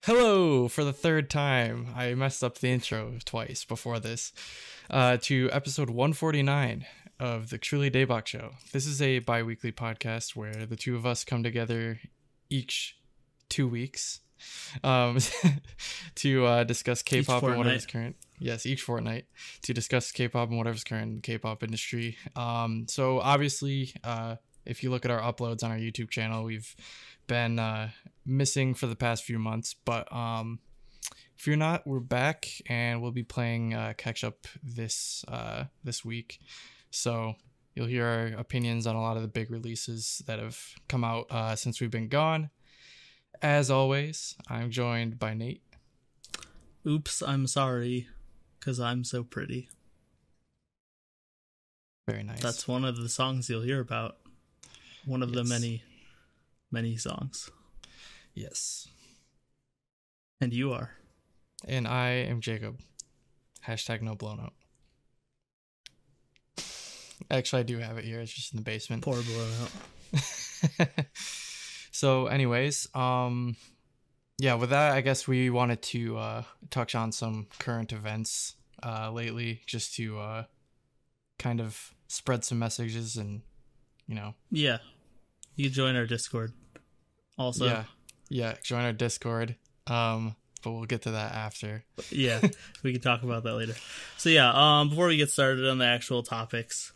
Hello for the third time. I messed up the intro twice before this. To episode 149 of the Truly Daebak Show. This is a bi-weekly podcast where the two of us come together each 2 weeks to discuss K-pop and whatever's current. Yes, each fortnight to discuss K-pop and whatever's current in the K-pop industry. So obviously, if you look at our uploads on our YouTube channel, we've been missing for the past few months, but if you're not, we're back and we'll be playing catch up this week. So you'll hear our opinions on a lot of the big releases that have come out since we've been gone. As always, I'm joined by Nate. Oops, I'm sorry, because I'm so pretty. Very nice. That's one of the songs you'll hear about. One of the many songs. Yes. And you are. And I am Jacob. Hashtag no blown up. Actually, I do have it here. It's just in the basement. Poor blown up. So anyways, yeah, with that, I guess we wanted to touch on some current events lately, just to kind of spread some messages and, you know. Yeah. You can join our Discord also. Yeah, join our Discord. But we'll get to that after. Yeah, we can talk about that later. So yeah, before we get started on the actual topics,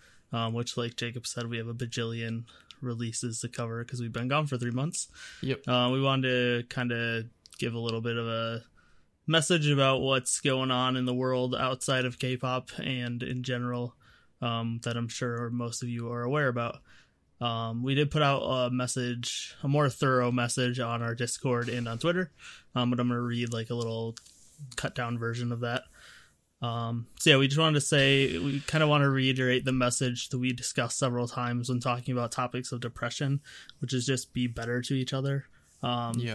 which like Jacob said, we have a bajillion releases to cover because we've been gone for 3 months. Yep. We wanted to kind of give a little bit of a message about what's going on in the world outside of K-pop and in general, that I'm sure most of you are aware about. We did put out a more thorough message on our Discord and on Twitter, but I'm going to read like a little cut down version of that. So yeah, we just wanted to say, we kind of want to reiterate the message that we discussed several times when talking about topics of depression, which is just be better to each other.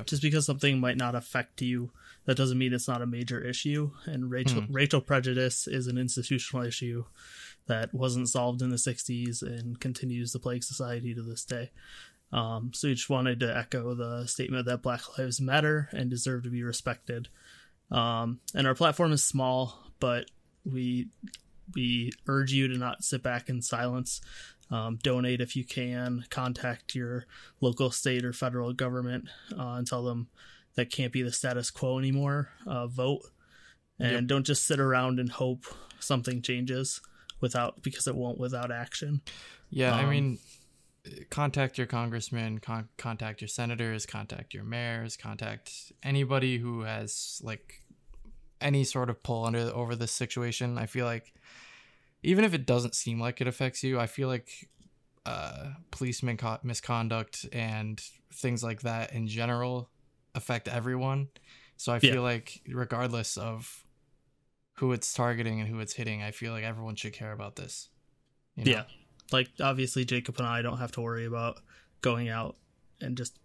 Just because something might not affect you, that doesn't mean it's not a major issue. And racial prejudice is an institutional issue that wasn't solved in the 60s and continues to plague society to this day. So we just wanted to echo the statement that Black Lives Matter and deserve to be respected. And our platform is small, but we urge you to not sit back in silence. Donate if you can. Contact your local, state, or federal government and tell them that can't be the status quo anymore. Vote. And don't just sit around and hope something changes because it won't without action. Yeah, I mean, contact your congressman, contact your senators, contact your mayors, contact anybody who has like any sort of pull over this situation. I feel like even if it doesn't seem like it affects you, I feel like police misconduct and things like that in general affect everyone. So I feel like regardless of who it's targeting and who it's hitting, I feel like everyone should care about this. You know? Yeah. Like, obviously, Jacob and I don't have to worry about going out and just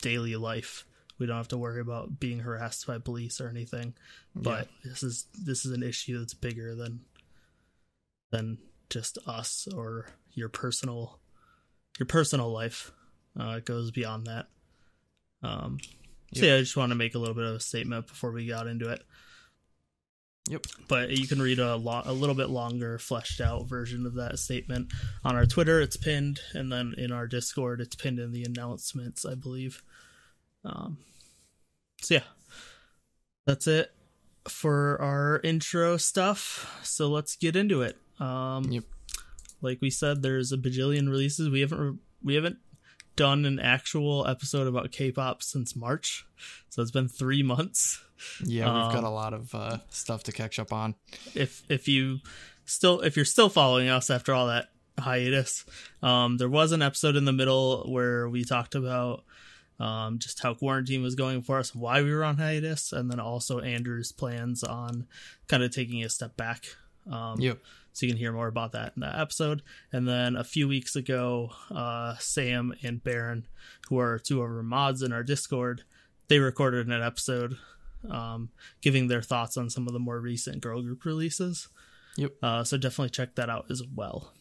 daily life. We don't have to worry about being harassed by police or anything. But this is an issue that's bigger than just us or your personal life. It goes beyond that. So yeah, I just want to make a little bit of a statement before we got into it. Yep. But you can read a little bit longer, fleshed out version of that statement on our Twitter. It's pinned, and then in our Discord, it's pinned in the announcements, I believe. So yeah, that's it for our intro stuff. So let's get into it. Like we said, there's a bajillion releases. We haven't done an actual episode about K-pop since March, so it's been 3 months. Yeah, we've got a lot of stuff to catch up on. If you're still following us after all that hiatus, there was an episode in the middle where we talked about just how quarantine was going for us, why we were on hiatus, and then also Andrew's plans on kind of taking a step back. So you can hear more about that in that episode. And then a few weeks ago, Sam and Baron, who are two of our mods in our Discord, they recorded an episode giving their thoughts on some of the more recent girl group releases. So definitely check that out as well.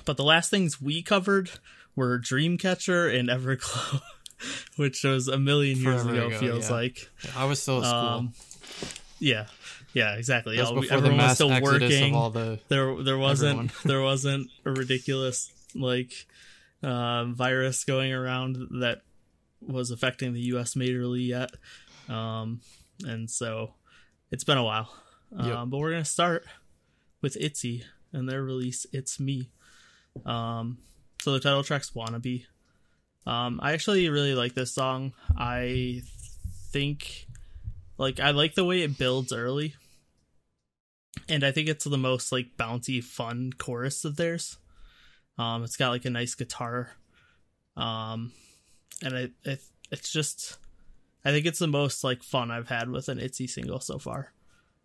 But the last things we covered were Dreamcatcher and Everglow. which was a million years ago, feels like. I was still at school. Yeah, exactly. That was before Everyone the was mass still exodus working. of all the there wasn't everyone. a ridiculous virus going around that was affecting the U.S. majorly yet, and so it's been a while. But we're gonna start with Itzy and their release "It's Me." So the title track's "Wannabe." I actually really like this song. I think, I like the way it builds early, and I think it's the most bouncy, fun chorus of theirs. It's got a nice guitar, and it's just, I think it's the most fun I've had with an Itzy single so far.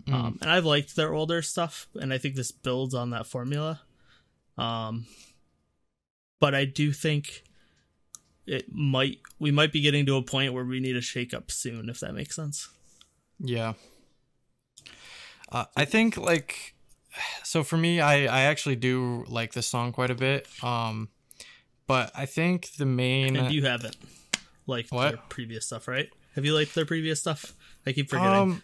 And I've liked their older stuff, and I think this builds on that formula. But I do think we might be getting to a point where we need a shake up soon, if that makes sense. Yeah. I think so for me, I actually do like this song quite a bit. But I think the main... And you haven't liked their previous stuff, right? Have you liked their previous stuff? I keep forgetting.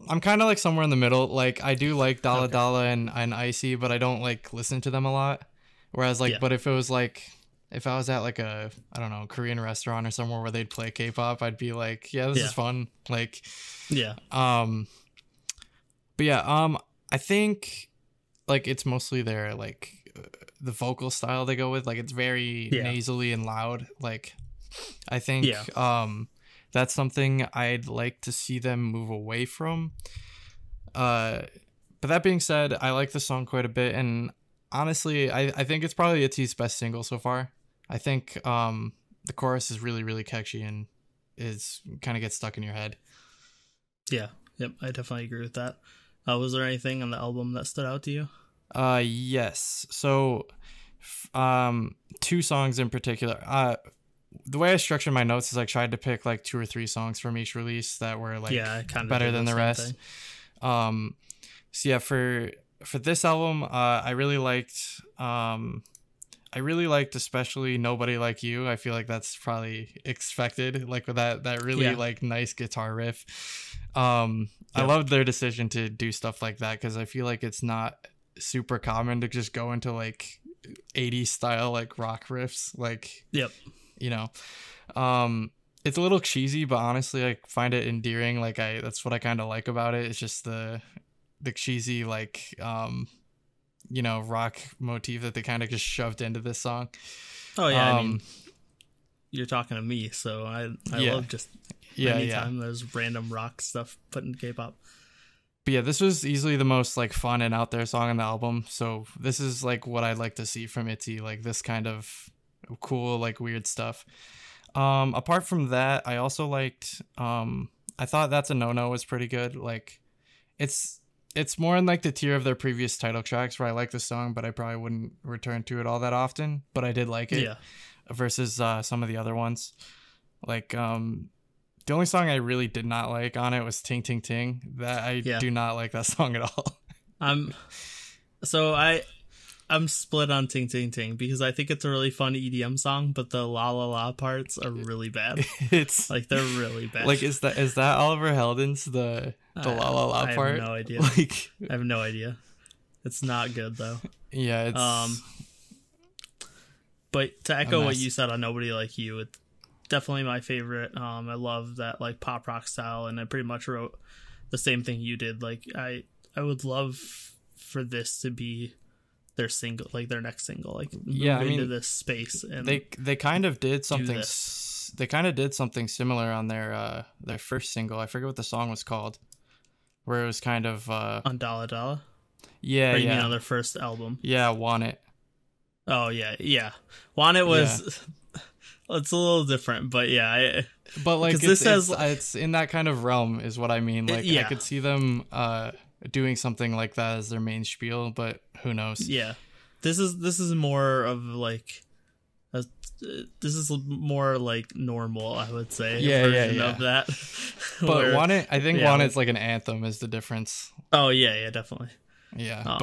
I'm kind of somewhere in the middle. I do like Dala Dala and Icy, but I don't listen to them a lot. Whereas but if it was if I was at a, I don't know, Korean restaurant or somewhere where they'd play K-pop, I'd be this is fun. Yeah. But yeah, I think it's mostly their the vocal style they go with. It's very nasally and loud. I think that's something I'd like to see them move away from. But that being said, I like the song quite a bit, and honestly, I think it's probably Itzy's best single so far. I think the chorus is really, really catchy and is kind of gets stuck in your head. Yeah, yep, I definitely agree with that. Was there anything on the album that stood out to you? Yes. So, two songs in particular. The way I structured my notes is I tried to pick 2 or 3 songs from each release that were better than the rest. So yeah, for this album, I really liked especially Nobody Like You. I feel like that's probably expected, with that really nice guitar riff. I loved their decision to do stuff like that, because I feel like it's not super common to just go into 80s style rock riffs. It's a little cheesy, but honestly I find it endearing. That's what I kind of like about it. It's just the cheesy rock motif that they kind of just shoved into this song. Oh yeah, I mean, you're talking to me, so I love just anytime there's random rock stuff put in K-pop. But yeah, this was easily the most fun and out there song on the album. So this is what I'd like to see from Itzy, this kind of cool weird stuff. Apart from that, I also liked I thought That's a No-No was pretty good. It's more in the tier of their previous title tracks where I like the song, but I probably wouldn't return to it all that often. But I did like it versus some of the other ones. The only song I really did not like on it was Ting Ting Ting. That I do not like that song at all. I'm split on Ting Ting Ting because I think it's a really fun EDM song, but the La La La parts are really bad. It's they're really bad. Is that Oliver Heldens the La La La part? I have no idea. I have no idea. It's not good though. Yeah, it's but to echo what you said on Nobody Like You, it's definitely my favorite. I love that pop rock style, and I pretty much wrote the same thing you did. I would love for this to be their single, their next single, move into this space. And they kind of did something. They kind of did something similar on their first single. I forget what the song was called, where it was kind of on Dala Dala. Yeah, or you mean on their first album? Yeah, Want It. Oh yeah. Want It was. It's a little different, but yeah. But it's in that kind of realm, is what I mean. I could see them doing something like that as their main spiel, but who knows? Yeah, this is more of this is more normal, I would say. Version of that. But Want It, I think Want It's an anthem is the difference. Oh yeah, definitely. Yeah,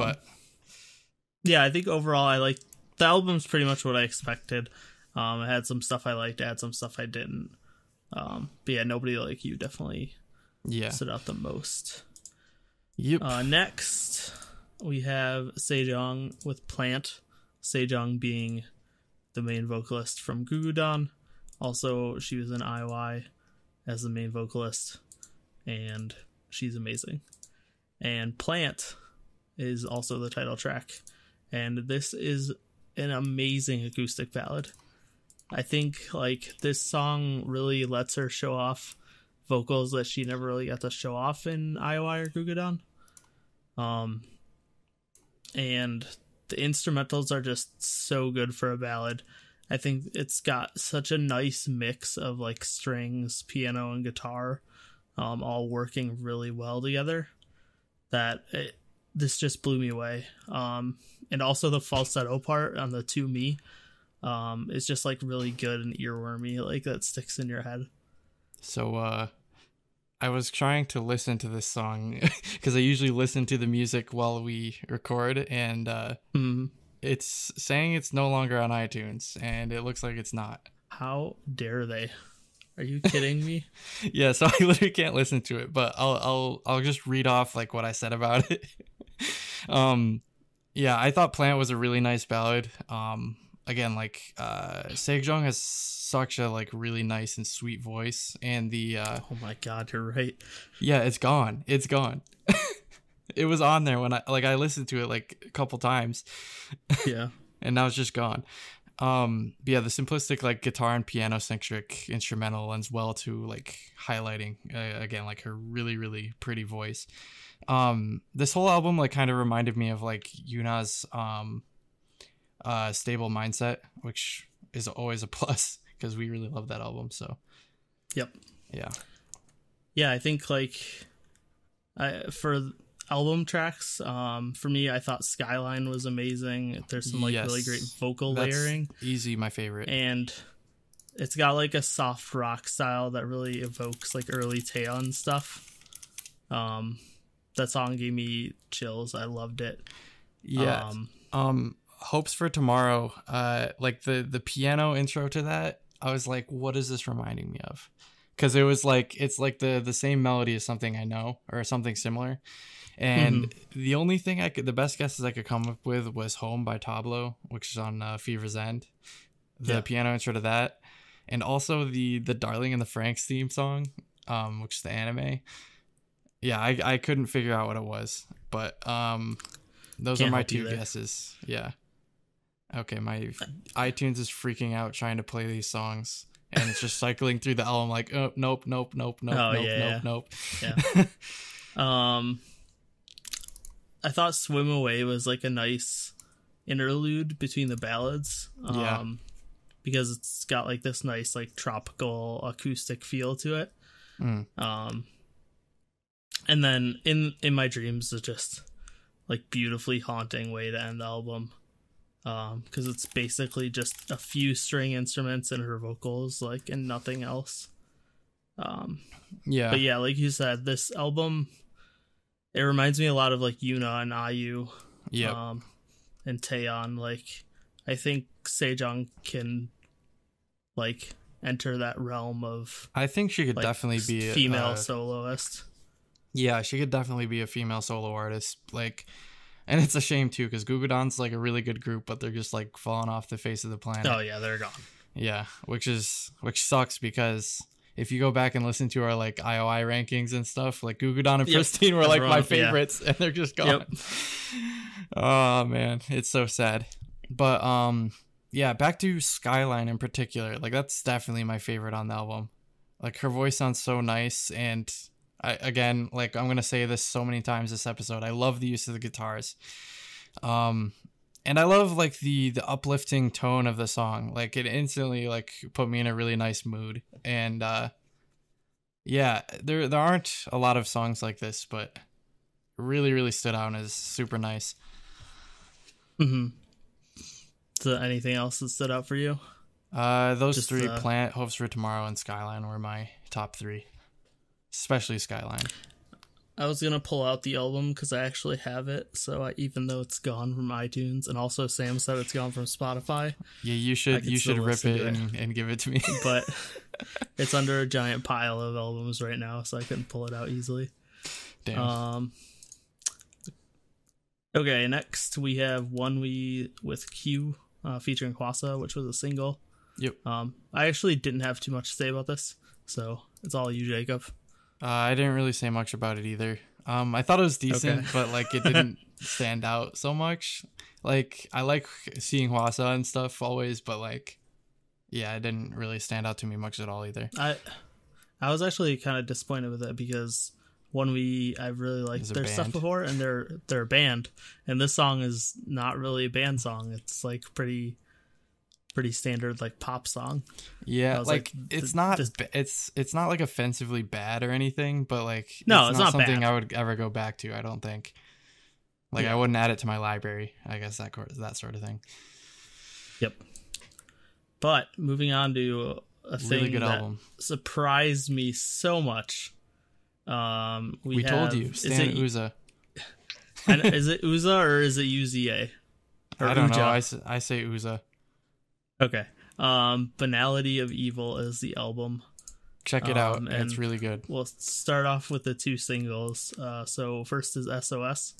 I think overall I like the album's pretty much what I expected. It had some stuff I liked, it had some stuff I didn't. But yeah, Nobody Like You definitely stood out the most. Yep. Next, we have Sejeong with Plant. Sejeong being the main vocalist from Gugudan. Also, she was in IOI as the main vocalist, and she's amazing. And Plant is also the title track, and this is an amazing acoustic ballad. I think like this song really lets her show off vocals that she never really got to show off in IOI or Gugudan. And the instrumentals are just so good for a ballad. I think it's got such a nice mix of like strings, piano, and guitar, all working really well together, that this just blew me away. And also the falsetto part on the To Me is just like really good and earwormy, like that sticks in your head. So I was trying to listen to this song because I usually listen to the music while we record, and it's saying it's no longer on iTunes, and it looks like it's not. How dare they? Are you kidding me? Yeah, so I literally can't listen to it, but I'll just read off like what I said about it. Yeah, I thought Plant was a really nice ballad. Again, like Sejeong has such a like really nice and sweet voice, and the oh my god, you're right. Yeah, it's gone. It was on there when I listened to it like a couple times. Yeah. And now it's just gone. Yeah, the simplistic like guitar and piano centric instrumental lends well to like highlighting again like her really really pretty voice. This whole album like kind of reminded me of like Yuna's Stable Mindset, which is always a plus because we really love that album. So yep. Yeah, I think like for album tracks, for me, I thought Skyline was amazing. There's some like really great vocal layering. Easy my favorite. And it's got like a soft rock style that really evokes like early Taeyeon stuff. That song gave me chills. I loved it. Yeah. Hopes for Tomorrow, like the piano intro to that, I was like, what is this reminding me of? Because it was like, it's like the same melody as something I know or something similar. And the only thing the best guesses I could come up with was Home by Tableau, which is on Fever's End. The piano intro to that. And also the Darling and the Franxx theme song, which is the anime. Yeah, I couldn't figure out what it was, but those are my two guesses. Yeah. Okay, my iTunes is freaking out trying to play these songs, and it's just cycling through the album like, oh, nope. Yeah. I thought Swim Away was like a nice interlude between the ballads. Because it's got like this nice like tropical acoustic feel to it. And then in My Dreams is just like beautifully haunting way to end the album. Because it's basically just a few string instruments and her vocals, like, and nothing else. But yeah, like you said, this album, it reminds me a lot of like Yuna and IU. And Taeyeon. Like, I think Sejeong can like enter that realm of, I think she could like, definitely be a female soloist. Yeah, she could definitely be a female solo artist. Like, and it's a shame too, because Gugudan's like a really good group, but they're just like falling off the face of the planet. Oh yeah, they're gone. Yeah, which sucks, because if you go back and listen to our like IOI rankings and stuff, like Gugudan and Pristine were like my favorites, and they're just gone. Oh man, it's so sad. But yeah, back to Skyline in particular. Like, that's definitely my favorite on the album. Like, her voice sounds so nice, and again, like, I'm gonna say this so many times this episode, I love the use of the guitars. And I love like the uplifting tone of the song. Like, it instantly like put me in a really nice mood. And yeah, there aren't a lot of songs like this, but really, really stood out and is super nice. So anything else that stood out for you? Those just three, Plant, Hopes for Tomorrow, and Skyline were my top three. Especially Skyline. I was gonna pull out the album because I actually have it. So even though it's gone from iTunes, and also Sam said it's gone from Spotify. Yeah, you should rip it and give it to me. But it's under a giant pile of albums right now, so I couldn't pull it out easily. Damn. Okay, next we have Onewe with Q featuring Hwasa, which was a single. Yep. I actually didn't have too much to say about this, so it's all you, Jacob. I didn't really say much about it either. I thought it was decent, okay. But like it didn't stand out so much. Like I like seeing Hwasa and stuff always, but like, yeah, it didn't really stand out to me much at all either. I was actually kind of disappointed with it because I've really liked their stuff before, and they're a band, and this song is not really a band song. It's like pretty standard like pop song. Yeah, like it's not like offensively bad or anything, but like no, it's not something bad. I would ever go back to. I don't think. Like I wouldn't add it to my library. I guess that sort of thing. Yep. But moving on to a thing really good that album. Surprised me so much. We told you. Stan Uza. Is it Uza or is it Uza? I don't know. I say Uza. Okay. Banality of Evil is the album. Check it out. It's really good. We'll start off with the two singles. So first is SOS.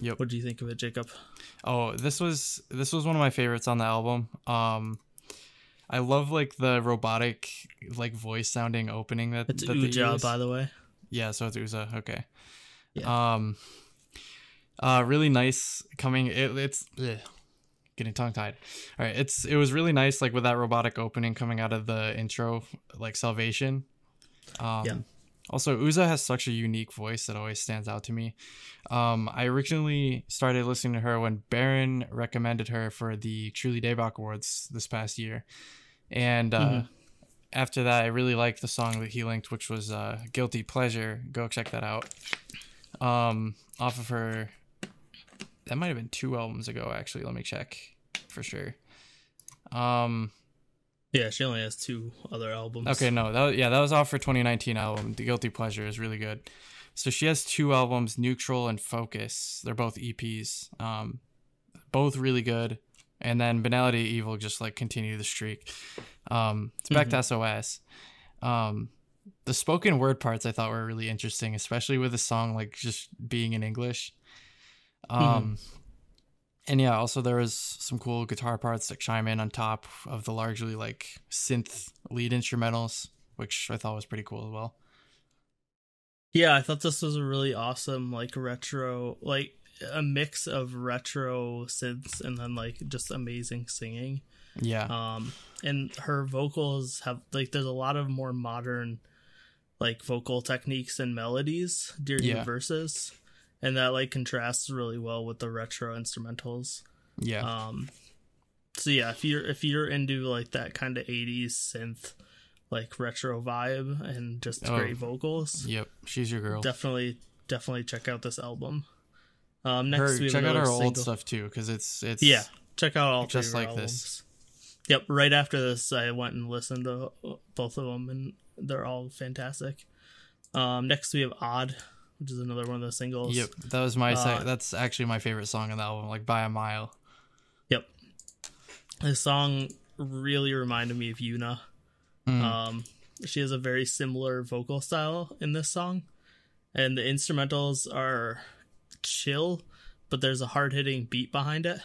Yep. What do you think of it, Jacob? Oh, this was one of my favorites on the album. I love like the robotic like voice sounding opening that it's that Uja, by the way. Yeah, so it's Uza. Okay. Yeah. Really nice coming. It's getting tongue tied. All right, it was really nice like with that robotic opening coming out of the intro, like Salvation. Also, Uza has such a unique voice that always stands out to me. I originally started listening to her when Baron recommended her for the Truly Daebak Awards this past year. And after that, I really liked the song that he linked, which was Guilty Pleasure. Go check that out. Off of her... That might have been 2 albums ago, actually. Let me check for sure. Yeah, she only has 2 other albums. Okay, no, that was off her 2019 album. The Guilty Pleasure is really good. So she has 2 albums, Neutral and Focus. They're both EPs. Both really good. And then Banality of Evil just like continue the streak. It's back to SOS. The spoken word parts I thought were really interesting, especially with the song like just being in English. And yeah, also there was some cool guitar parts that chime in on top of the largely like synth lead instrumentals, which I thought was pretty cool as well. Yeah, I thought this was a really awesome like retro, like a mix of retro synths and then like just amazing singing. Yeah. And her vocals have like there's a lot of more modern like vocal techniques and melodies during the verses. And that like contrasts really well with the retro instrumentals. Yeah. So yeah, if you're into like that kind of 80s synth like retro vibe and just great vocals. Yep, she's your girl. Definitely check out this album. Next we check out her single. old stuff too, because it's check out all just like albums. This. Yep, right after this I went and listened to both of them and they're all fantastic. Next we have Odd, which is another one of the singles. Yep, that was that's actually my favorite song on the album, like by a mile. Yep. This song really reminded me of Yuna. She has a very similar vocal style in this song, and the instrumentals are chill, but there's a hard-hitting beat behind it,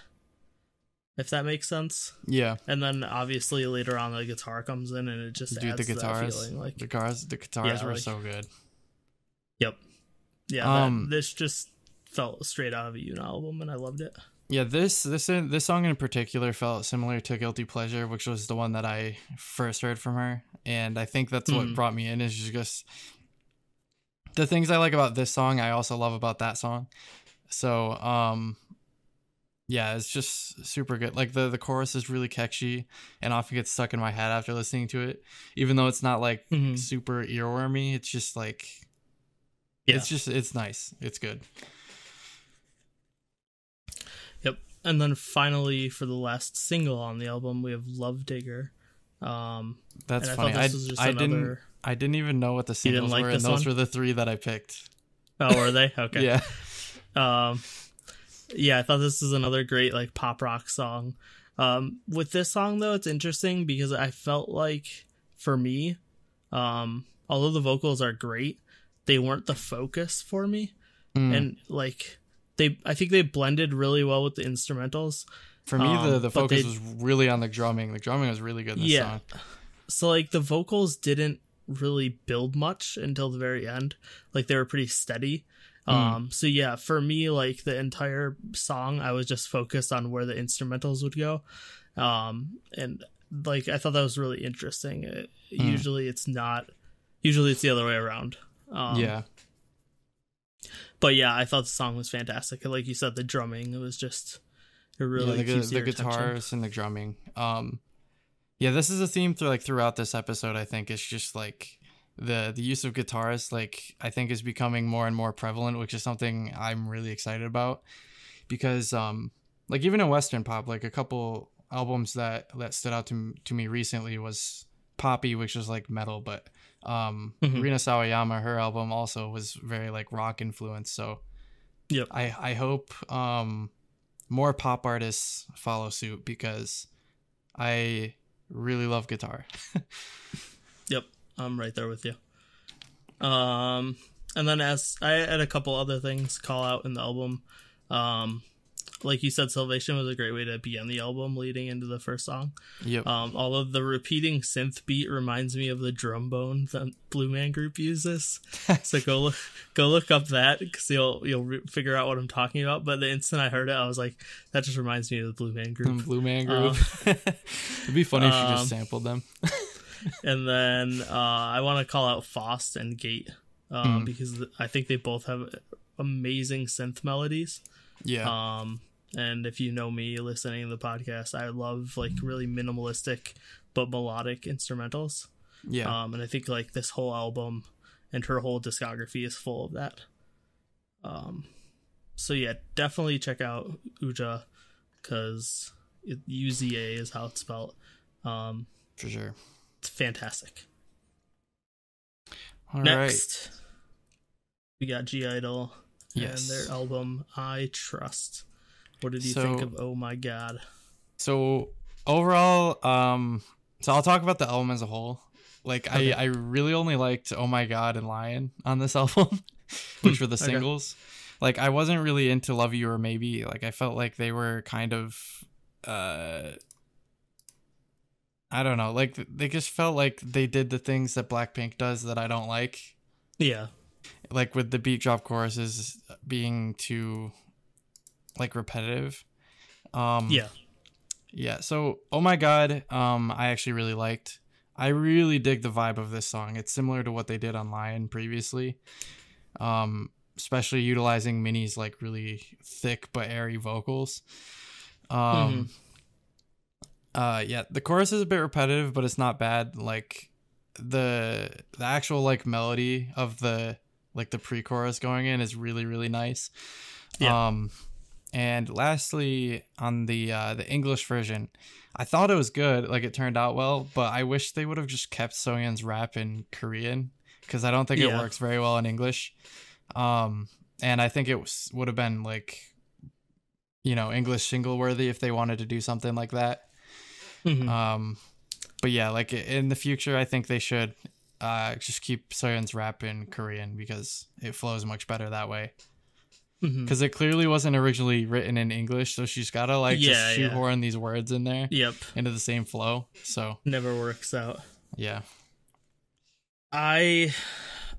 if that makes sense. Yeah. And then obviously later on the guitar comes in and it just adds the guitars, that feeling. Like the guitars were so good. Yep. Yeah, this just felt straight out of a Yuna album, and I loved it. Yeah, this song in particular felt similar to Guilty Pleasure, which was the one that I first heard from her, and I think that's what brought me in. Is just the things I like about this song, I also love about that song. So, yeah, it's just super good. Like the chorus is really catchy, and often gets stuck in my head after listening to it, even though it's not like super earwormy. It's just like. Yeah. It's nice. It's good. Yep. And then finally, for the last single on the album, we have Love Digger. That's funny. I didn't even know what the singles were, and those were the 3 that I picked. Oh, were they? Okay. Yeah. Yeah, I thought this was another great like pop rock song. With this song though, it's interesting because I felt like for me, although the vocals are great, they weren't the focus for me. And like I think they blended really well with the instrumentals. For me, the focus was really on the drumming. The drumming was really good in this song. So like the vocals didn't really build much until the very end. Like they were pretty steady. So yeah, for me, like the entire song, I was just focused on where the instrumentals would go. And like I thought that was really interesting. Usually it's not. Usually it's the other way around. Yeah. But yeah, I thought the song was fantastic. And like you said, the drumming, it was just it really keeps the your guitars attention. and the drumming. Yeah, this is a theme throughout this episode. I think it's just like the use of guitars, like I think is becoming more and more prevalent, which is something I'm really excited about because like even in Western pop, like a couple albums that stood out to me recently was Poppy, which was like metal, but Rina Sawayama, her album also was very like rock influenced. So yep. I hope more pop artists follow suit because I really love guitar. Yep, I'm right there with you. And then as I had a couple other things call out in the album, like you said, Salvation was a great way to begin the album leading into the first song. Yep. Although the repeating synth beat reminds me of the drum bone that Blue Man Group uses. So go look up that because you'll figure out what I'm talking about. But the instant I heard it, I was like, that just reminds me of the Blue Man Group. Blue Man Group. It'd be funny if you just sampled them. And then I want to call out Faust and Gate because I think they both have amazing synth melodies. Yeah. And if you know me listening to the podcast, I love like really minimalistic but melodic instrumentals. Yeah. And I think like this whole album and her whole discography is full of that. So yeah, definitely check out Uja because UZA is how it's spelled. For sure. It's fantastic. All Next, we got I-dle and Yes. their album I Trust. What did you think of Oh My God? So overall, so I'll talk about the album as a whole. Like Okay. I really only liked Oh My God and Lion on this album, which were the Okay. singles. Like I wasn't really into Love You or Maybe. Like I felt like they were kind of I don't know, like they just felt like they did the things that Blackpink does that I don't like. Yeah. Like with the beat drop choruses being too like repetitive. Yeah, so Oh My God, I actually really liked. I really dig the vibe of this song. It's similar to what they did on Lion previously. Especially utilizing Minnie's like really thick but airy vocals. Yeah, the chorus is a bit repetitive, but it's not bad. Like the actual like melody of the like the pre-chorus going in is really, really nice. Yeah. And lastly, on the English version, I thought it was good. Like it turned out well, but I wish they would have just kept Soyeon's rap in Korean because I don't think it works very well in English. And I think it would have been like, you know, English single worthy if they wanted to do something like that. But yeah, like in the future, I think they should just keep Soyeon's rap in Korean because it flows much better that way. Because it clearly wasn't originally written in English, so she's gotta like just shoehorn these words in there into the same flow. So never works out. Yeah. I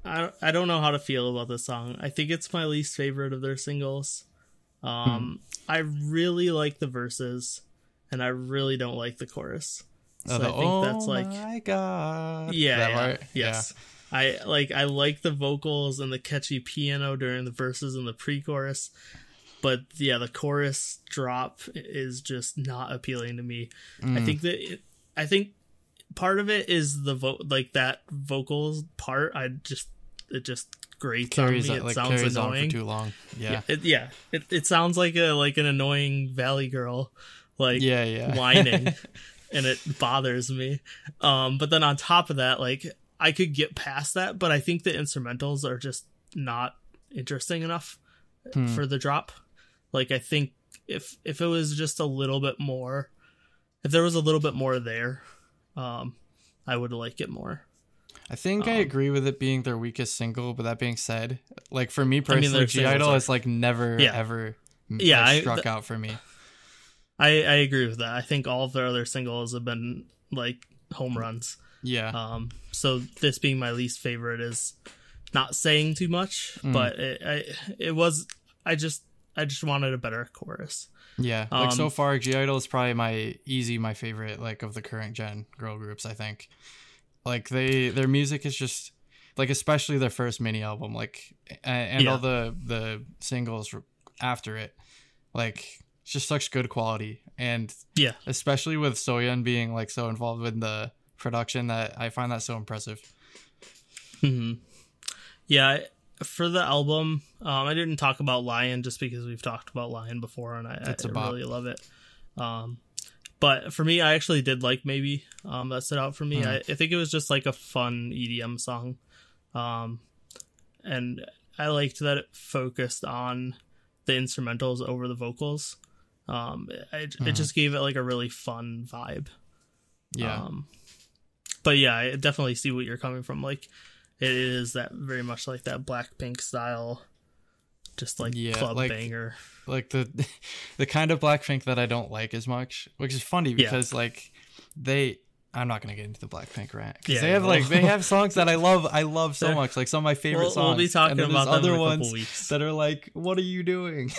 don't know how to feel about this song. I think it's my least favorite of their singles. I really like the verses, and I really don't like the chorus. So I think that's like, oh my God. Yeah. Yes. I like the vocals and the catchy piano during the verses and the pre-chorus, but yeah, the chorus drop is just not appealing to me. I think part of it is like that vocals part. It just grates on me. It sounds annoying. On for too long. Yeah. It sounds like an annoying Valley girl, like whining, and it bothers me. But then on top of that, like I could get past that, but I think the instrumentals are just not interesting enough for the drop. Like, I think if it was just a little bit more, if there was a little bit more there, I would like it more. I think I agree with it being their weakest single, but that being said, like for me personally, I-dle is like never ever struck out for me. I agree with that. I think all of their other singles have been like home runs. Yeah. So this being my least favorite is not saying too much, but I just wanted a better chorus. Yeah. Like so far, I-dle is probably my favorite like of the current gen girl groups, I think. Like their music is just like, especially their first mini album, like and all the singles after it, like it's just such good quality. And especially with Sejeong being like so involved in the production, that I find that so impressive. Yeah, for the album, I didn't talk about Lion just because we've talked about Lion before, and I really love it. But for me, I actually did like Maybe. That stood out for me. I think it was just like a fun EDM song. And I liked that it focused on the instrumentals over the vocals. It just gave it like a really fun vibe. Yeah. But yeah, I definitely see what you're coming from. Like, it is that very much like that Blackpink style, just like club banger. Like the kind of Blackpink that I don't like as much, which is funny because like I'm not gonna get into the Blackpink rant because they have songs that I love so much, like some of my favorite songs. We'll be talking about them other in a ones couple weeks that are like, what are you doing?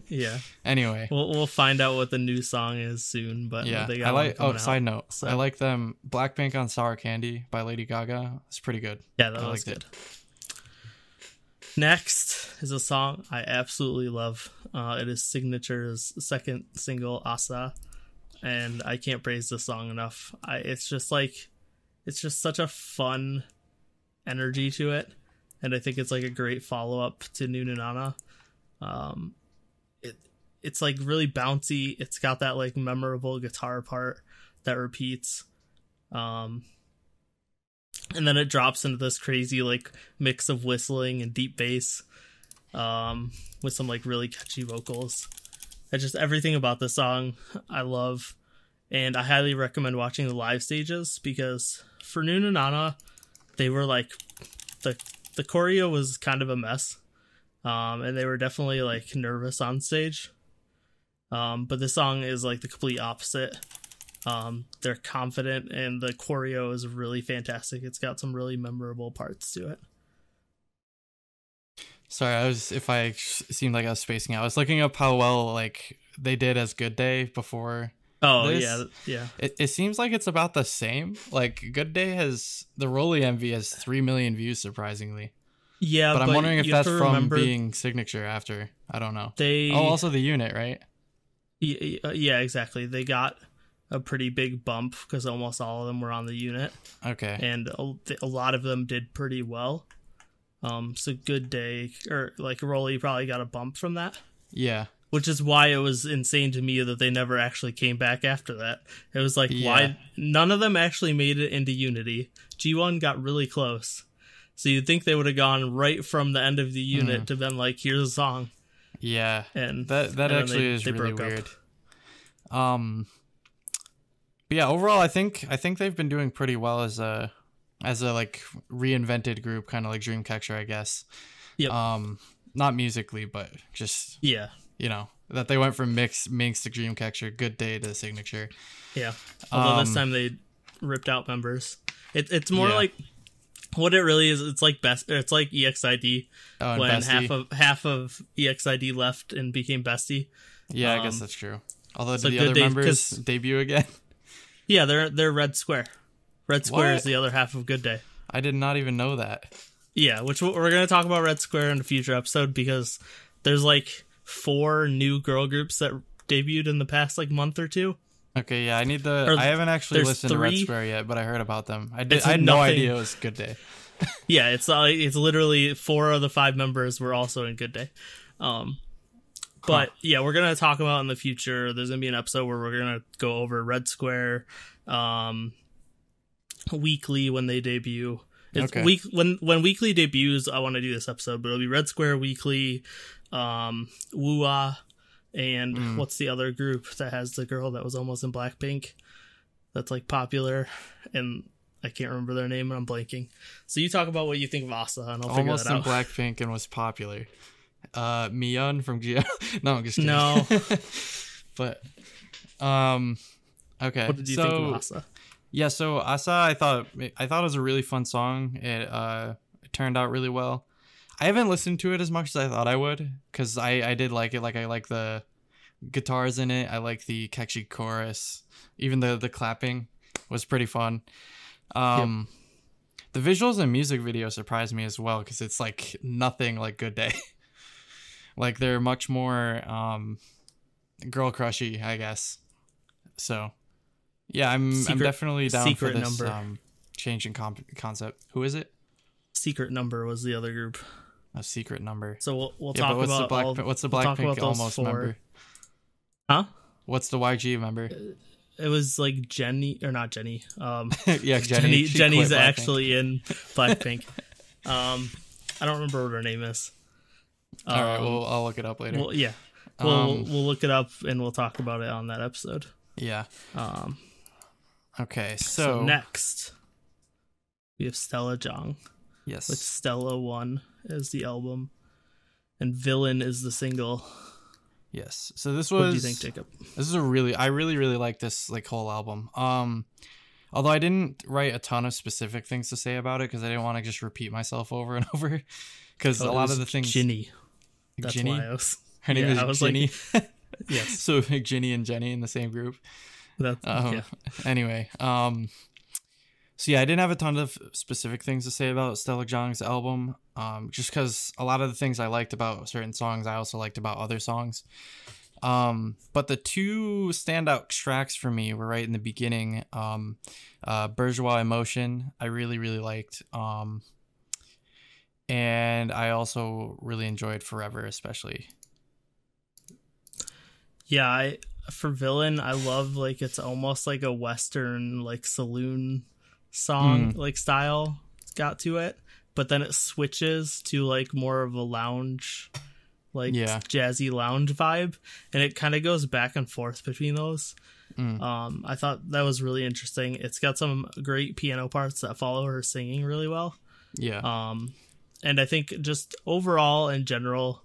Yeah. Anyway, we'll find out what the new song is soon. But they got side note, I like them. Blackpink on Sour Candy by Lady Gaga. It's pretty good. Yeah, that was good. Next is a song I absolutely love. It is Cignature's second single, Assa, and I can't praise this song enough. It's just such a fun energy to it, and I think it's like a great follow-up to Nunanana. It's like really bouncy. It's got that like memorable guitar part that repeats. And then it drops into this crazy like mix of whistling and deep bass, with some like really catchy vocals. Everything about this song I love, and I highly recommend watching the live stages, because for Nunanana, they were like the choreo was kind of a mess, and they were definitely like nervous on stage. But this song is like the complete opposite. They're confident, and the choreo is really fantastic. It's got some really memorable parts to it. Sorry, if I seemed like I was spacing out, I was looking up how well like they did as Good Day before. Oh, this. yeah. It seems like it's about the same. Like Good Day the Rolly MV has 3 million views, surprisingly. Yeah, but I'm wondering if that's from being Cignature after. I don't know. Also the unit, right? Yeah, exactly. They got a pretty big bump because almost all of them were on the unit. Okay. And a lot of them did pretty well. So Good Day, or like Rolly, probably got a bump from that. Yeah. Which is why it was insane to me that they never actually came back after that. It was like, why none of them actually made it into Unity. G1 got really close. So you'd think they would have gone right from the end of the unit to been like, here's a song. Yeah. And that actually is really weird. But yeah, overall, I think they've been doing pretty well as a like reinvented group, kind of like Dreamcatcher, I guess. Yep. Not musically, but just you know, that they went from Minx to Dreamcatcher, Good Day to Cignature. Yeah. Although this time they ripped out members. It's more like what it really is. It's like it's like EXID when Bestie. half of EXID left and became Bestie. Yeah, I guess that's true. Although did the other members debut again? Yeah, they're Red Square. Red Square is the other half of Good Day. I did not even know that. Yeah, which we're going to talk about Red Square in a future episode, because there's like 4 new girl groups that debuted in the past like month or two. Okay, yeah, I haven't actually listened to Red Square yet, but I heard about them. I had no idea it was Good Day. Yeah, it's literally 4 of the 5 members were also in Good Day. But yeah, we're going to talk about in the future. There's going to be an episode where we're going to go over Red Square, Weekly when they debut, It's Okay. when Weekly debuts, I want to do this episode, but it'll be Red Square Weekly, Woo-ah, and what's the other group that has the girl that was almost in Blackpink that's like popular, and I can't remember their name and I'm blanking. So you talk about what you think of Assa, and I'll Almost figure in that out. Blackpink and was popular. Miyeon from G. No, I'm just kidding. No. But okay. What did you think of Assa? Yeah, so Assa, I thought it was a really fun song. It turned out really well. I haven't listened to it as much as I thought I would, because I did like it. Like, I like the guitars in it. I like the catchy chorus. Even the clapping was pretty fun. The visuals and music video surprised me as well, because it's like nothing like Good Day. Like, they're much more girl crushy, I guess. So yeah, I'm definitely down for this change in concept. Who is it? Secret Number was the other group. A Secret Number. So we'll talk about what's the Blackpink almost member? Huh? What's the YG member? It was like Jenny, or not Jenny. Yeah, Jenny. Jenny's actually in Blackpink. I don't remember what her name is. All right, well, I'll look it up later. Well, yeah, we'll look it up and we'll talk about it on that episode. Yeah. Okay, so next we have Stella Jang. Yes. With Stella 1 as the album, and Villain is the single. Yes. So this was. What do you think, Jacob? This is I really like this like whole album. Although I didn't write a ton of specific things to say about it, because I didn't want to just repeat myself over and over. Because a lot of the things. Ginny. That's Ginny? why I was. Her name is Ginny. Like, yes. So Ginny and Jenny in the same group. That's yeah. Anyway, so yeah, I didn't have a ton of specific things to say about Stella Jang's album, just because a lot of the things I liked about certain songs, I also liked about other songs. But the two standout tracks for me were right in the beginning. Bourgeois Emotion, I really liked. And I also really enjoyed Forever, especially. Yeah, for Villain, I love, like, it's almost like a Western, like, saloon song like style it's got to it, but then it switches to like more of a lounge, like jazzy lounge vibe, and it kind of goes back and forth between those. I thought that was really interesting. It's got some great piano parts that follow her singing really well. And I think just overall in general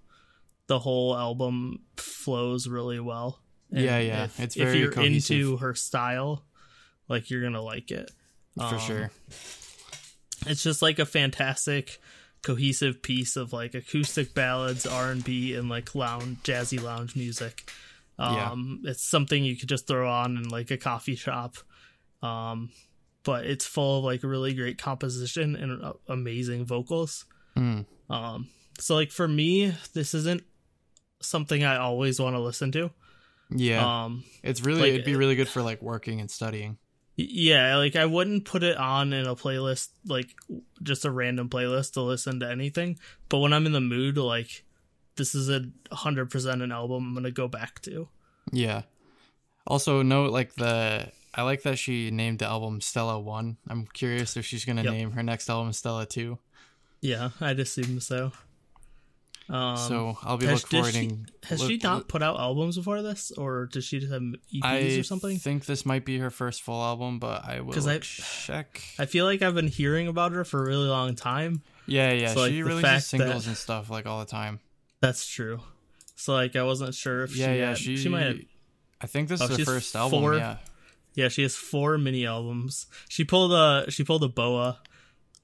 the whole album flows really well. And it's very if you're cohesive. into her style, like, you're gonna like it. For sure. It's just like a fantastic cohesive piece of like acoustic ballads, R&B, and like jazzy lounge music. It's something you could just throw on in like a coffee shop. But it's full of like really great composition and amazing vocals. So like for me, this isn't something I always want to listen to. It's really like, it'd be really good for like working and studying. Yeah, like I wouldn't put it on in a playlist, like just a random playlist to listen to anything. But when I'm in the mood, like, this is 100% an album I'm gonna go back to. Yeah. Also, note I like that she named the album Stella 1. I'm curious if she's gonna name her next album Stella 2. Yeah, I'd assume so. So I'll be looking forward. Has she not put out albums before this, or does she just have EPs or something? I think this might be her first full album, but I will check. I feel like I've been hearing about her for a really long time. Yeah. So, like, she releases singles and stuff like all the time. That's true. So like I wasn't sure if she might have. I think this is her first album. Yeah, she has 4 mini albums. She pulled a Boa.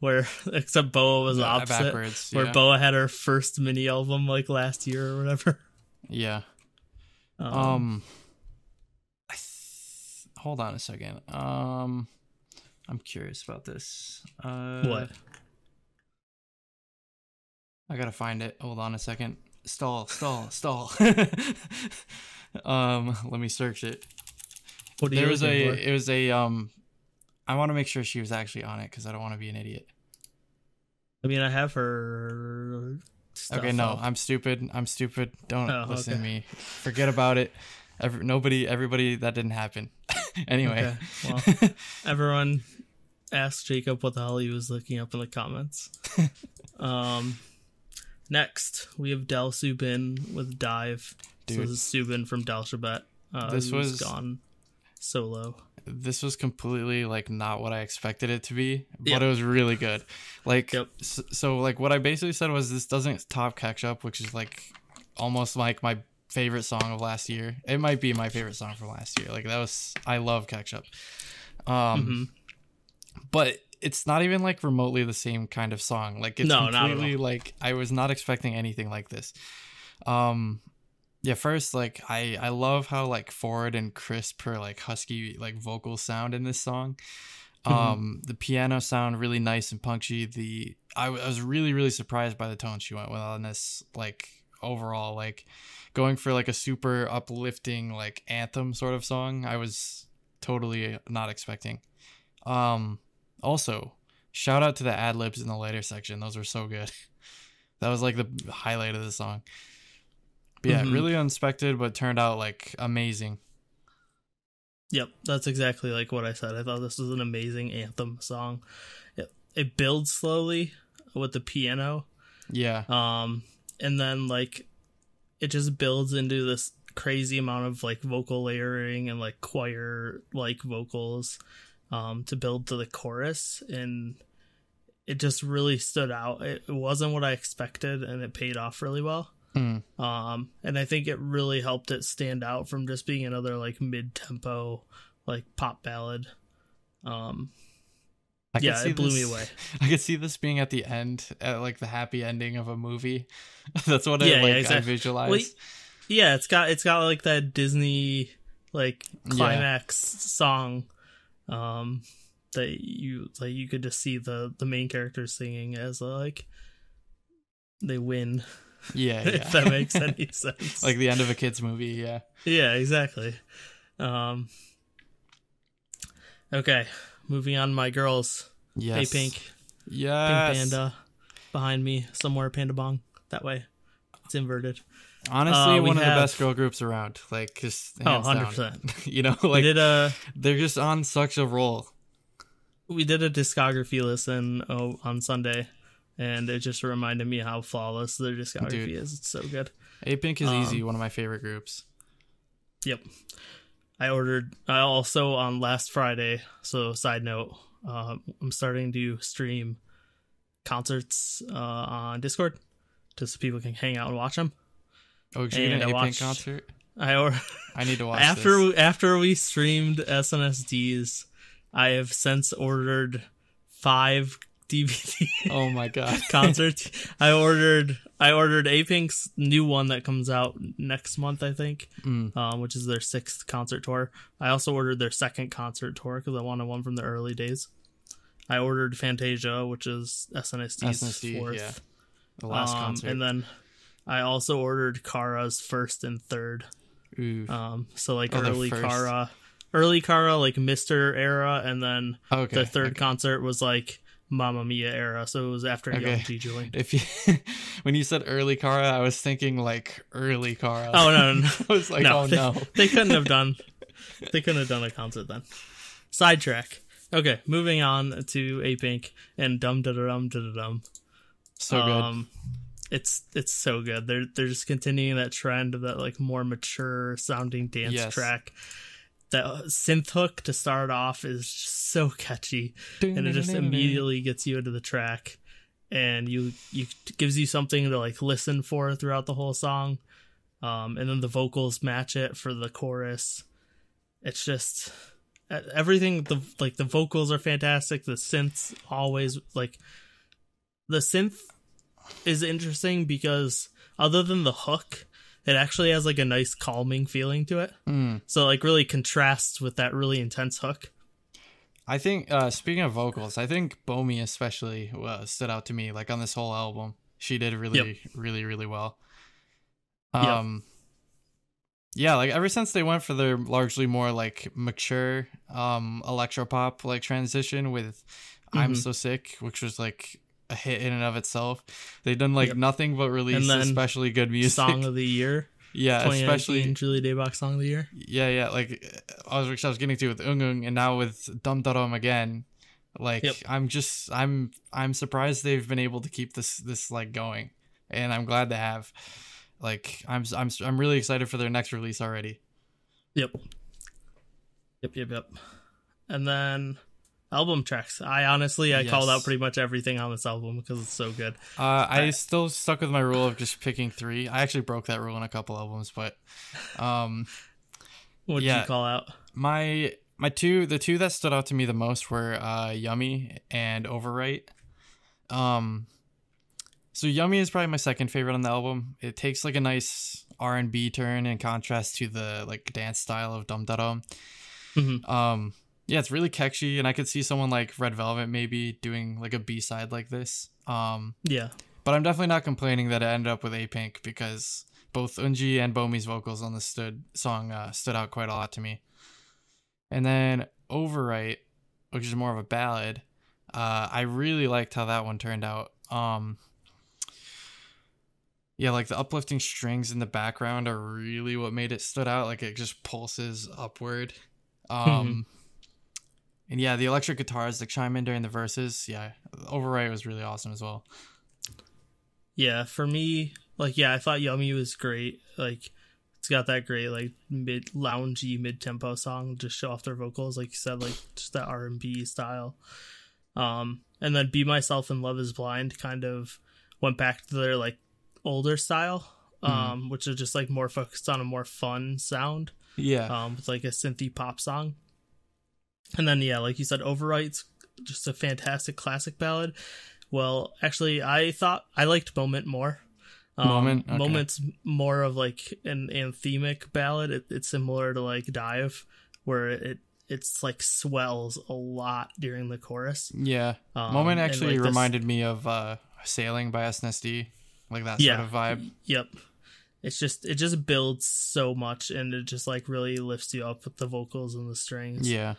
Where except Boa was opposite, backwards, where Boa had her first mini album like last year or whatever. Yeah. Hold on a second. I'm curious about this. What? I gotta find it. Hold on a second. Stall. Let me search it. What are you looking for? It was a I want to make sure she was actually on it because I don't want to be an idiot. I mean, I have her stuff. Okay, no, I'm stupid. Don't listen to me. Forget about it. Everybody, that didn't happen. Anyway. Okay. Well, ask Jacob what the hell he was looking up in the comments. Next, we have Dalsooobin with Dive. Dude. So this is Soobin from Dalsooobin. This was gone solo. This was completely like not what I expected it to be, but it was really good. Like, so like what I basically said was this doesn't top Catch Up, which is like almost like my favorite song of last year. It might be my favorite song from last year. Like I love Catch Up. But it's not even like remotely the same kind of song. Like it's completely like I was not expecting anything like this. Yeah, first, like I love how like forward and crisp her like husky like vocal sound in this song. The piano sound really nice and punchy. I was really surprised by the tone she went with on this, like overall, like going for like a super uplifting like anthem sort of song. I was totally not expecting. Also, shout out to the ad-libs in the later section. Those were so good. That was like the highlight of the song. But yeah, really unexpected, but turned out like amazing. Yep, that's exactly like what I said. I thought this was an amazing anthem song. It builds slowly with the piano. Yeah. And then like it just builds into this crazy amount of like vocal layering and like choir like vocals to build to the chorus, and it just really stood out. It wasn't what I expected, and it paid off really well. And I think it really helped it stand out from just being another like mid-tempo like pop ballad. It blew me away. I could see this being at the end, at like the happy ending of a movie. That's what I visualized. Well, yeah, it's got like that Disney like climax song that you could just see the main characters singing as like they win. Yeah. If that makes any sense. Like the end of a kid's movie, yeah. Yeah, exactly. Okay, moving on, my girls. Yes. APink. Yes. Pink Panda behind me somewhere, Panda Bong. That way. It's inverted. Honestly, one of the best girl groups around. Like, just hands 100%. down. You know, like they're just on such a roll. We did a discography listen on Sunday, and it just reminded me how flawless their discography is. It's so good. APink is easy, one of my favorite groups. Yep. I also on last Friday, so side note, I'm starting to stream concerts on Discord just so people can hang out and watch them. Oh, did you get an APink concert? I need to watch After we streamed SNSD, I have since ordered 5 DVD oh my god concerts. I ordered APink's new one that comes out next month, I think, which is their 6th concert tour. I also ordered their 2nd concert tour because I wanted one from the early days. I ordered Fantasia, which is SNSD 4th. Yeah. The last concert. And then I also ordered Kara's 1st and 3rd. Ooh. So like early Kara, like Mr. era, and then the 3rd concert was like Mamma Mia era, so it was after Young-G joined. When you said early Kara, I was thinking like early Kara. Oh no. I was like, no. They couldn't have done a concert then. Sidetrack. Okay, moving on to APink and Dum Da Da Dum Da Da Dum. So good. It's so good. They're just continuing that trend of that like more mature sounding dance track. That synth hook to start off is just so catchy, and it just immediately gets you into the track, and you gives you something to like listen for throughout the whole song, and then the vocals match it for the chorus. It's just everything. The vocals are fantastic. The synths always like the synth is interesting because other than the hook, it actually has like a nice calming feeling to it. So like really contrasts with that really intense hook. I think speaking of vocals, I think Bomi especially stood out to me like on this whole album. She did really well. Yeah, like ever since they went for their largely more like mature electropop like transition with I'm So Sick, which was like a hit in and of itself. They've done like nothing but release especially good music. Song of the year. Yeah, especially Julie Daebak Song of the Year. Yeah, like I was getting to with Ung, and now with Dum Da Dum again. Like Yep. I'm surprised they've been able to keep this like going, and I'm glad they have. Like I'm really excited for their next release already. Yep. And then album tracks. I honestly called out pretty much everything on this album because it's so good. I still stuck with my rule of just picking 3. I actually broke that rule in a couple albums, but What did you call out? The two that stood out to me the most were Yummy and Overwrite. So Yummy is probably my second favorite on the album. It takes like a nice R&B turn in contrast to the like dance style of Dum Da Dum. Mm-hmm. Yeah, it's really catchy, and I could see someone like Red Velvet maybe doing like a B-side like this. Yeah. But I'm definitely not complaining that it ended up with APink, because both Eunji and Bomi's vocals on this song stood out quite a lot to me. And then Overwrite, which is more of a ballad, I really liked how that one turned out. Yeah, like the uplifting strings in the background are really what made it stood out. Like it just pulses upward. And yeah, the electric guitars that chime in during the verses. Yeah, Overwrite was really awesome as well. Yeah, for me, like, yeah, I thought Yummy was great. Like, it's got that great, like, loungy, mid-tempo song to show off their vocals, like you said, like, just that R&B style. And then Be Myself and Love Is Blind kind of went back to their, like, older style, which is just, like, more focused on a more fun sound. Yeah. With, like, a synthy pop song. And then, yeah, like you said, Overwrite's just a fantastic classic ballad. Well, actually, I thought I liked Moment more. Okay. Moment's more of like an anthemic ballad. It's similar to like Dive, where it's like swells a lot during the chorus. Yeah. Moment actually like reminded me of Sailing by SNSD, like that sort of vibe. Yep. It just builds so much, and it just like really lifts you up with the vocals and the strings. Yeah.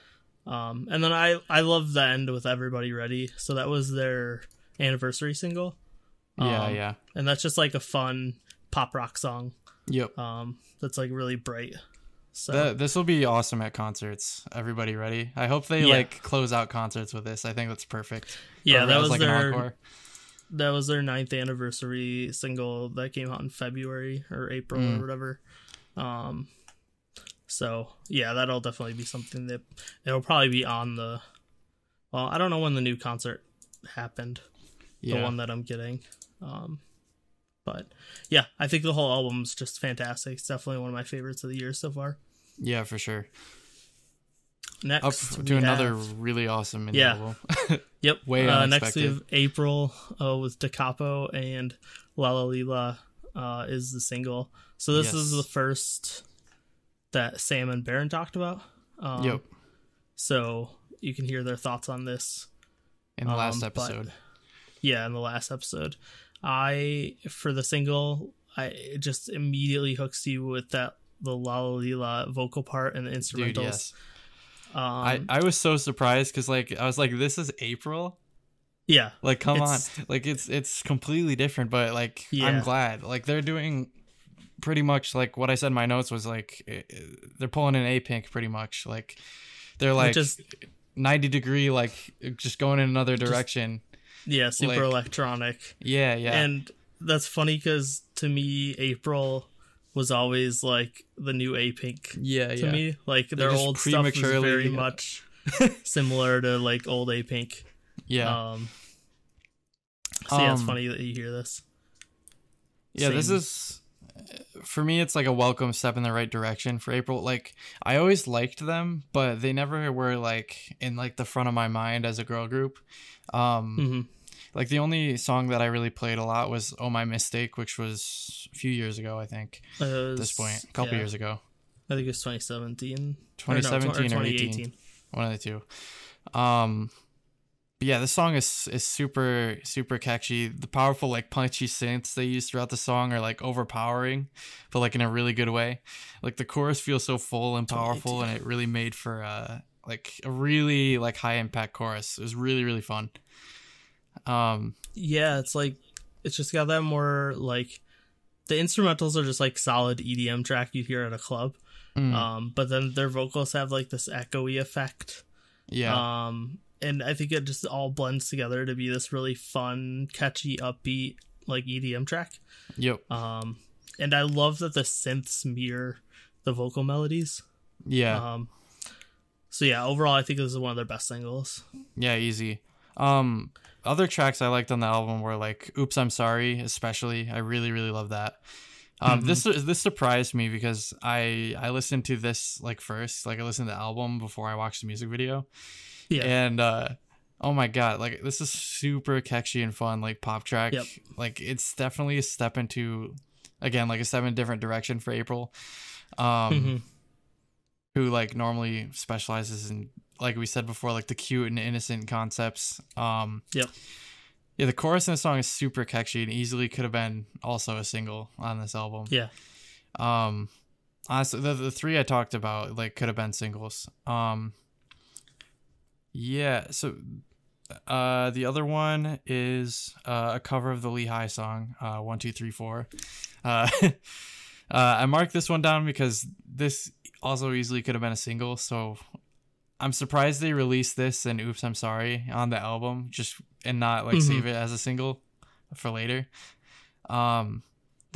And then I love the end with Everybody Ready. So that was their anniversary single. Yeah. And that's just like a fun pop rock song. Yep. That's like really bright. So this will be awesome at concerts. Everybody Ready. I hope they like close out concerts with this. I think that's perfect. Yeah, that was like their an encore. That was their 9th anniversary single that came out in February or April or whatever. So yeah, that'll definitely be something that it'll probably be on the. Well, I don't know when the new concert happened. The one that I'm getting. But yeah, I think the whole album's just fantastic. It's definitely one of my favorites of the year so far. Yeah, for sure. Next, up to another really awesome mini album. Yep. Way unexpected. Next we have April with Capo, and Lala Lila is the single. So this is the first that Sam and Baron talked about. Yep. So you can hear their thoughts on this in the last episode. Yeah, in the last episode. For the single, it just immediately hooks you with the Lala Lila vocal part and the instrumentals. Dude, yes. I was so surprised because like I was like, this is April. Yeah. Like come on. Like it's completely different, but like I'm glad. Like they're doing pretty much like what I said in my notes was like they're pulling an APink pretty much. Like they're like 90 degree, like just going in another direction. Yeah, super electronic. Yeah. And that's funny because to me, April was always like the new APink. To me, like their old stuff was very much similar to like old APink. Yeah. So yeah, it's funny that you hear this. Yeah, this is for me. It's like a welcome step in the right direction for April. Like I always liked them, but they never were like in like the front of my mind as a girl group. Like the only song that I really played a lot was "Oh My Mistake," which was a few years ago, I think. At this point, a couple years ago. I think it was 2017. 2017 or 2018. 18. One of the two. But yeah, this song is super catchy. The powerful like punchy synths they use throughout the song are like overpowering, but like in a really good way. Like the chorus feels so full and powerful, and it really made for like a really like high impact chorus. It was really fun. Yeah, it's like it's just got that more like the instrumentals are just like solid EDM track you'd hear at a club. But then their vocals have like this echoey effect. and I think it just all blends together to be this really fun, catchy, upbeat like EDM track. Yep. And I love that the synths mirror the vocal melodies. Yeah. So yeah, overall, I think this is one of their best singles. Yeah, easy. Other tracks I liked on the album were like "Oops, I'm Sorry," especially. I really, really love that. This surprised me because I listened to this like first, like I listened to the album before I watched the music video. Yeah. And oh my god, like this is super catchy and fun, like pop track. Yep. Like it's definitely a step into, again, like a step in a different direction for April. Who like normally specializes in, like we said before, like the cute and innocent concepts. Yep. Yeah, the chorus in the song is super catchy and easily could have been also a single on this album. Yeah. Honestly, the three I talked about like could have been singles. Yeah. So, the other one is a cover of the Lehigh song, 1, 2, 3, 4. I marked this one down because this also easily could have been a single. So I'm surprised they released this and "Oops, I'm Sorry" on the album, just and not like save it as a single for later. The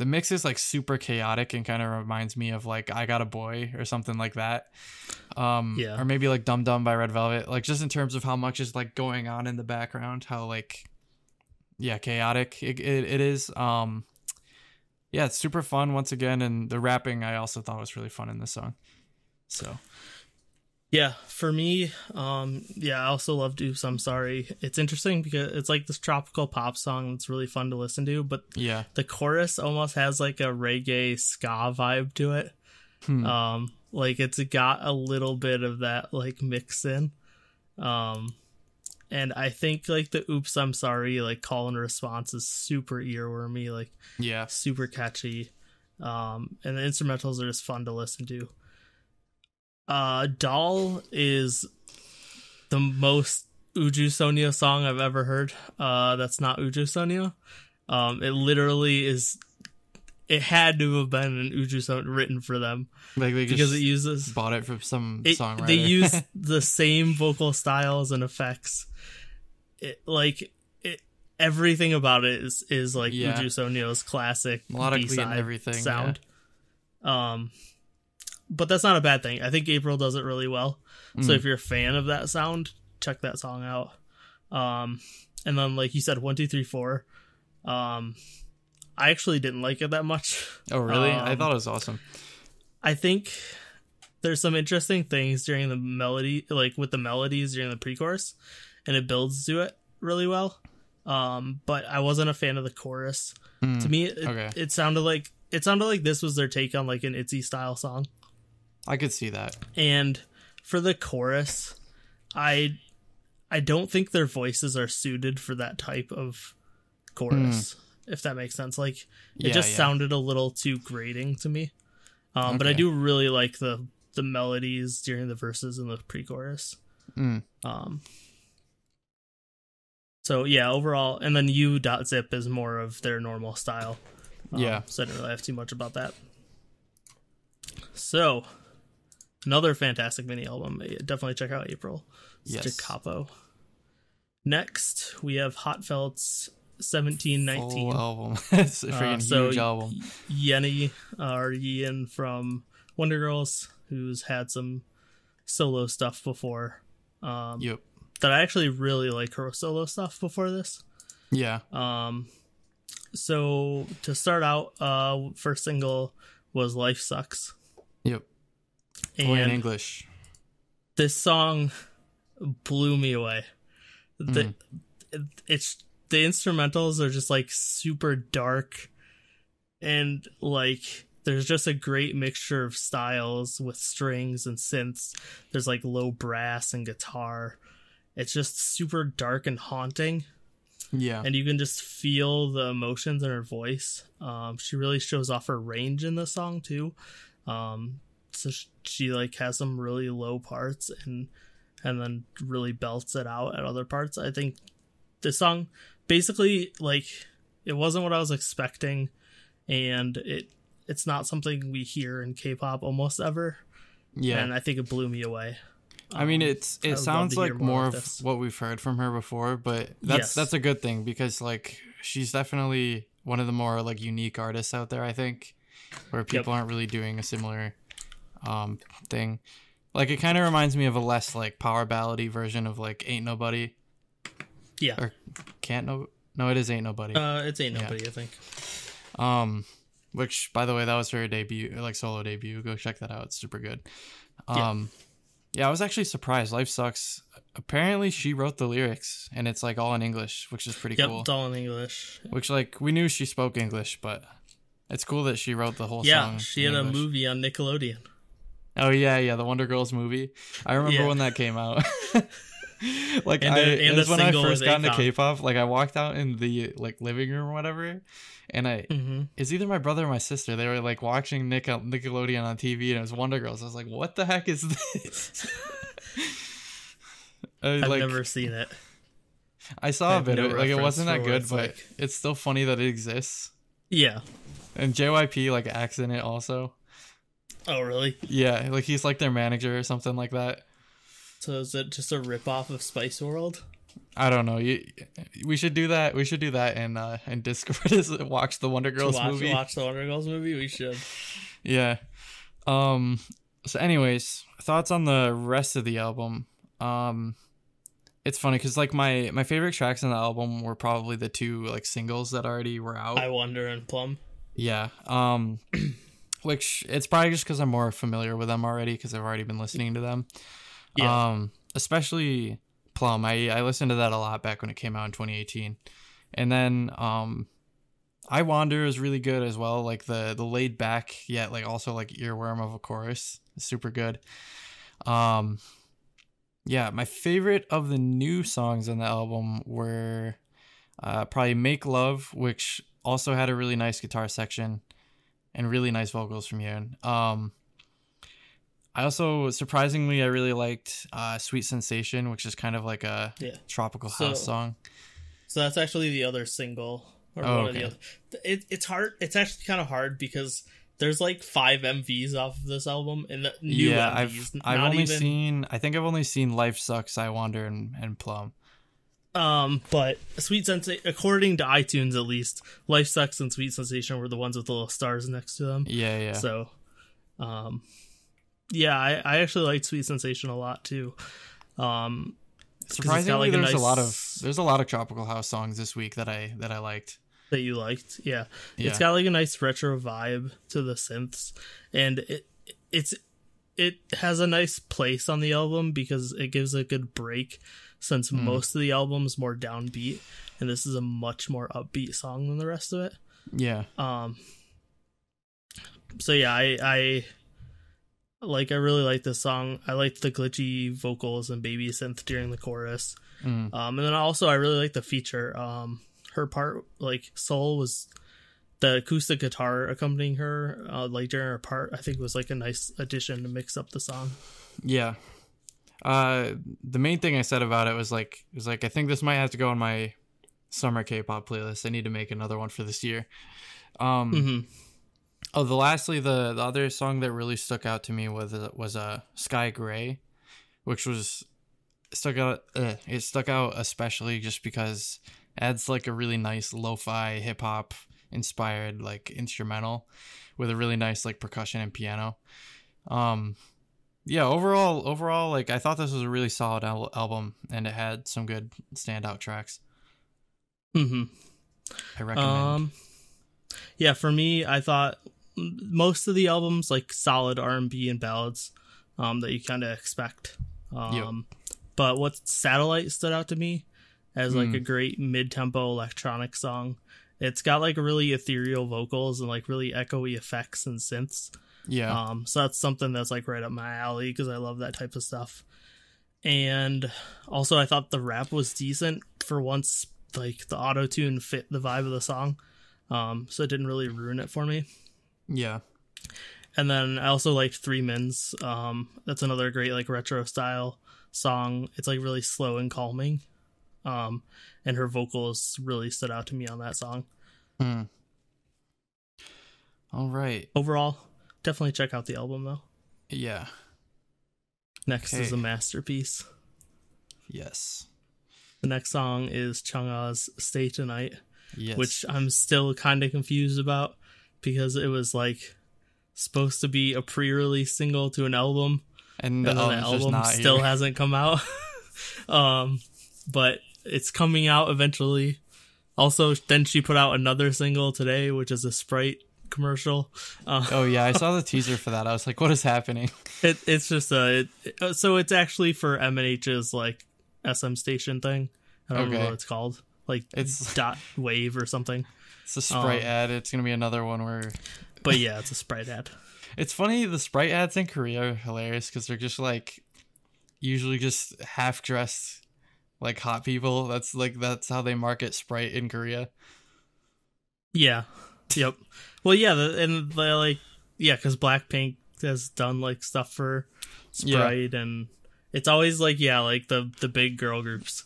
mix is like super chaotic and kind of reminds me of like "I Got a Boy" or something like that. Or maybe like "Dum Dum" by Red Velvet. Like just in terms of how much is like going on in the background, how like chaotic it is. Yeah, it's super fun once again, and the rapping I also thought was really fun in this song. So yeah, for me, I also loved "Oops, I'm Sorry." It's interesting because it's like this tropical pop song that's really fun to listen to, but yeah, the chorus almost has like a reggae ska vibe to it. Like it's got a little bit of that like mixed in. And I think like the "Oops, I'm Sorry" like call and response is super earwormy, like super catchy. And the instrumentals are just fun to listen to. "Doll" is the most Uju Sonyo song I've ever heard. That's not Uju Sonyo. It literally is. It had to have been an Uju Sonyo written for them, like they because just it uses bought it from some songwriter. They use the same vocal styles and effects. Everything about it is like Uju Sonyo's classic melodically and everything sound. But that's not a bad thing. I think April does it really well. So if you're a fan of that sound, check that song out. And then like you said, 1, 2, 3, 4. I actually didn't like it that much. Oh really? I thought it was awesome. I think there's some interesting things during the melody, like with the melodies during the pre-chorus, and it builds to it really well. But I wasn't a fan of the chorus. To me, it sounded like this was their take on like an Itzy style song. I could see that. And for the chorus, I don't think their voices are suited for that type of chorus, if that makes sense. Like it just sounded a little too grating to me. But I do really like the melodies during the verses and the pre-chorus. So yeah, overall, and then U.Zip is more of their normal style. So I didn't really have too much about that. So another fantastic mini album. Definitely check out April. It's Capo. Next, we have HOTFELT's 1719. Full album. It's a freaking huge album. Yenny, or Yin from Wonder Girls, who's had some solo stuff before. That I actually really like her solo stuff before this. Yeah. So to start out, first single was "Life Sucks." Yep. And in English. This song blew me away. The instrumentals are just like super dark, and like there's just a great mixture of styles with strings and synths. There's like low brass and guitar. It's just super dark and haunting. Yeah. And you can just feel the emotions in her voice. She really shows off her range in the song too. So she like has some really low parts and then really belts it out at other parts. I think this song basically, like, it wasn't what I was expecting, and it's not something we hear in K-pop almost ever. Yeah. And I think it blew me away. I mean, it I would love sounds to hear like more more of of this. what we've heard from her before, but that's a good thing because like she's definitely one of the more like unique artists out there, I think, where people aren't really doing a similar thing. Like it kind of reminds me of a less like power ballady version of like Ain't Nobody. Yeah. Or Can't No, it is Ain't Nobody. It's Ain't Nobody, I think. Which by the way, that was her debut, like solo debut. Go check that out. It's super good. Yeah, I was actually surprised. Life Sucks. Apparently she wrote the lyrics and it's like all in English, which is pretty cool. Yep, it's all in English. Which like we knew she spoke English, but it's cool that she wrote the whole song. Yeah, she had English. a movie on Nickelodeon. Oh yeah, the Wonder Girls movie. I remember when that came out. Like and it was when I first got into Akon. K-pop. Like I walked out in the like living room or whatever, and it's either my brother or my sister. They were like watching Nickelodeon on TV, and it was Wonder Girls. I was like, "What the heck is this?" I've never seen it. I saw a bit no of it. Like it reference wasn't for that what good, it's but like. it's still funny that it exists. Yeah. And JYP like acts in it also. Oh, really? Yeah, like he's like their manager or something like that. So is it just a ripoff of Spice World? I don't know. We should do that. We should do that and Discord is watch the Wonder Girls movie. Watch the Wonder Girls movie. We should. Yeah. So anyways, thoughts on the rest of the album. It's funny because like my favorite tracks on the album were probably the two like singles that already were out. I Wonder and Plum. Yeah. Which it's probably just because I'm more familiar with them already because I've already been listening to them. Yeah. Especially Plum. I listened to that a lot back when it came out in 2018. And then I Wander is really good as well. Like the laid back yet like also like earworm of a chorus is super good. Yeah, my favorite of the new songs on the album were probably Make Love, which also had a really nice guitar section and really nice vocals from Yoon. I also, surprisingly, I really liked Sweet Sensation, which is kind of like a tropical house song. So that's actually the other single. Or one of the other. It's hard. It's actually kind of hard because there's like 5 MVs off of this album. And the new MVs. I think I've only seen Life Sucks, I Wander, and Plum. But Sweet Sensation, according to iTunes at least, Life Sucks and Sweet Sensation were the ones with the little stars next to them. Yeah. So, yeah, I actually liked Sweet Sensation a lot too. Surprisingly, there's a lot of tropical house songs this week that I liked. That you liked, yeah. It's got like a nice retro vibe to the synths, and it has a nice place on the album because it gives a good break since most of the album's more downbeat, and this is a much more upbeat song than the rest of it. Yeah. So yeah, I really like this song. I liked the glitchy vocals and baby synth during the chorus. And then also I really like the feature. Her part, like Soul, was the acoustic guitar accompanying her, like during her part, I think was like a nice addition to mix up the song. Yeah. The main thing I said about it was like I think this might have to go on my summer K-pop playlist. I need to make another one for this year. Oh, the other song that really stuck out to me was Sky Gray, which was stuck out especially just because it adds like a really nice lo-fi hip hop inspired like instrumental with a really nice like percussion and piano. Yeah, overall like I thought this was a really solid album and it had some good standout tracks. I recommend. Yeah, for me, I thought most of the album's like solid R&B and ballads that you kind of expect. But what Satellite stood out to me as like a great mid-tempo electronic song. It's got like really ethereal vocals and like really echoey effects and synths. Yeah. So that's something that's like right up my alley because I love that type of stuff. And also I thought the rap was decent for once. Like the auto-tune fit the vibe of the song. So it didn't really ruin it for me. Yeah. And then I also liked Three Mins. That's another great like retro style song. It's like really slow and calming. And her vocals really stood out to me on that song. All right. Overall, definitely check out the album though. Yeah. Next is a masterpiece. Yes. The next song is Chungha's Stay Tonight, Yes. which I'm still kind of confused about because it was like supposed to be a pre-release single to an album, and then the album still hasn't come out. But it's coming out eventually. Also, then she put out another single today, which is a Sprite commercial. Oh yeah, I saw the teaser for that. I was like, what is happening? It's just so it's actually for M&H's like SM station thing. I don't know what it's called. Like it's dot wave or something. It's a Sprite ad. It's gonna be another one where. But yeah, it's a Sprite ad. It's funny, the Sprite ads in Korea are hilarious because they're just like usually just half dressed like hot people. That's how they market Sprite in Korea. Yeah. Yep. Well, yeah, because Blackpink has done like stuff for Sprite, and it's always like the big girl groups.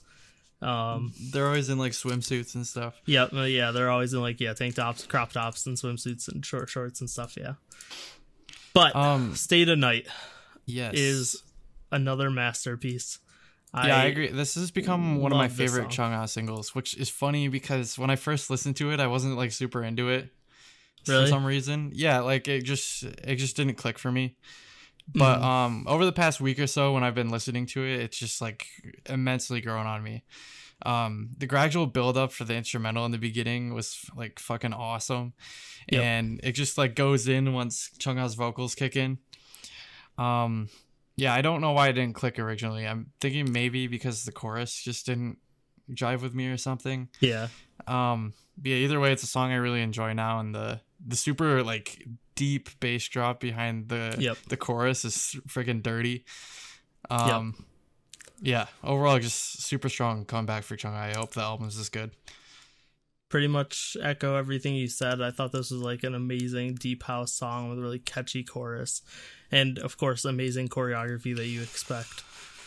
They're always in like swimsuits and stuff. Yeah, they're always in like tank tops, crop tops, and swimsuits and short shorts and stuff. Yeah. But Stay Tonight is another masterpiece. I agree. This has become one of my favorite Chungha singles, which is funny because when I first listened to it, I wasn't like super into it for some reason. Yeah, like it just didn't click for me. But over the past week or so, when I've been listening to it, it's just like immensely grown on me. The gradual build up for the instrumental in the beginning was like fucking awesome. Yep. And it just like goes in once Chungha's vocals kick in. Yeah, I don't know why it didn't click originally. I'm thinking maybe because the chorus just didn't jive with me or something. Yeah. But yeah, either way, it's a song I really enjoy now, and the super like deep bass drop behind the chorus is freaking dirty. Yeah, overall just super strong comeback for Chungha. I hope the album's this good. Pretty much echo everything you said. I thought this was like an amazing deep house song with a really catchy chorus, and of course amazing choreography that you expect.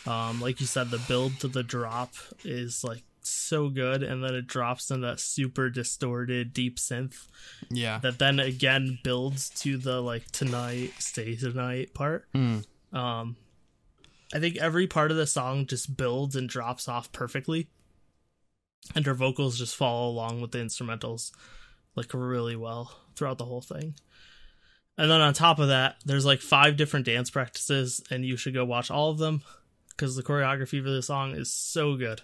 Like you said, the build to the drop is like so good, and then it drops in that super distorted deep synth that then again builds to the like tonight, stay tonight part. I think every part of the song just builds and drops off perfectly, and her vocals just follow along with the instrumentals like really well throughout the whole thing. And then on top of that, there's like 5 different dance practices, and you should go watch all of them because the choreography for the song is so good.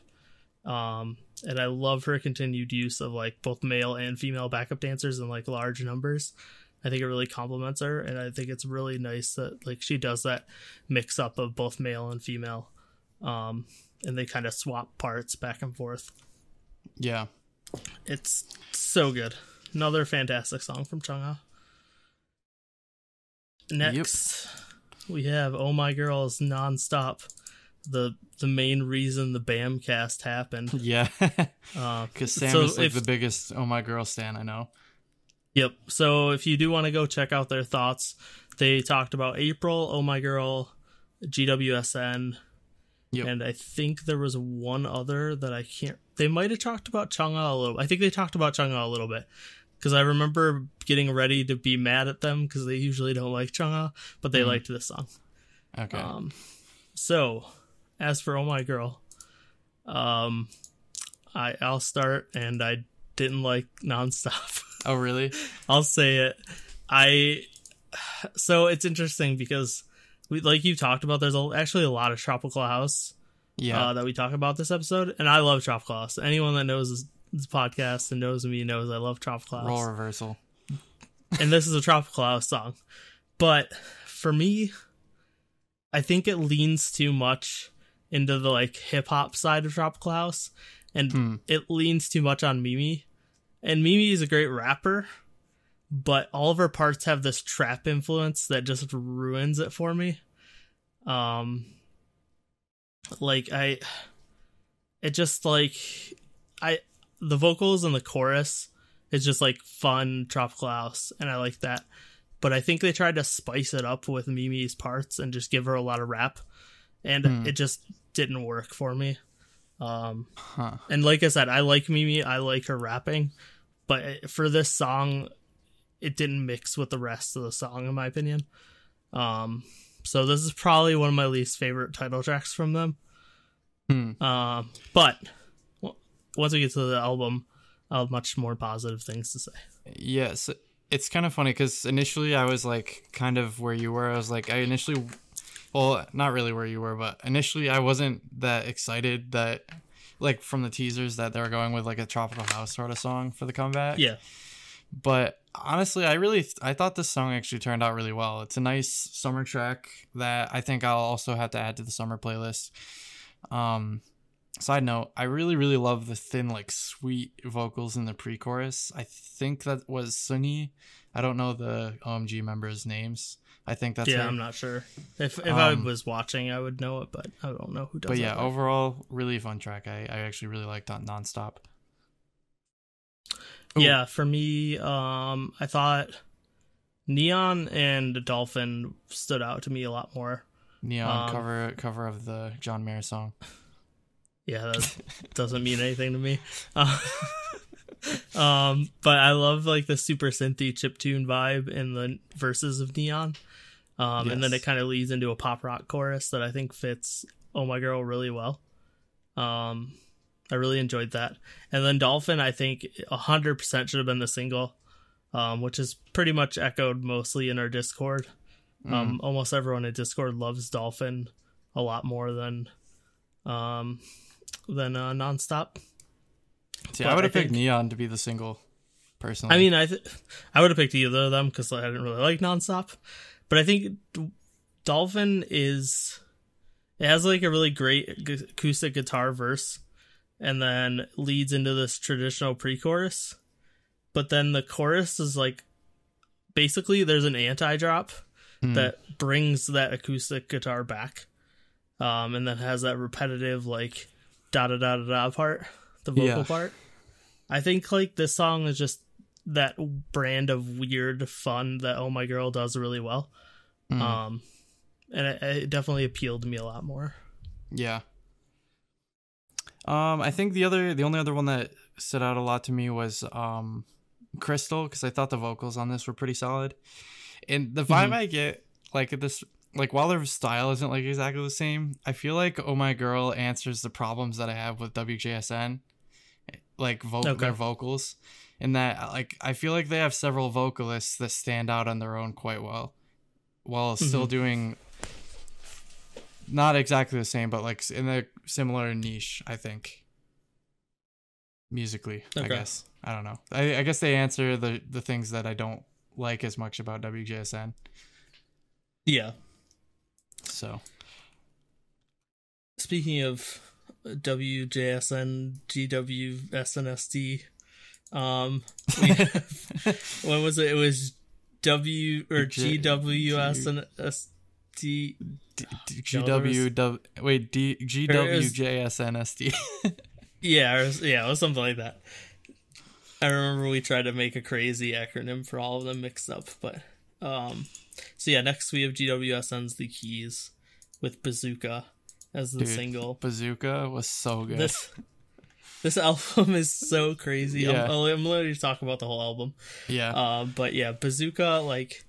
And I love her continued use of like both male and female backup dancers in like large numbers. I think it really complements her, and I think it's really nice that like she does that mix up of both male and female, and they kind of swap parts back and forth. Yeah, it's so good. Another fantastic song from Chungha. Next, we have Oh My Girl's Nonstop, the main reason the BAM cast happened. Yeah, because Sam is like the biggest Oh My Girl stan I know. Yep. So if you do want to go check out their thoughts, they talked about April, Oh My Girl, GWSN, and I think there was one other that I can't. They might have talked about Chungha a little. I think they talked about Chungha a little bit because I remember getting ready to be mad at them because they usually don't like Chungha, but they liked this song. Okay. So as for Oh My Girl, I'll start, and I didn't like Nonstop. Oh, really? I'll say it. So it's interesting because like you talked about, there's actually a lot of tropical house that we talk about this episode, and I love tropical house. Anyone that knows this podcast and knows me knows I love tropical house. Role reversal. And this is a tropical house song. But for me, I think it leans too much into the like hip hop side of tropical house, and it leans too much on Mimi. And Mimi is a great rapper, but all of her parts have this trap influence that just ruins it for me. The vocals and the chorus is just like fun tropical house, and I like that. But I think they tried to spice it up with Mimi's parts and just give her a lot of rap, and it just didn't work for me. And like I said, I like Mimi, I like her rapping, but for this song, it didn't mix with the rest of the song, in my opinion. So this is probably one of my least favorite title tracks from them. But once we get to the album, I'll have much more positive things to say. Yes, it's kind of funny because initially I was like kind of where you were. I was like, well, not really where you were, but initially I wasn't that excited that, like, from the teasers that they were going with like a tropical house sort of song for the comeback. Yeah. But honestly, I thought this song actually turned out really well. It's a nice summer track that I think I'll also have to add to the summer playlist. Side note, I really, really love the thin, like, sweet vocals in the pre-chorus. I think that was Sunny. I don't know the OMG members' names. I think that's her. I'm not sure. If I was watching, I would know it, but I don't know who does it. But yeah, overall, really fun track. I actually really liked Nonstop. Ooh. Yeah, for me, I thought Neon and Dolphin stood out to me a lot more. Neon cover of the John Mayer song. Yeah, that doesn't mean anything to me. But I love like the super synthy chiptune vibe in the verses of Neon. Yes. And then it kind of leads into a pop rock chorus that I think fits Oh My Girl really well. I really enjoyed that. And then Dolphin, I think 100% should have been the single, which is pretty much echoed mostly in our Discord. Almost everyone in Discord loves Dolphin a lot more than Nonstop. See, I would have picked Neon to be the single, personally. I mean, I would have picked either of them because I didn't really like Nonstop. But I think Dolphin it has like a really great acoustic guitar verse, and then leads into this traditional pre-chorus. But then the chorus is like, basically there's an anti-drop that brings that acoustic guitar back, and then has that repetitive like da da da da da part, the vocal part. I think like this song is just that brand of weird fun that Oh My Girl does really well. And it definitely appealed to me a lot more. Yeah. I think the only other one that stood out a lot to me was Crystal, because I thought the vocals on this were pretty solid. And the vibe I get, like, this, like, while their style isn't like exactly the same, I feel like Oh My Girl answers the problems that I have with WJSN, like their vocals, in that, like, I feel like they have several vocalists that stand out on their own quite well, while still doing not exactly the same, but like in a similar niche, I think, musically. I guess I don't know. I guess they answer the things that I don't like as much about WJSN. Yeah. So, speaking of WJSN, GWSNSD, when was it? It was GWSNSD. GWJSNSD. It was something like that. I remember we tried to make a crazy acronym for all of them mixed up, but so yeah, next we have GWSN's The Keys with Bazooka as the single. Bazooka was so good. This album is so crazy. Yeah. I'm literally talking about the whole album. Yeah. But yeah, Bazooka, like,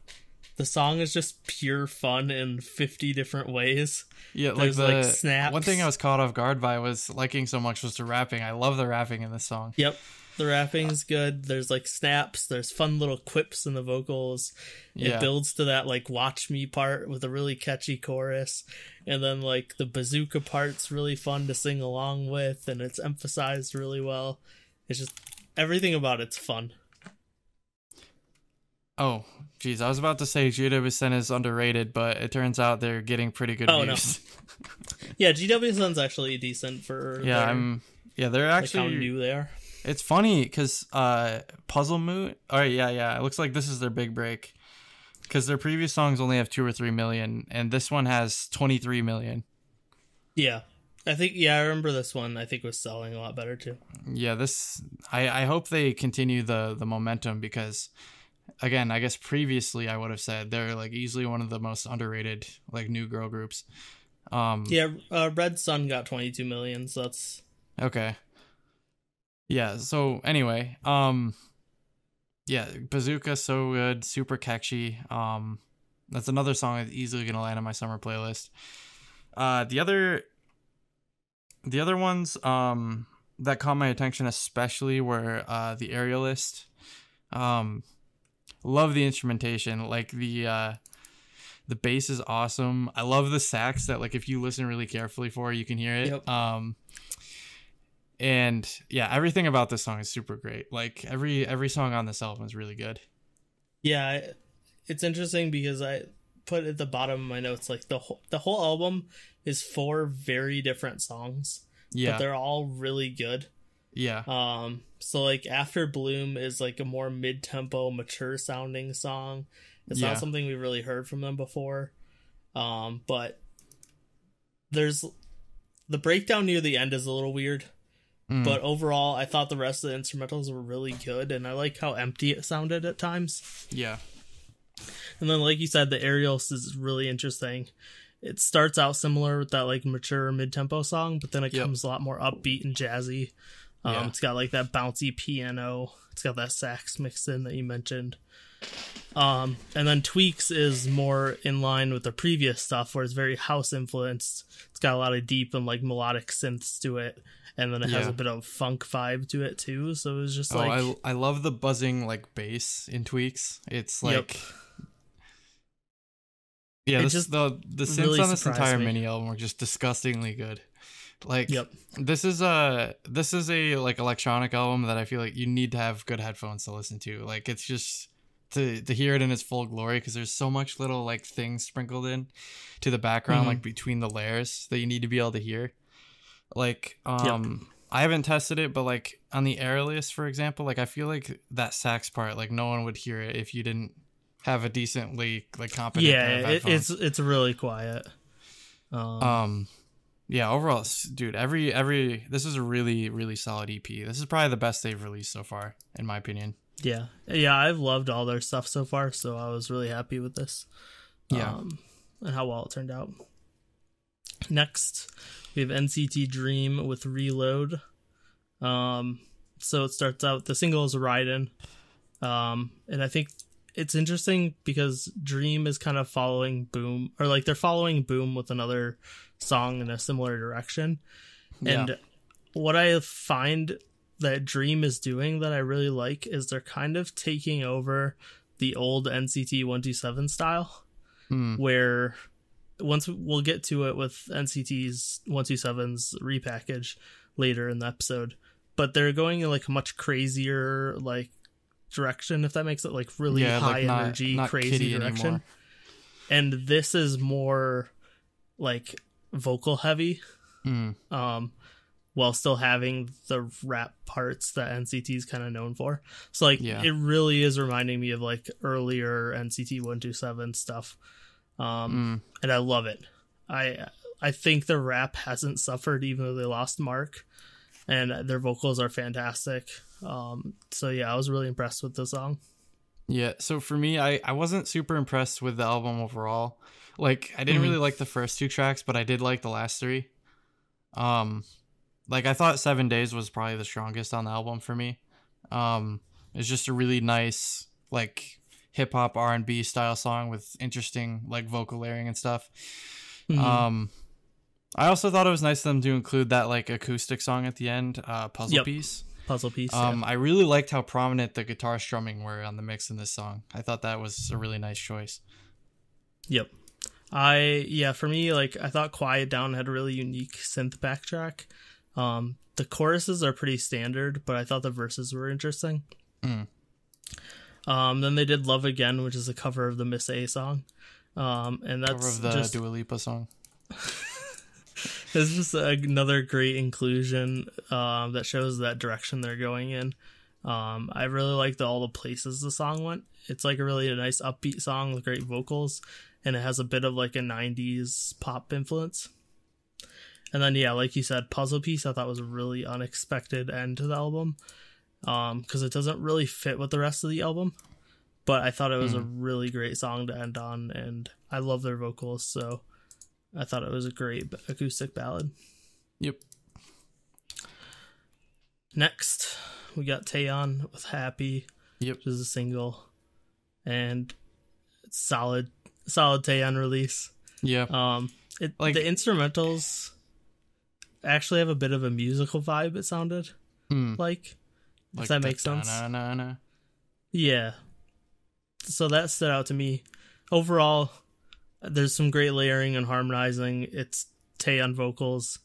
the song is just pure fun in 50 different ways. Yeah, there's like snaps. One thing I was caught off guard by was liking so much was the rapping. I love the rapping in this song. Yep. The rapping's good. There's like snaps. There's fun little quips in the vocals. It builds to that like watch me part with a really catchy chorus. And then like the bazooka part's really fun to sing along with, and it's emphasized really well. It's just everything about it's fun. Oh, geez. I was about to say GWSN is underrated, but it turns out they're getting pretty good views. No. Yeah, GWSN's actually decent for they're actually like how new they are. It's funny because Puzzle Moot. Oh yeah. It looks like this is their big break because their previous songs only have 2 or 3 million, and this one has 23 million. Yeah, I think. Yeah, I remember this one. I think was selling a lot better too. Yeah, I hope they continue the momentum because, again, I guess previously I would have said they're like easily one of the most underrated like new girl groups. Red Sun got 22 million, so that's okay. Yeah, so anyway, Bazooka so good, super catchy. That's another song that's easily gonna land on my summer playlist. The other ones that caught my attention especially were the Aerialist. Love the instrumentation. Like the bass is awesome. I love the sax that, like, if you listen really carefully for, you can hear it. Yep. And yeah, everything about this song is super great. Like every song on this album is really good. Yeah, it's interesting because I put at the bottom of my notes, like the whole album is 4 very different songs. Yeah. But they're all really good. Yeah. So like After Bloom is like a more mid-tempo, mature sounding song. It's not something we really heard from them before. But there's the breakdown near the end is a little weird. But overall, I thought the rest of the instrumentals were really good, and I like how empty it sounded at times. Yeah. And then, like you said, the Aerials is really interesting. It starts out similar with that like mature mid-tempo song, but then it comes a lot more upbeat and jazzy. It's got like that bouncy piano. It's got that sax mixed in that you mentioned. And then Tweaks is more in line with the previous stuff, where it's very house influenced. It's got a lot of deep and like melodic synths to it, and then it has a bit of funk vibe to it too. So it was just I love the buzzing like bass in Tweaks. It's like the synths really on this entire mini album are just disgustingly good. Like this is a like electronic album that I feel like you need to have good headphones to listen to. Like it's just to hear it in its full glory, because there's so much little like things sprinkled in to the background, like between the layers, that you need to be able to hear. Like I haven't tested it, but like on the Aerialist, for example, like I feel like that sax part, like no one would hear it if you didn't have a decently like competent pair of headphones. It's really quiet. Yeah, overall, dude, this is a really, really solid EP. This is probably the best they've released so far, in my opinion. Yeah, I've loved all their stuff so far, so I was really happy with this. And how well it turned out. Next, we have NCT Dream with Reload. So it starts out, the single is Raiden. And I think it's interesting because Dream is kind of following Boom, or like they're following Boom with another song in a similar direction. And what I find that Dream is doing that I really like is they're kind of taking over the old NCT 127 style, where once we'll get to it with NCT's 127's repackage later in the episode, but they're going in like a much crazier like direction, if that makes it like really high energy, not crazy direction anymore. And this is more like vocal heavy, while still having the rap parts that NCT's kind of known for. So like it really is reminding me of like earlier NCT 127 stuff. And I love it. I think the rap hasn't suffered even though they lost Mark, and their vocals are fantastic. So yeah, I was really impressed with the song. Yeah, so for me, I wasn't super impressed with the album overall. Like I didn't really like the first 2 tracks, but I did like the last 3. Like I thought 7 Days was probably the strongest on the album for me. It's just a really nice like hip hop R&B style song with interesting like vocal layering and stuff. I also thought it was nice of them to include that like acoustic song at the end, Puzzle Piece. I really liked how prominent the guitar strumming were on the mix in this song. I thought that was a really nice choice. For me, like I thought Quiet Down had a really unique synth backtrack. The choruses are pretty standard, but I thought the verses were interesting. Then they did Love Again, which is a cover of the Miss A song. And that's cover of the just Dua Lipa song. It's just another great inclusion that shows that direction they're going in. I really liked all the places the song went. It's like a really nice upbeat song with great vocals, and it has a bit of like a 90s pop influence. And then like you said, Puzzle Piece I thought was a really unexpected end to the album, because it doesn't really fit with the rest of the album, but I thought it was a really great song to end on, and I love their vocals, so I thought it was a great acoustic ballad. Next, we got Taeyeon with Happy, which is a single, and it's solid. solid Taeyeon release. Yeah. The instrumentals actually have a bit of a musical vibe. It sounded like if that makes sense. Yeah. So that stood out to me. Overall, there's some great layering and harmonizing. It's Taeyeon vocals.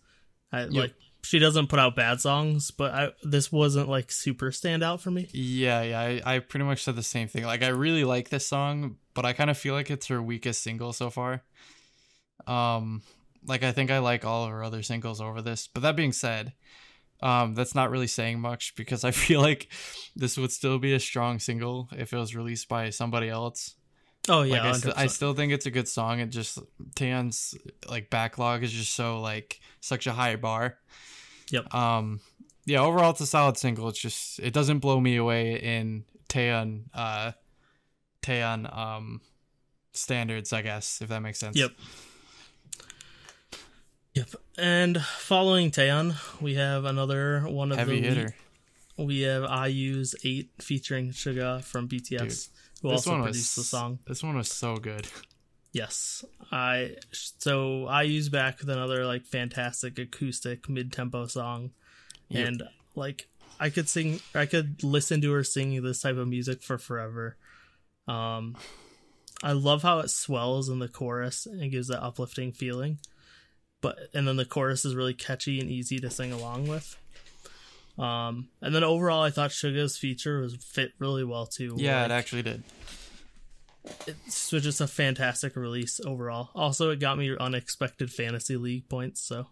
Like she doesn't put out bad songs, but this wasn't like super standout for me. Yeah. I pretty much said the same thing. Like I really like this song, but I kind of feel like it's her weakest single so far. Like I think I like all of her other singles over this. But that being said, that's not really saying much because I feel like this would still be a strong single if it was released by somebody else. Oh yeah, like, I still think it's a good song. It just Taeyeon's like backlog is just so like such a high bar. Yep. Yeah, overall it's a solid single. It's just it doesn't blow me away in Taeyeon standards, I guess, if that makes sense. Yep. And following Taeyeon, we have another one of heavy hitter. We have IU's 8 featuring Suga from BTS, who also produced the song. This one was so good. Yes. So IU's back with another like fantastic acoustic mid-tempo song. Yep. And like I could listen to her singing this type of music for forever. I love how it swells in the chorus and it gives that uplifting feeling. And then the chorus is really catchy and easy to sing along with. And then overall, I thought Suga's feature fit really well too. Yeah, it actually did. It's just a fantastic release overall. Also, it got me unexpected Fantasy League points. So,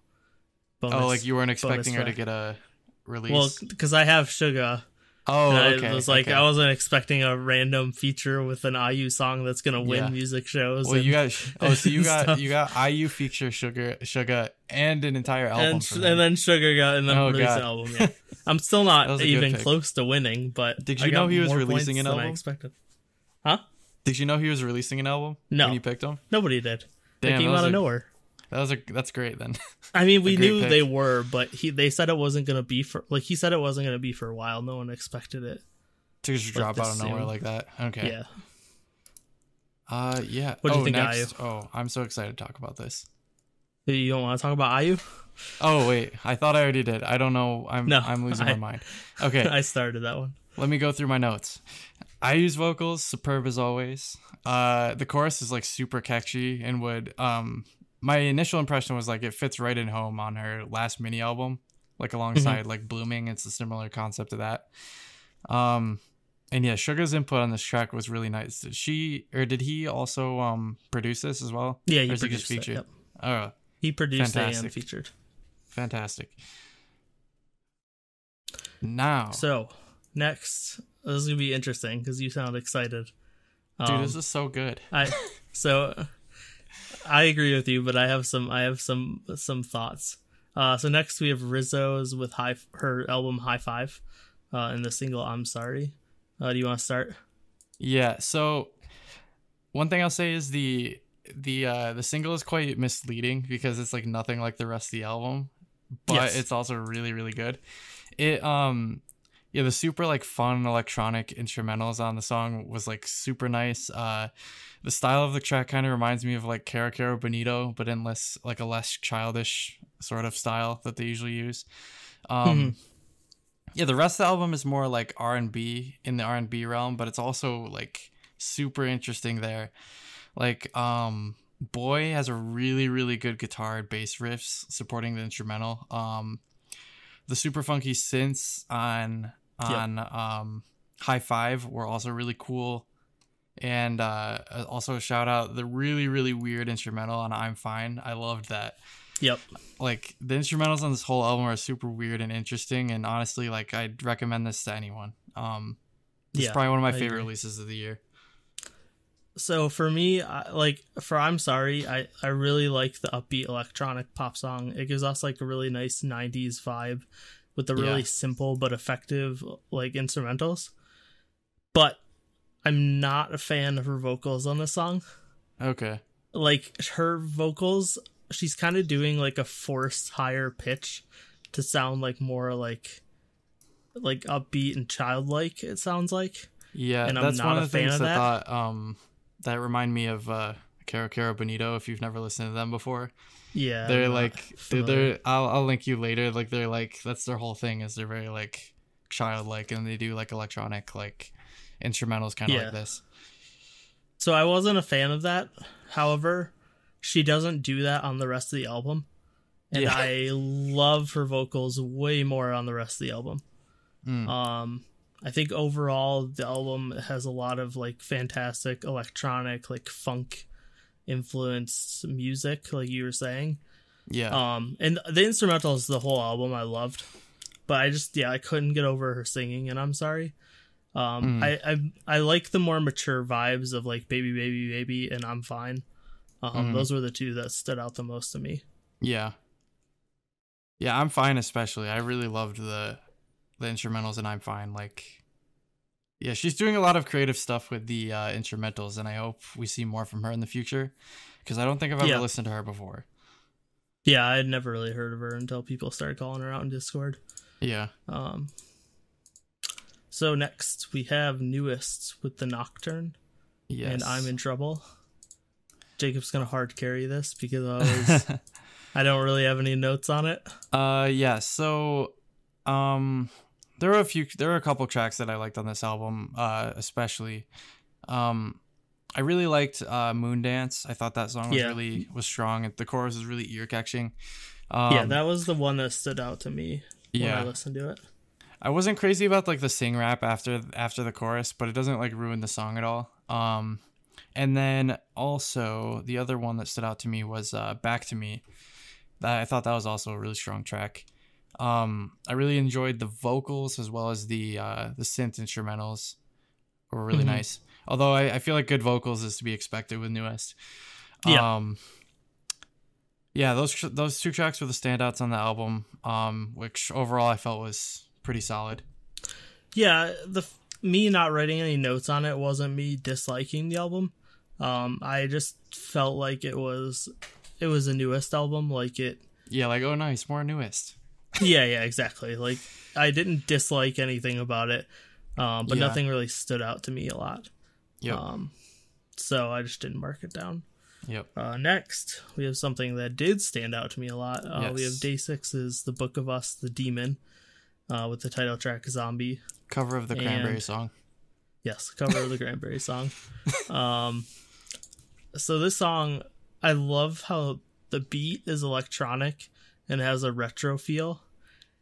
like you weren't expecting her to get a release. Well, because I have Suga. Oh, okay. I was like, I wasn't expecting a random feature with an IU song that's gonna win music shows. Well, you got IU feature Suga and an entire album, and then Suga got an album. Yeah, I'm still not even close to winning. But did you know he was releasing an album? I expected. Huh? Did you know he was releasing an album? No. When you picked him? Nobody did. Damn, they came out of nowhere. That's great then. I mean, we knew they were, but they said it wasn't gonna be for he said it wasn't gonna be for a while. No one expected it to just drop out of nowhere like that. Okay. Yeah. Yeah. What do you think, next, IU? Oh, I'm so excited to talk about this. You don't want to talk about IU? Oh wait, I thought I already did. I don't know. I'm losing my mind. Okay. I started that one. Let me go through my notes. IU's vocals, superb as always. The chorus is like super catchy and would my initial impression was like it fits right in home on her last mini album, like alongside like Blooming. It's a similar concept to that. And yeah, Suga's input on this track was really nice. Did he also produce this as well? Yeah, he produced it. Yep. Oh, he produced it and featured. Fantastic. Now, so next, this is gonna be interesting because you sound excited. Dude, this is so good. I agree with you, but I have some thoughts. So next we have Rizzo's with her album High Five, and the single I'm Sorry. Do you want to start? Yeah. So one thing I'll say is the single is quite misleading because it's like nothing like the rest of the album, but it's also really, really good. It the super like fun electronic instrumentals on the song was like super nice. The style of the track kind of reminds me of like Cara Cara Bonito, but in a less childish sort of style that they usually use. Yeah, the rest of the album is more like R&B in the R&B realm, but it's also like super interesting there. Like Boy has a really, really good guitar and bass riffs supporting the instrumental. The super funky synths on High Five were also really cool. And also a shout out the really, really weird instrumental on I'm Fine. I loved that. Yep. Like the instrumentals on this whole album are super weird and interesting, and honestly, like I'd recommend this to anyone. It's probably one of my favorite releases of the year. So for me, for I'm Sorry, I really like the upbeat electronic pop song. It gives us like a really nice 90s vibe with the really simple but effective like instrumentals. But I'm not a fan of her vocals on this song. Okay. Like her vocals, she's kind of doing like a forced higher pitch to sound like more like upbeat and childlike, it sounds like. Yeah, and that's one of the things that remind me of Caro Caro Bonito, if you've never listened to them before. Yeah, They're I'm not like familiar. I'll link you later. Like they're like that's their whole thing is they're very like childlike, and they do like electronic like instrumentals kind of Yeah. like this. So I wasn't a fan of that. However, she doesn't do that on the rest of the album. And Yeah. I love her vocals way more on the rest of the album. I think overall the album has a lot of like fantastic electronic, like funk influenced music, like you were saying. Yeah. And the instrumentals, the whole album I loved. But I couldn't get over her singing, and I'm sorry. I like the more mature vibes of like Baby Baby Baby and I'm Fine. Those were the two that stood out the most to me. Yeah. Yeah, I'm Fine especially. I really loved the instrumentals and I'm Fine. Like, yeah, she's doing a lot of creative stuff with the instrumentals, and I hope we see more from her in the future, because I don't think I've ever listened to her before. Yeah, I had never really heard of her until people started calling her out in Discord. Yeah. So next we have Newest with the Nocturne. Yes. And I'm in Trouble. Jacob's gonna hard carry this because I don't really have any notes on it. Yeah. So, there are a couple tracks that I liked on this album, especially. I really liked Moon Dance. I thought that song was strong, and the chorus was really ear catching. That was the one that stood out to me when I listened to it. I wasn't crazy about like the sing rap after the chorus, but it doesn't like ruin the song at all. And then also the other one that stood out to me was Back to Me. I thought that was also a really strong track. I really enjoyed the vocals as well as the synth instrumentals were really nice. Although I feel like good vocals is to be expected with Newest. Yeah, those two tracks were the standouts on the album, which overall I felt was pretty solid. Yeah, me not writing any notes on it wasn't me disliking the album. I just felt like it was a Newest album, like it. Yeah, like, oh nice, more Newest. Yeah, exactly. Like I didn't dislike anything about it, but nothing really stood out to me a lot. Yep. So I just didn't mark it down. Yep. Next, we have something that did stand out to me a lot. We have Day6's The Book of Us, The Demon, with the title track Zombie. Cover of the Cranberry song. Yes, cover of the Cranberry song. So this song, I love how the beat is electronic and has a retro feel.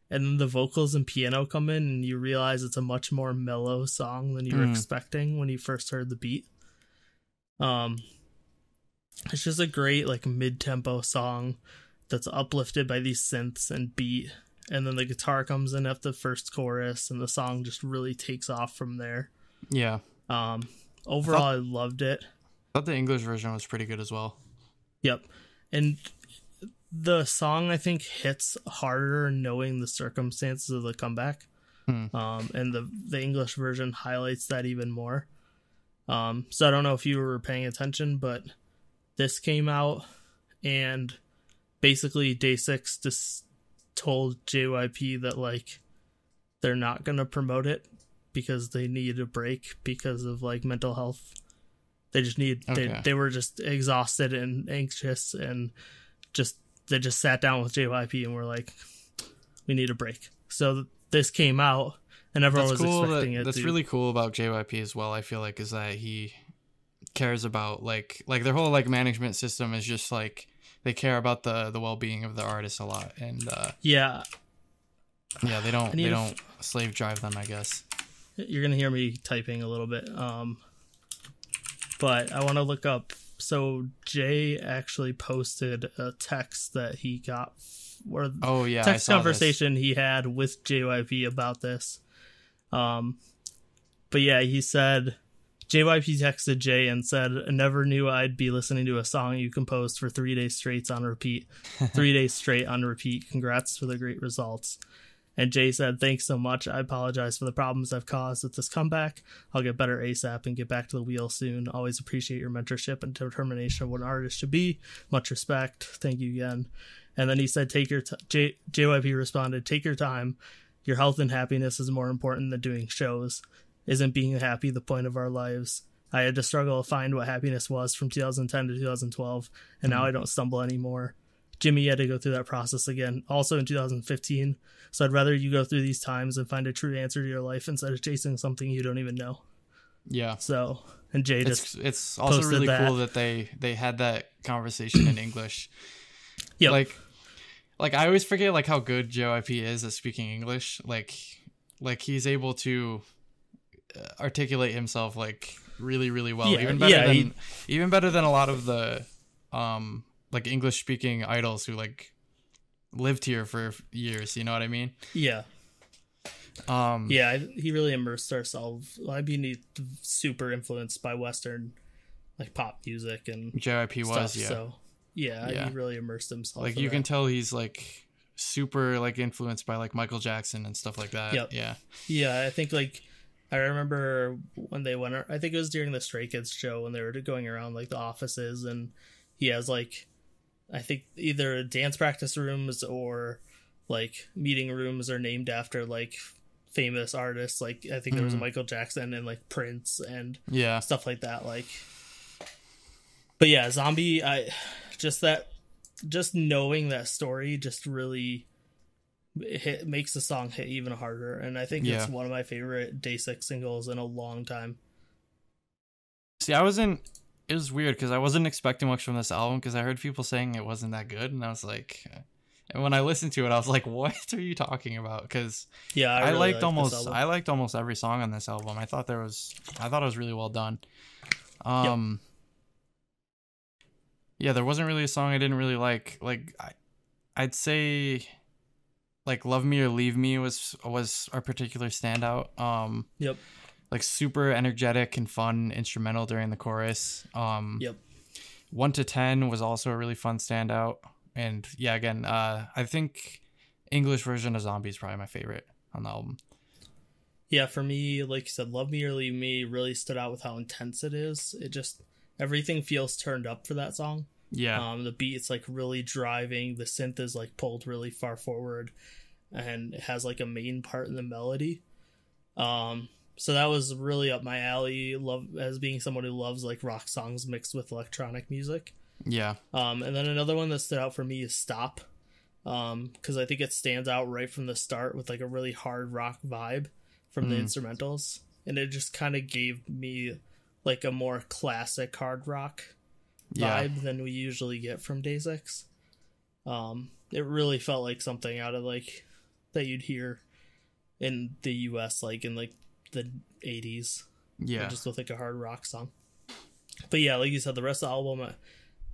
And then the vocals and piano come in and you realize it's a much more mellow song than you were expecting when you first heard the beat. It's just a great like mid-tempo song that's uplifted by these synths and beat. And then the guitar comes in after the first chorus and the song just really takes off from there. Yeah. Overall, I loved it. I thought the English version was pretty good as well. Yep. And the song, I think, hits harder knowing the circumstances of the comeback. And the English version highlights that even more. So I don't know if you were paying attention, but this came out and basically Day6 just told JYP that like they're not going to promote it because they need a break because of like mental health. They just need they were just exhausted and anxious and they just sat down with JYP and were like, we need a break. So this came out and everyone was expecting it. That's really cool about JYP as well. I feel like is that he cares about like their whole like management system is just like they care about the well-being of the artists a lot, and they don't slave drive them, I guess. You're gonna hear me typing a little bit, but I want to look up. So Jay actually posted a text that he got, text conversation he had with JYP about this. But yeah, he said JYP texted Jay and said, "I never knew I'd be listening to a song you composed for 3 days straight on repeat. 3 days straight on repeat. Congrats for the great results." And Jay said, "Thanks so much. I apologize for the problems I've caused with this comeback. I'll get better ASAP and get back to the wheel soon. Always appreciate your mentorship and determination of what an artist should be. Much respect. Thank you again." And then he said, JYP responded, "Take your time. Your health and happiness is more important than doing shows. Isn't being happy the point of our lives? I had to struggle to find what happiness was from 2010 to 2012, and now I don't stumble anymore. Jimmy had to go through that process again, also in 2015. So I'd rather you go through these times and find a true answer to your life instead of chasing something you don't even know. Yeah. So, and Jay it's also really cool that they had that conversation in English. Yeah. Like I always forget like how good JYP is at speaking English. Like he's able to articulate himself like really, really well. Yeah, even better than a lot of the like English speaking idols who like lived here for years, you know what I mean? Yeah. He really immersed ourselves. Bvndit super influenced by Western like pop music and JYP stuff, was, yeah. So he really immersed himself. Like you can tell he's like super like influenced by like Michael Jackson and stuff like that. Yep. Yeah. Yeah, I think like I remember when they went, I think it was during the Stray Kids show when they were going around like the offices, and he has like, I think either dance practice rooms or like meeting rooms are named after like famous artists. Like I think there was a Michael Jackson and like Prince and stuff like that. Like, but yeah, Zombie, just knowing that story just really makes the song hit even harder, and I think it's one of my favorite Day6 singles in a long time. See, it was weird because I wasn't expecting much from this album because I heard people saying it wasn't that good, and I was like, and when I listened to it, I was like, what are you talking about? Because I liked almost every song on this album. I thought it was really well done. Yeah, there wasn't really a song I didn't really like. Like I'd say like Love Me or Leave Me was a particular standout. Like super energetic and fun instrumental during the chorus. 1 to 10 was also a really fun standout. And yeah, again, I think English version of Zombie is probably my favorite on the album. Yeah, for me, like you said, Love Me or Leave Me really stood out with how intense it is. It just, everything feels turned up for that song. Yeah. The beat's like really driving. The synth is like pulled really far forward, and it has like a main part in the melody. So that was really up my alley. Love, as being someone who loves like rock songs mixed with electronic music. Yeah. And then another one that stood out for me is Stop. Because I think it stands out right from the start with like a really hard rock vibe from the instrumentals, and it just kind of gave me like a more classic hard rock vibe than we usually get from Day6. It really felt like something out of like that you'd hear in the US like in like the 80s, just with like a hard rock song. But yeah, like you said, the rest of the album,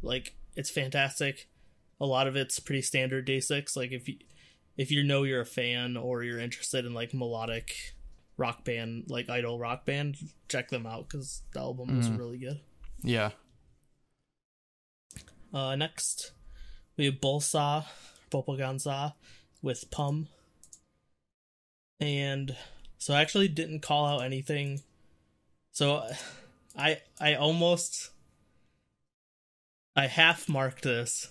like it's fantastic. A lot of it's pretty standard Day6. Like if you know you're a fan or you're interested in like melodic rock band, like I-dle rock band, check them out because the album is really good. Yeah. Next we have Bolsa Bopoganza with Pum. And so I actually didn't call out anything. So I half marked this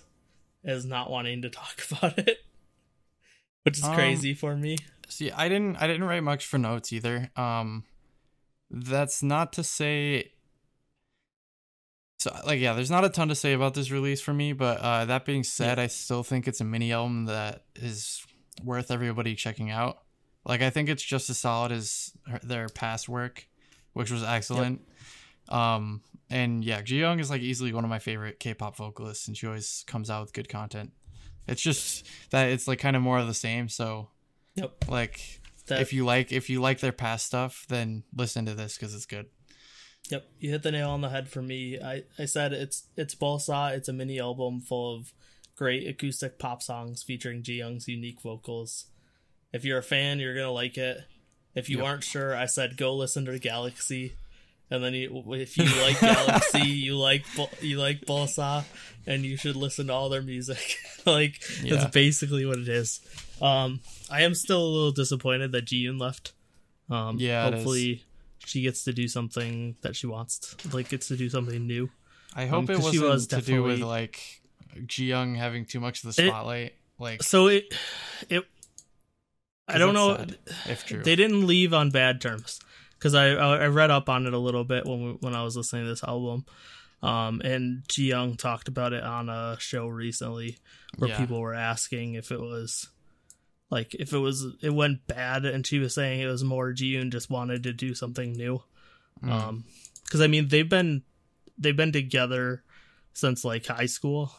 as not wanting to talk about it, which is crazy for me. See, I didn't write much for notes either. That's not to say. So like, yeah, there's not a ton to say about this release for me, but that being said, I still think it's a mini album that is worth everybody checking out. Like, I think it's just as solid as their past work, which was excellent. And yeah, Sejeong is like easily one of my favorite K-pop vocalists, and she always comes out with good content. It's just that it's like kind of more of the same. So, like if you like their past stuff, then listen to this because it's good. Yep, you hit the nail on the head for me. I said it's Bolsa. It's a mini album full of great acoustic pop songs featuring Sejeong's unique vocals. If you're a fan, you're gonna like it. If you aren't sure, I said go listen to Galaxy, and then if you like Galaxy, you like Bolsa, and you should listen to all their music. Like that's basically what it is. I am still a little disappointed that Jiyoon left. Hopefully she gets to do something that she wants. Gets to do something new. I hope it wasn't to do with like Sejeong having too much of the spotlight. I don't know if true. They didn't leave on bad terms. because I read up on it a little bit when I was listening to this album. And Sejeong talked about it on a show recently where people were asking if it went bad, and she was saying it was more Jiyoon just wanted to do something new. Because I mean they've been together since like high school.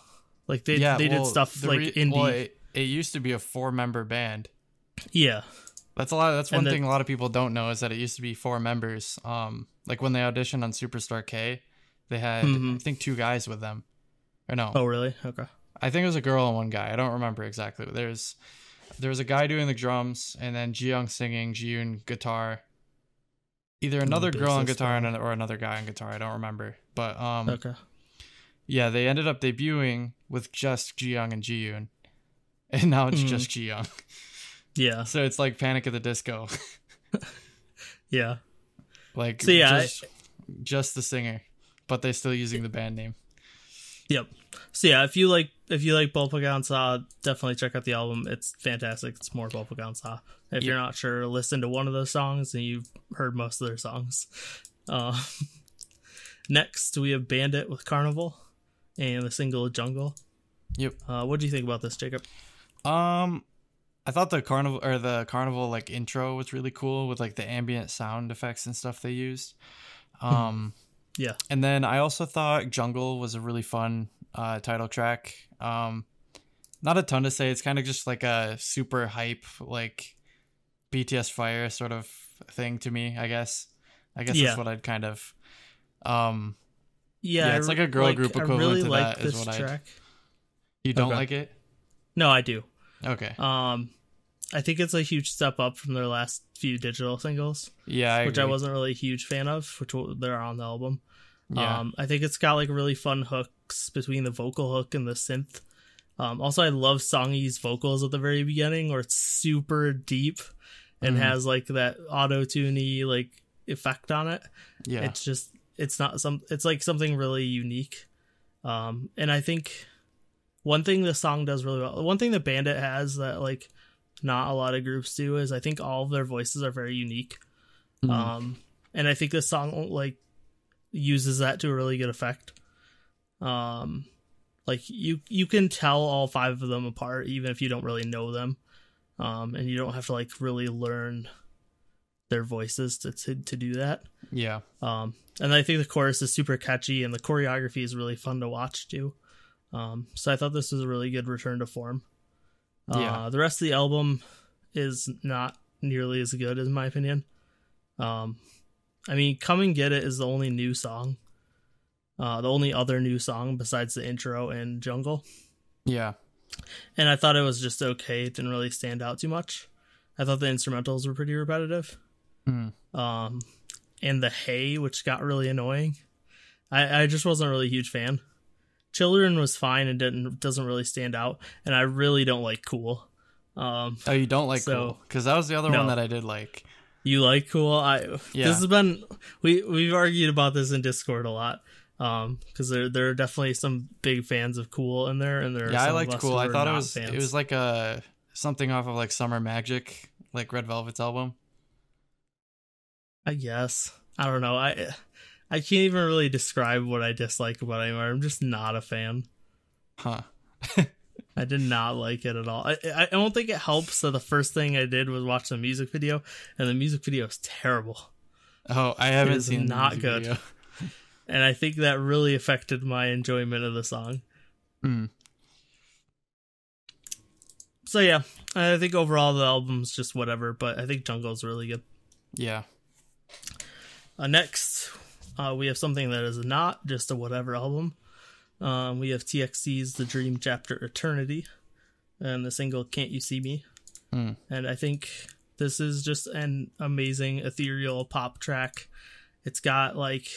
Like they did stuff indie. Well, it used to be a 4-member band. Yeah. That's one thing a lot of people don't know, is that it used to be 4 members. Like when they auditioned on Superstar K, they had I think 2 guys with them. Or no. Oh really? Okay. I think it was a girl and 1 guy. I don't remember exactly. There was a guy doing the drums, and then Jiyoung singing, Jiyoon guitar. Either another girl on guitar or another guy on guitar. I don't remember. But okay. Yeah, they ended up debuting with just Jiyoung and Jiyoon. And now it's just Jiyoung. Yeah. So it's like Panic at the Disco. Yeah. Like, so yeah, just the singer, but they're still using the band name. Yep. So yeah, if you like Bvndit, definitely check out the album. It's fantastic. It's more Bvndit. If you're not sure, listen to one of those songs and you've heard most of their songs. Next, we have Bvndit with Carnival and the single Jungle. Yep. What do you think about this, Jacob? I thought the carnival like intro was really cool with like the ambient sound effects and stuff they used. Yeah. And then I also thought Jungle was a really fun title track. Not a ton to say. It's kind of just like a super hype, like BTS Fire sort of thing to me, I guess. That's what I'd kind of it's like a girl group equivalent really to like that is this what track. You don't like it? No, I do. Okay. I think it's a huge step up from their last few digital singles. Yeah, which I wasn't really a huge fan of, which they're on the album. Yeah. I think it's got like really fun hooks between the vocal hook and the synth. Also, I love Songye's vocals at the very beginning, where it's super deep and has like that auto-tune-y like effect on it. Yeah. It's like something really unique. And I think one thing the song does really well, one thing that Bvndit has that like not a lot of groups do, is I think all of their voices are very unique. And I think this song like uses that to a really good effect. Like you can tell all 5 of them apart even if you don't really know them. And you don't have to like really learn their voices to do that. Yeah. And I think the chorus is super catchy and the choreography is really fun to watch too. So I thought this was a really good return to form. The rest of the album is not nearly as good, in my opinion. I mean, Come and Get It is the only new song. The only other new song besides the intro and Jungle. Yeah. And I thought it was just okay. It didn't really stand out too much. I thought the instrumentals were pretty repetitive. And the Hey, which got really annoying. I just wasn't really a huge fan. Children was fine and doesn't really stand out, and I really don't like Cool. You don't like Cool? Because that was the other one that I did like. You like Cool? This has been we've argued about this in Discord a lot. Because there are definitely some big fans of Cool in there, and there are I liked Cool. I thought it was like something off of like Summer Magic, like Red Velvet's album. I guess. I don't know. I can't even really describe what I dislike about it anymore. I'm just not a fan. Huh. I did not like it at all. I don't think it helps that the first thing I did was watch the music video, and the music video is terrible. Oh, I haven't seen the music good. Video. And I think that really affected my enjoyment of the song. So yeah, I think overall the album's just whatever, but I think Jungle's really good. Yeah. Next, we have something that is not just a whatever album. We have TXT's The Dream Chapter Eternity and the single Can't You See Me. And I think this is just an amazing ethereal pop track. It's got like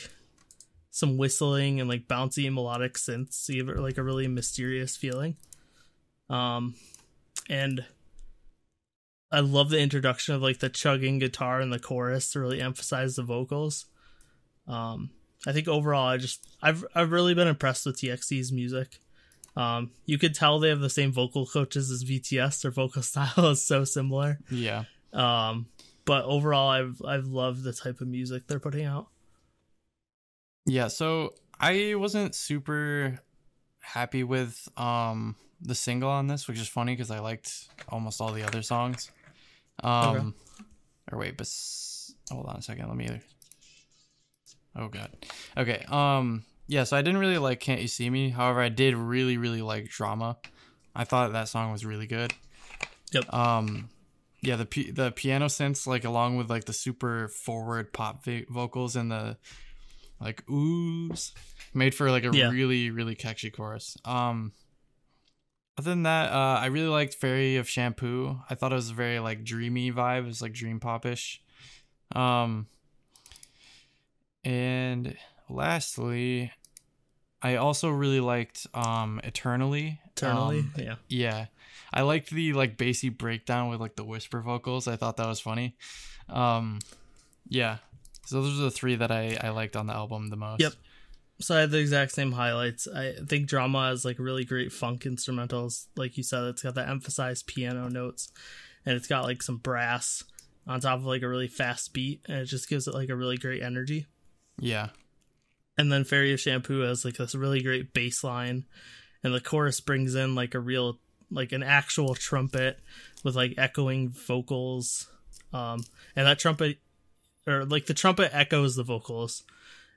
some whistling and like bouncy melodic synths, so you have like a really mysterious feeling. And I love the introduction of like the chugging guitar in the chorus to really emphasize the vocals. I think overall I've really been impressed with TXT's music. You could tell they have the same vocal coaches as BTS. Their vocal style is so similar. Yeah. but overall, I've loved the type of music they're putting out. Yeah, so I wasn't super happy with the single on this, which is funny because I liked almost all the other songs. Okay. Or wait, but hold on a second. Let me. Oh god. Okay. Yeah. So I didn't really like "Can't You See Me." However, I did really, really like "Drama." I thought that song was really good. Yep. Yeah. The piano synths, like along with like the super forward pop vocals and the like oohs, made for like a really, really catchy chorus. Other than that, I really liked "Fairy of Shampoo." I thought it was a very like dreamy vibe. It was like dream pop-ish. And lastly, I also really liked Eternally. Yeah. Yeah. I liked the like bassy breakdown with like the whisper vocals. I thought that was funny. Yeah. So those are the three that I liked on the album the most. Yep. So I had the exact same highlights. I think "Drama" has like really great funk instrumentals. Like you said, it's got the emphasized piano notes, and it's got like some brass on top of like a really fast beat, and it just gives it like a really great energy. Yeah. And then "Fairy of Shampoo" has like this really great bass line, and the chorus brings in like a real, like an actual trumpet with like echoing vocals. And that trumpet, or like the trumpet echoes the vocals,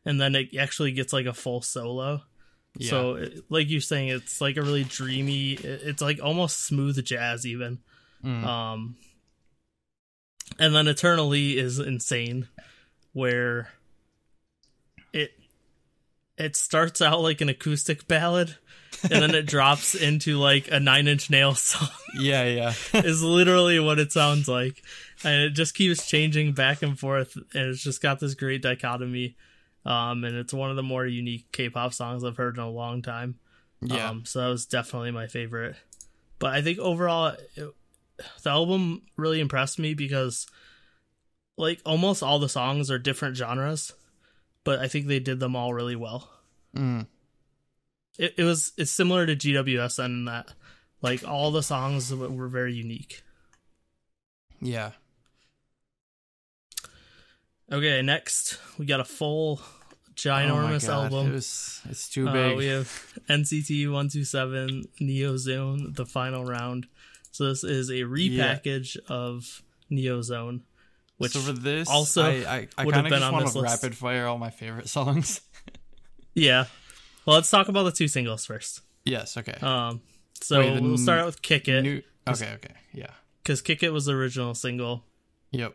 and then it actually gets like a full solo. Yeah. So like you're saying, it's like a really dreamy, it's like almost smooth jazz even. And then "Eternally" is insane, where it starts out like an acoustic ballad, and then it drops into like a Nine Inch Nails song. Yeah. Is literally what it sounds like. And it just keeps changing back and forth, and it's just got this great dichotomy. And it's one of the more unique K-pop songs I've heard in a long time. Yeah. So that was definitely my favorite. But I think overall, the album really impressed me because like almost all the songs are different genres, but I think they did them all really well. It's similar to GWSN in that like all the songs were very unique. Yeah. Okay, next we got a full ginormous album. It's too big. We have NCT 127 Neo Zone, The Final Round. So this is a repackage of Neo Zone, which so for this also I kind of just want to rapid fire all my favorite songs. Yeah. Well, let's talk about the two singles first. Yes, okay. So we'll start out with "Kick It." Okay, yeah. Because "Kick It" was the original single. Yep.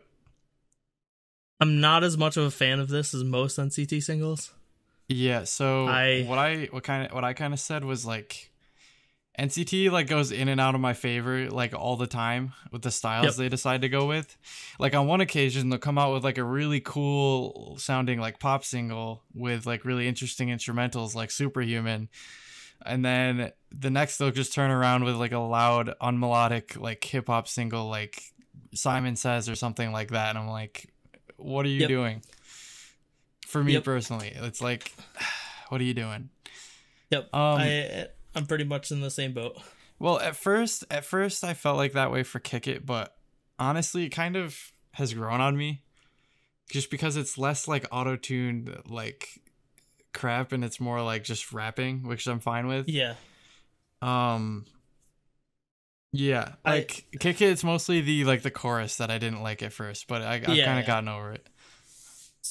I'm not as much of a fan of this as most NCT singles. Yeah, so what I kind of said was like NCT like goes in and out of my favor like all the time with the styles they decide to go with. Like on one occasion they'll come out with like a really cool sounding like pop single with like really interesting instrumentals like Superhuman, and then the next they'll just turn around with like a loud unmelodic like hip hop single like Simon Says or something like that, and I'm like, what are you doing? For me personally, it's like, what are you doing? Yep. I'm pretty much in the same boat. Well, at first I felt like that way for "Kick It," but honestly, it kind of has grown on me just because it's less like auto-tuned like crap and it's more like just rapping, which I'm fine with. Yeah. Yeah, like "Kick It," it's mostly the chorus that I didn't like at first, but I've kind of gotten over it.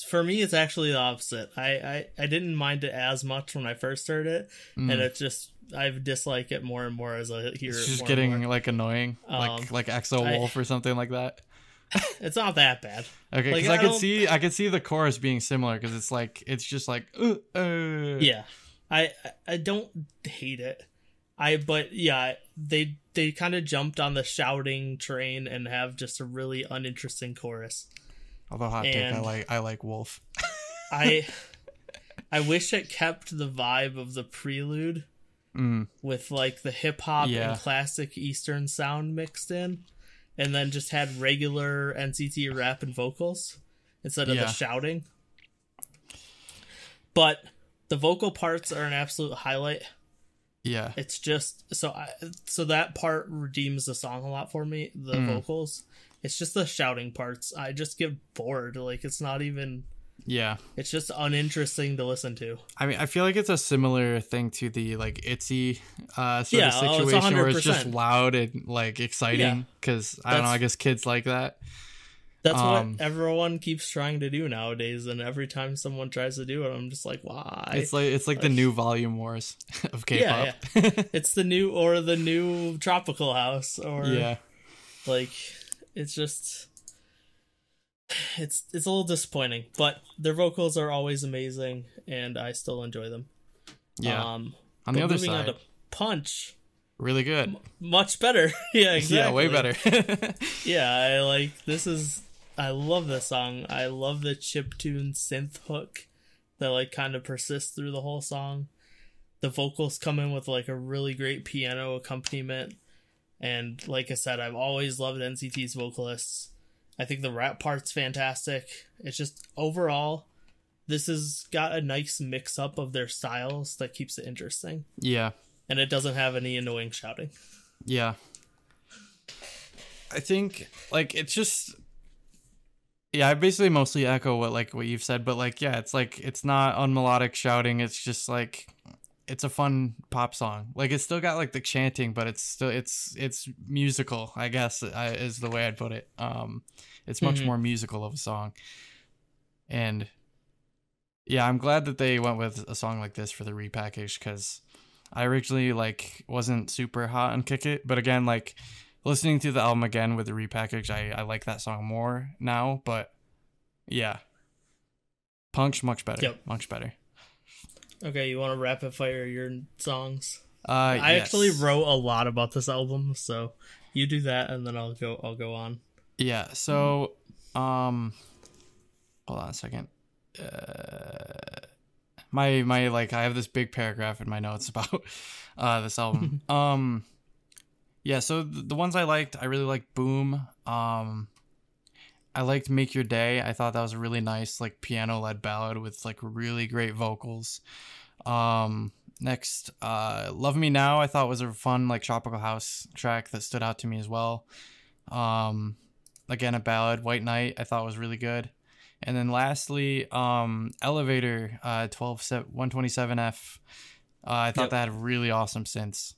For me, it's actually the opposite. I didn't mind it as much when I first heard it, and it's just I've disliked it more and more as I hear it. It's just getting like annoying, like Exo Wolf or something like that. It's not that bad. Okay, because like, I could see the chorus being similar because it's just like yeah. I don't hate it. But yeah, they kind of jumped on the shouting train and have just a really uninteresting chorus. Although hot take, I like Wolf. I wish it kept the vibe of the prelude with like the hip hop and classic Eastern sound mixed in, and then just had regular NCT rap and vocals instead of the shouting. But the vocal parts are an absolute highlight. Yeah. It's just so that part redeems the song a lot for me, the vocals. It's just the shouting parts. I just get bored. Like, it's not even... Yeah. It's just uninteresting to listen to. I mean, I feel like it's a similar thing to the, like, Itzy sort of it's situation where it's just 100%. loud and, like, exciting. Because, I don't know, I guess kids like that. That's what everyone keeps trying to do nowadays, and every time someone tries to do it, I'm just like, why? It's like the new Volume Wars of K-pop. Yeah. It's the new Tropical House, or like, it's just, it's a little disappointing, but their vocals are always amazing, and I still enjoy them. Yeah. On the other side, moving on to Punch, really good, much better. Yeah, exactly. Yeah, way better. Yeah, I love this song. I love the chiptune synth hook that like kind of persists through the whole song. The vocals come in with like a really great piano accompaniment. And like I said, I've always loved NCT's vocalists. I think the rap part's fantastic. It's just overall, this has got a nice mix up of their styles that keeps it interesting. Yeah. And it doesn't have any annoying shouting. Yeah. I think like it's just... Yeah, I basically mostly echo what you've said, but like, yeah, it's not unmelodic shouting. It's just like, it's a fun pop song. Like, it's still got like the chanting, but it's still it's musical, I guess, is the way I'd put it. It's much more musical of a song, and yeah, I'm glad that they went with a song like this for the repackage, because I originally like wasn't super hot on Kick It, but again, like, listening to the album again with the repackage, I like that song more now, but yeah. Punch, much better. Yep. Much better. Okay, you want to rapid fire your songs? I actually wrote a lot about this album, so you do that and then I'll go on. Yeah, so hold on a second. My like, I have this big paragraph in my notes about this album. Yeah, so the ones I liked, I really liked Boom. I liked Make Your Day. I thought that was a really nice, like, piano-led ballad with, like, really great vocals. Next, Love Me Now, I thought was a fun, like, tropical house track that stood out to me as well. Again, a ballad. White Night, I thought was really good. And then lastly, Elevator, 127F. I thought that had really awesome synths.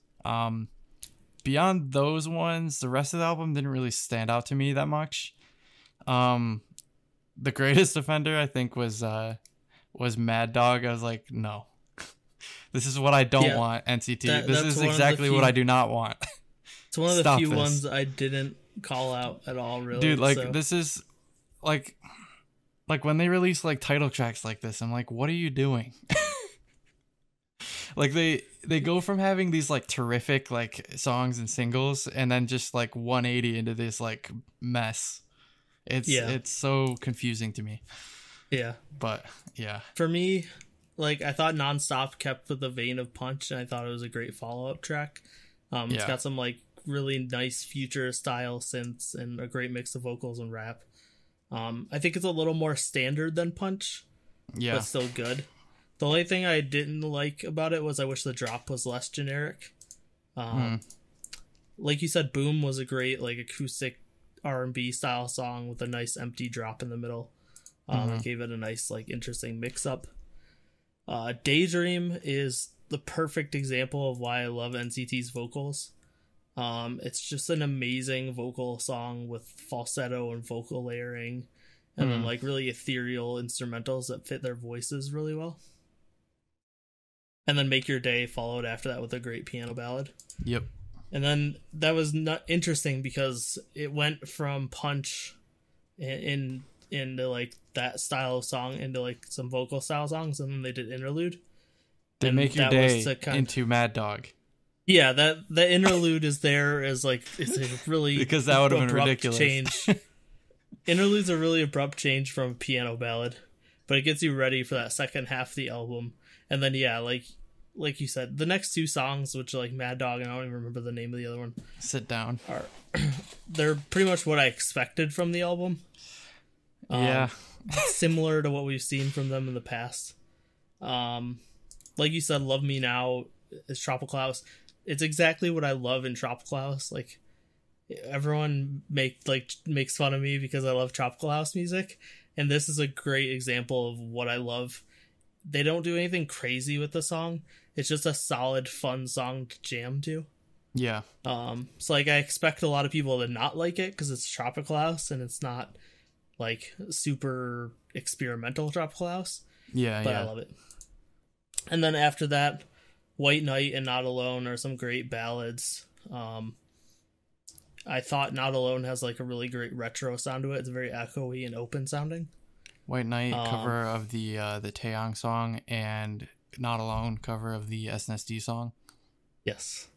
Beyond those ones, the rest of the album didn't really stand out to me that much. The Greatest Offender, I think, was Mad Dog. I was like, no. This is what I don't want, NCT. This is exactly what I do not want. It's one of the few ones I didn't call out at all, really. Dude, like, this is, like when they release, like, title tracks like this, I'm like, what are you doing? Like, they go from having these, like, terrific, like, songs and singles, and then just, like, 180 into this, like, mess. It's so confusing to me. Yeah. But, yeah. For me, like, I thought Nonstop kept with the vein of Punch, and I thought it was a great follow-up track. It's got some, like, really nice future-style synths and a great mix of vocals and rap. I think it's a little more standard than Punch, but still good. The only thing I didn't like about it was I wish the drop was less generic. Like you said, Boom was a great, like, acoustic R&B style song with a nice empty drop in the middle. It gave it a nice, like, interesting mix-up. Daydream is the perfect example of why I love NCT's vocals. It's just an amazing vocal song with falsetto and vocal layering, and then, like, really ethereal instrumentals that fit their voices really well. And then Make Your Day followed after that with a great piano ballad. Yep. And then that was not interesting because it went from Punch into like that style of song into like some vocal style songs, and then they did interlude. They Make Your Day into Mad Dog. Yeah, the interlude is there as like, it's a really because that would have been ridiculous change. Interlude's a really abrupt change from a piano ballad, but it gets you ready for that second half of the album. And then, yeah, like you said, the next two songs, which are like Mad Dog, and I don't even remember the name of the other one. Sit Down. They're pretty much what I expected from the album. Yeah. Similar to what we've seen from them in the past. Like you said, Love Me Now is Tropical House. It's exactly what I love in Tropical House. Like, everyone makes fun of me because I love Tropical House music, and this is a great example of what I love. They don't do anything crazy with the song. It's just a solid, fun song to jam to. Yeah. So like I expect a lot of people to not like it because it's Tropical House and it's not like super experimental Tropical House. Yeah, but I love it. And then after that, White Knight and Not Alone are some great ballads. I thought Not Alone has like a really great retro sound to it. It's very echoey and open sounding. White Knight cover of the Taeyeon song, and Not Alone cover of the SNSD song. Yes.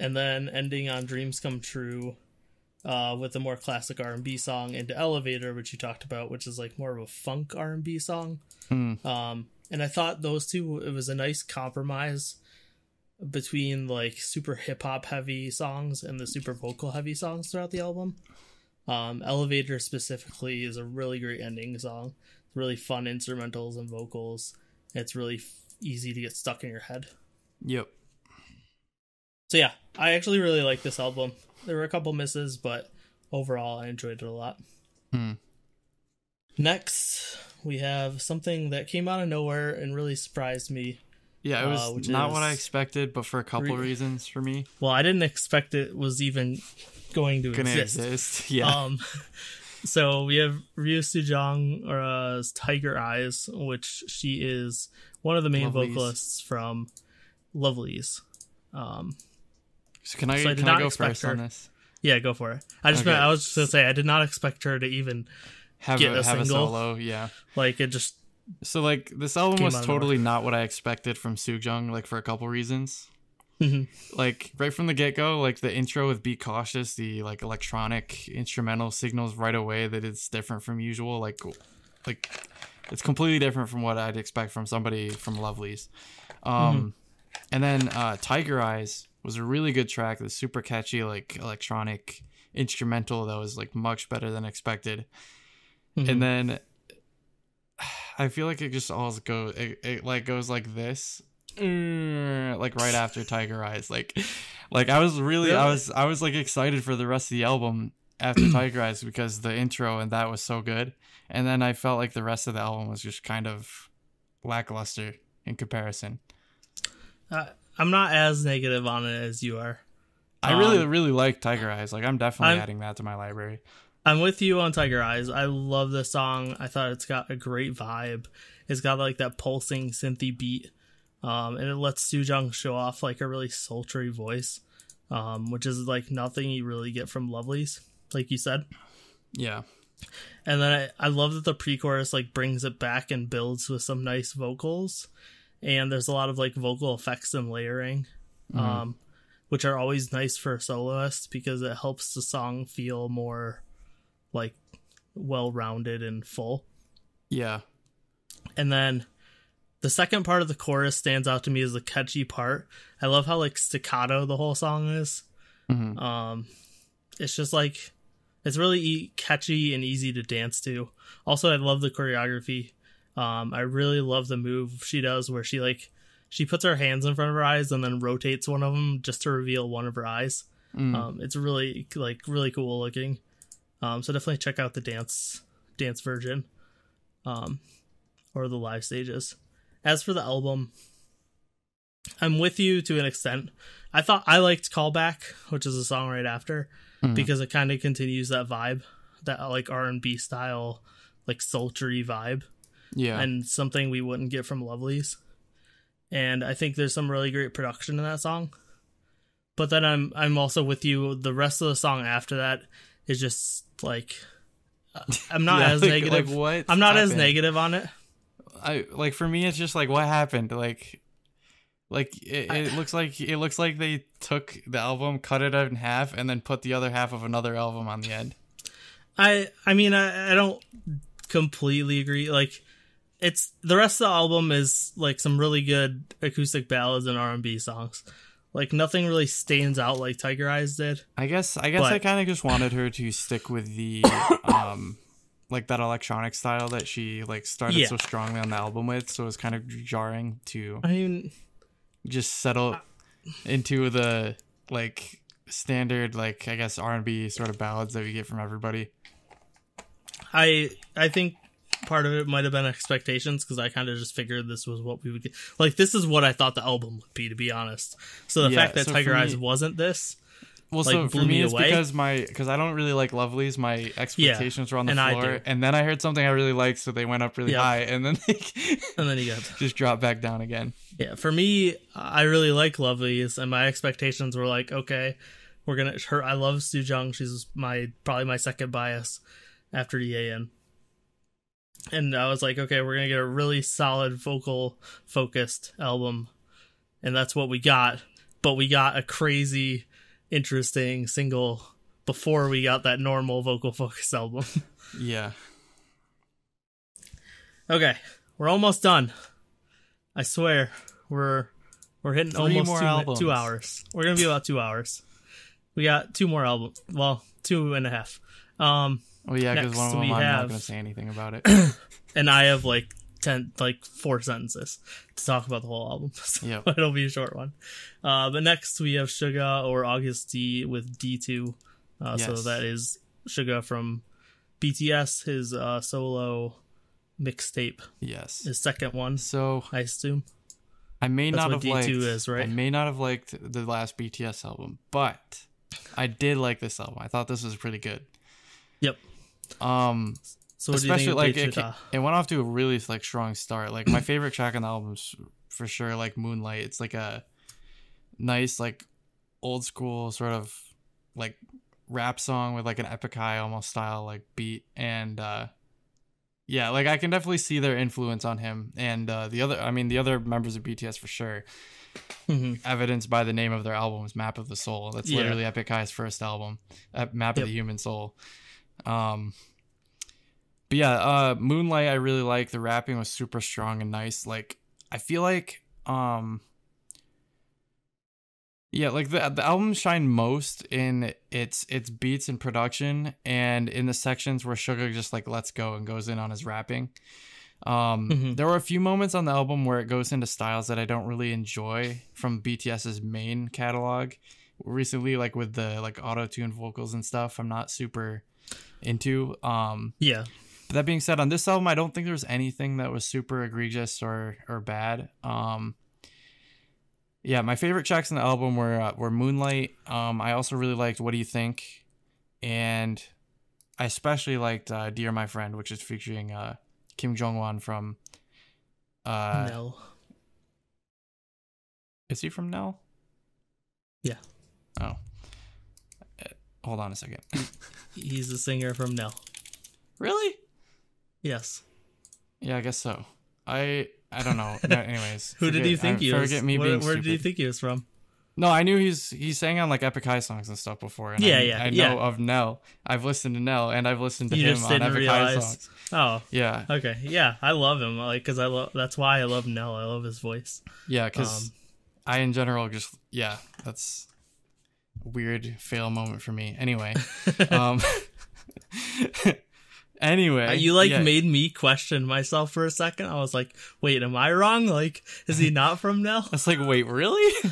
And then ending on Dreams Come True with a more classic R&B song into Elevator, which you talked about, which is like more of a funk R&B song. And I thought those two, it was a nice compromise between like super hip-hop heavy songs and the super vocal heavy songs throughout the album. Elevator specifically is a really great ending song. It's really fun instrumentals and vocals. It's really easy to get stuck in your head. Yep. So yeah, I actually really like this album. There were a couple misses, but overall I enjoyed it a lot. Next, we have something that came out of nowhere and really surprised me. Yeah, it was not what I expected, but for a couple reasons for me. Well, I didn't expect it was even going to exist. Yeah. So we have Ryu Sejeong, or Tiger Eyes, which she is one of the main vocalists from Lovelyz. So can I go first on this? Yeah, go for it. I was just gonna say I did not expect her to even have a solo. Yeah, like it just. So like this album was totally not what I expected from Sujeong, like for a couple reasons. Like right from the get-go, like the intro with Be Cautious, the like electronic instrumental signals right away that it's different from usual. Like it's completely different from what I'd expect from somebody from Lovelyz. And then Tiger Eyes was a really good track. It was super catchy, like electronic instrumental that was like much better than expected. And then I feel like it just all goes it like goes like this, like right after Tiger Eyes. Like I was really I was like excited for the rest of the album after Tiger Eyes because the intro and that was so good. And then I felt like the rest of the album was just kind of lackluster in comparison. I'm not as negative on it as you are. I really like Tiger Eyes. Like I'm definitely adding that to my library. I'm with you on Tiger Eyes. I love this song. I thought it's got a great vibe. It's got like that pulsing synthy beat. And it lets Sujeong show off like a really sultry voice, which is like nothing you really get from Lovelyz, like you said. Yeah. And then I love that the pre-chorus like brings it back and builds with some nice vocals. And there's a lot of like vocal effects and layering, which are always nice for soloists because it helps the song feel more like well-rounded and full. Yeah. And then the second part of the chorus stands out to me as the catchy part. I love how like staccato the whole song is. It's just like it's really catchy and easy to dance to. Also, I love the choreography. I really love the move she does where she puts her hands in front of her eyes and then rotates one of them just to reveal one of her eyes. It's really cool looking. So definitely check out the dance version, or the live stages. As for the album, I'm with you to an extent. I liked Callback, which is a song right after, because it kind of continues that vibe, that like R&B style, like sultry vibe. Yeah. And something we wouldn't get from Lovelyz. And I think there's some really great production in that song. But then I'm also with you. The rest of the song after that is just like I'm not as negative. Like what? I'm not as negative on it. For me it's just like what happened? Like it looks like they took the album, cut it in half, and then put the other half of another album on the end. I mean I don't completely agree. Like it's the rest of the album is like some really good acoustic ballads and R&B songs. Like nothing really stands out like Tiger Eyes did. I guess I kind of just wanted her to stick with the like that electronic style that she like started so strongly on the album with, so it was kind of jarring to. I mean, just settle into the like standard, like I guess R&B sort of ballads that we get from everybody. I think part of it might have been expectations, because I kind of just figured this was what we would get. Like, this is what I thought the album would be, to be honest. So the fact that Tiger Eyes wasn't this, well, like, so for me it's away. because I don't really like lovelies. My expectations were on the floor, and then I heard something I really liked, so they went up really high, and then you got just dropped back down again. Yeah, for me, I really like lovelies, and my expectations were like, okay, we're gonna. I love Sujeong. She's probably my second bias after Taeyeon. And I was like, okay, we're going to get a really solid vocal focused album. And that's what we got. But we got a crazy, interesting single before we got that normal vocal focused album. Yeah. Okay, we're almost done. I swear, we're hitting almost 2 hours. We're going to be about 2 hours. We got 2 more albums. Well, 2.5. Oh yeah, because one of them I'm not going to say anything about it. And I have like 4 sentences to talk about the whole album. So yep. It'll be a short one. But next we have Suga or Agust D with D2. Yes. So that is Suga from BTS, his solo mixtape. Yes. His second one. So I assume. I may not have liked D2 is, right? I may not have liked the last BTS album, but I did like this album. I thought this was pretty good. Yep. So what especially do you think like it went off to a really like strong start. Like my favorite track on the album's for sure like Moonlight. It's like a nice like old school sort of like rap song with like an epic high almost style like beat, and yeah, like I can definitely see their influence on him and the other members of BTS for sure. Evidenced by the name of their album is Map of the Soul. That's literally Epic High's first album, Map of the Human Soul. But yeah, Moonlight I really like. The rapping was super strong and nice. Like I feel like like the album shined most in its beats and production, and in the sections where Suga just like lets go and goes in on his rapping. There were a few moments on the album where it goes into styles that I don't really enjoy from BTS's main catalog recently, like with the like auto-tune vocals and stuff. I'm not super into. But that being said, on this album I don't think there was anything that was super egregious or bad. Yeah, my favorite tracks on the album were Moonlight. I also really liked What Do You Think, and I especially liked Dear My Friend, which is featuring Kim Jong-won from Nell. Is he from Nell? Yeah. Oh. Hold on a second. He's a singer from Nell. Really? Yes. Yeah, I guess so. I don't know. No, anyways. Who did you think he was? Forget me being Where stupid. did you think he was from? No, I knew he sang on like Epic High songs and stuff before. And I know of Nell. I've listened to Nell, and I've listened to him on Epic High songs. Oh. Yeah. Okay. Yeah, I love him. Like, because that's why I love Nell. I love his voice. Yeah, because I in general just that's a weird fail moment for me. Anyway. Anyway, you made me question myself for a second. I was like, wait, am I wrong? Like, is he not from Nell? I was like, wait, really?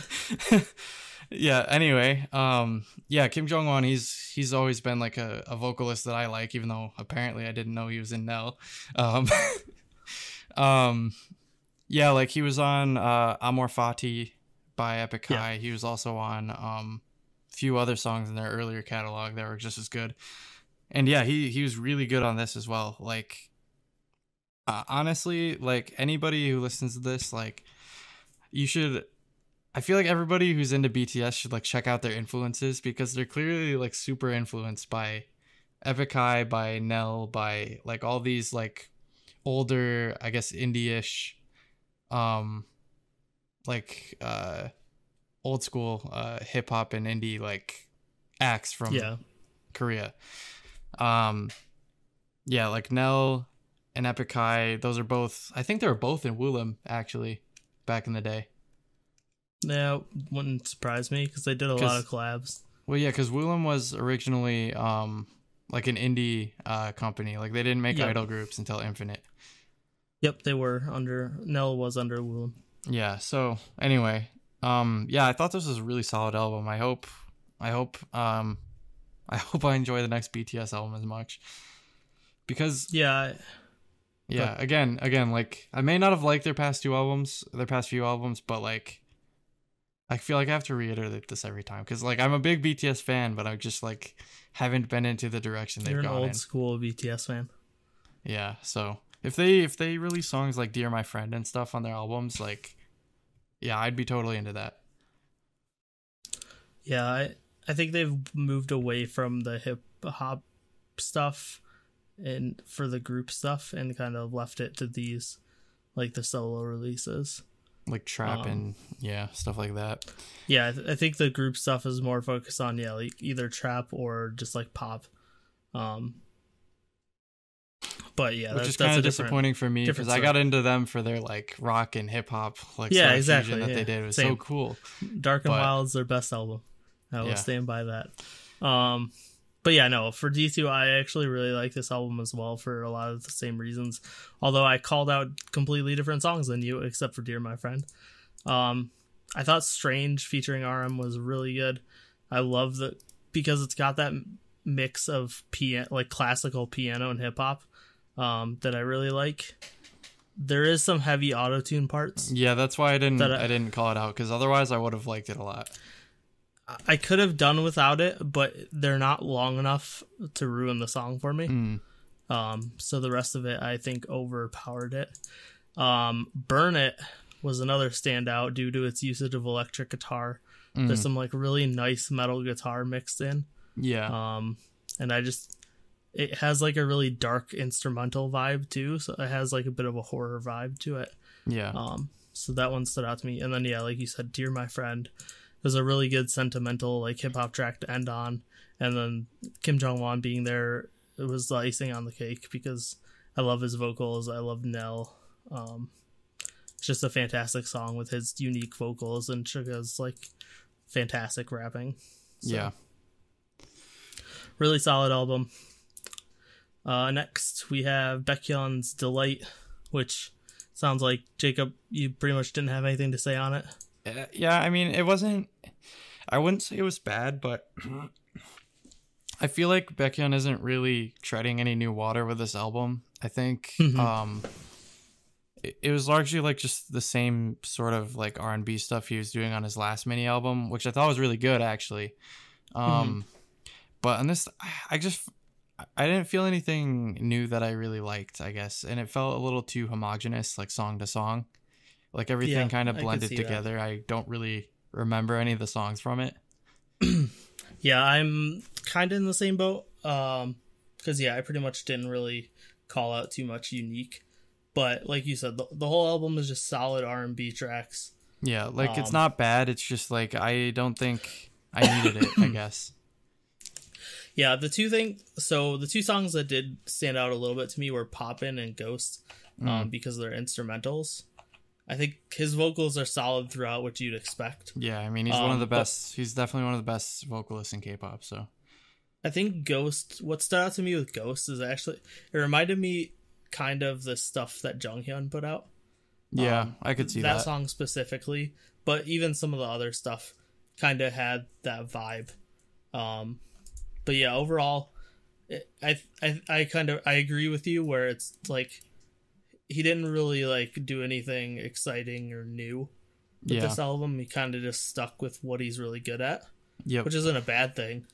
Yeah, anyway, Kim Jong-won, he's always been like a vocalist that I like, even though apparently I didn't know he was in Nell. Yeah, like he was on Amor Fati by Epic High. He was also on a few other songs in their earlier catalog that were just as good. And yeah, he was really good on this as well. Like, honestly, like anybody who listens to this, like I feel like everybody who's into BTS should like check out their influences, because they're clearly like super influenced by Epic High, by Nell, by like all these like older, I guess, indie-ish, like old school hip hop and indie like acts from Korea. Like Nell and Epic High, those are both, I think they were both in Woollim actually back in the day. Yeah, wouldn't surprise me because they did a lot of collabs. Well, yeah, because Woollim was originally like an indie company. Like they didn't make idol groups until Infinite. Yep, they were Nell was under Woollim. Yeah, so anyway, Yeah, I thought this was a really solid album. I hope I enjoy the next BTS album as much, because Yeah. again, like, I may not have liked their past few albums, but like, I feel like I have to reiterate this every time, because like, I'm a big BTS fan, but I just like haven't been into the direction they've You're an gone in. old school BTS fan. Yeah, so if they release songs like Dear My Friend and stuff on their albums, like, yeah, I'd be totally into that. Yeah, I think they've moved away from the hip hop stuff and for the group stuff, and kind of left it to these, like, the solo releases. Like trap and stuff like that. Yeah, I think the group stuff is more focused on like either trap or just like pop. But yeah, which is kind of disappointing for me, because I got into them for their like rock and hip hop like fusion that they did. It was so cool. Dark and Wild's their best album. I will stand by that. But yeah, no, for D2, I actually really like this album as well for a lot of the same reasons. Although I called out completely different songs than you, except for Dear My Friend. I thought Strange featuring RM was really good. I love that because it's got that mix of like classical piano and hip hop that I really like. There is some heavy auto-tune parts. Yeah, that's why I didn't call it out, because otherwise I would have liked it a lot. I could have done without it, but they're not long enough to ruin the song for me. So the rest of it, I think, overpowered it. Burn It was another standout due to its usage of electric guitar. There's some like really nice metal guitar mixed in. Yeah. And it has like a really dark instrumental vibe too. So it has like a bit of a horror vibe to it. Yeah. So that one stood out to me. And then, yeah, like you said, Dear My Friend was a really good sentimental like hip hop track to end on. And then Kim Jong-won being there, it was the icing on the cake, because I love his vocals. I love Nell. It's just a fantastic song with his unique vocals, and Suga's like fantastic rapping. So, yeah. Really solid album. Next we have Baekhyun's Delight, which sounds like, Jacob, you pretty much didn't have anything to say on it. Yeah, I mean, I wouldn't say it was bad, but I feel like Baekhyun isn't really treading any new water with this album. I think it was largely like just the same sort of like R&B stuff he was doing on his last mini album, which I thought was really good, actually. But on this, I didn't feel anything new that I really liked, I guess, and it felt a little too homogenous, like song to song. Like everything kind of blended together. That. I don't really remember any of the songs from it. Yeah, I'm kind of in the same boat. Because, I pretty much didn't really call out too much unique. But like you said, the whole album is just solid R&B tracks. Yeah, like it's not bad. It's just like I don't think I needed it, I guess. Yeah, the two songs that did stand out a little bit to me were Poppin' and Ghost, because they're instrumentals. I think his vocals are solid throughout, which you'd expect. Yeah, I mean, he's one of the best. He's definitely one of the best vocalists in K-pop. So, I think Ghost. What stood out to me with Ghost is actually it reminded me kind of the stuff that Jonghyun put out. Yeah, I could see that song specifically, but even some of the other stuff kind of had that vibe. But yeah, overall, I agree with you where it's like he didn't really like do anything exciting or new with this album. He kind of just stuck with what he's really good at, which isn't a bad thing.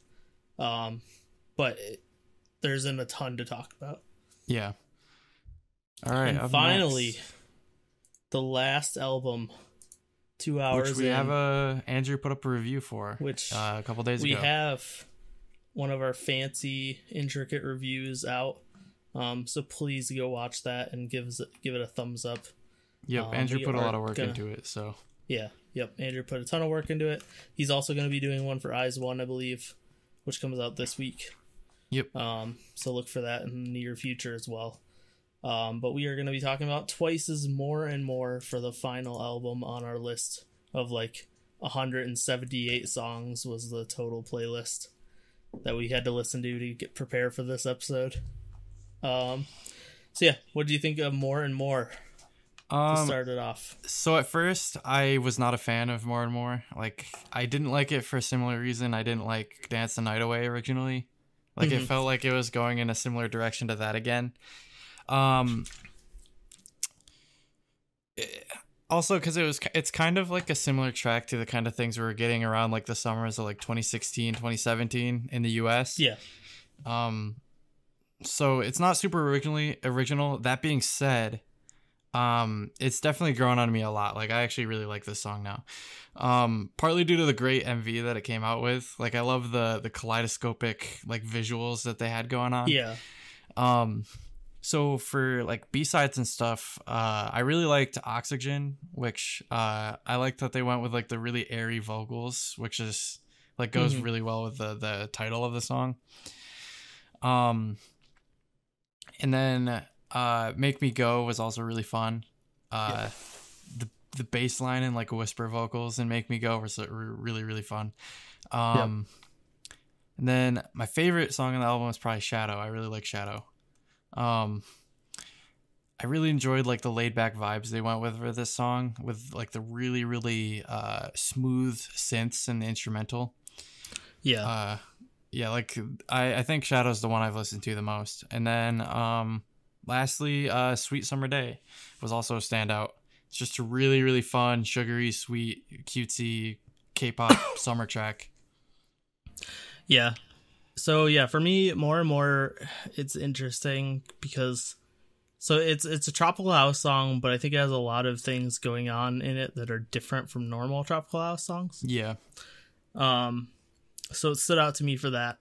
But there isn't a ton to talk about. Yeah. All right. And finally, the last album, 2 hours, which we have Andrew put up a review for, which a couple days ago. We have one of our fancy, intricate reviews out. So please go watch that and give it a thumbs up. Yep, Andrew put a lot of work into it. So Andrew put a ton of work into it. He's also going to be doing one for Eyes One, I believe, which comes out this week. Yep. So look for that in the near future as well. But we are going to be talking about Twice as More and More for the final album on our list of like 178 songs was the total playlist that we had to listen to get prepared for this episode. So yeah, what do you think of More and More? to start it off? So at first, I was not a fan of More and More. Like, I didn't like it for a similar reason. I didn't like Dance the Night Away originally. Like, it felt like it was going in a similar direction to that again. Also, because it's kind of like a similar track to the kind of things we were getting around like the summers of like 2016, 2017 in the US. Yeah. So it's not super original. That being said, it's definitely grown on me a lot. Like, I actually really like this song now. Partly due to the great MV that it came out with. Like, I love the kaleidoscopic like visuals that they had going on. Yeah. So for like B-sides and stuff, I really liked Oxygen, which I liked that they went with like the really airy vocals, which is like goes really well with the title of the song. And then Make Me Go was also really fun. The bass line and like whisper vocals and Make Me Go was really, really fun. And then my favorite song on the album is probably Shadow. I really like Shadow. I really enjoyed like the laid back vibes they went with for this song, with like the really, really smooth synths and the instrumental. Yeah. Like I think Shadow's the one I've listened to the most. And then lastly, Sweet Summer Day was also a standout. It's just a really, really fun, sugary, sweet, cutesy K-pop summer track. Yeah. So yeah, for me, More and More, it's interesting because it's a tropical house song, but I think it has a lot of things going on in it that are different from normal tropical house songs. Yeah. So it stood out to me for that.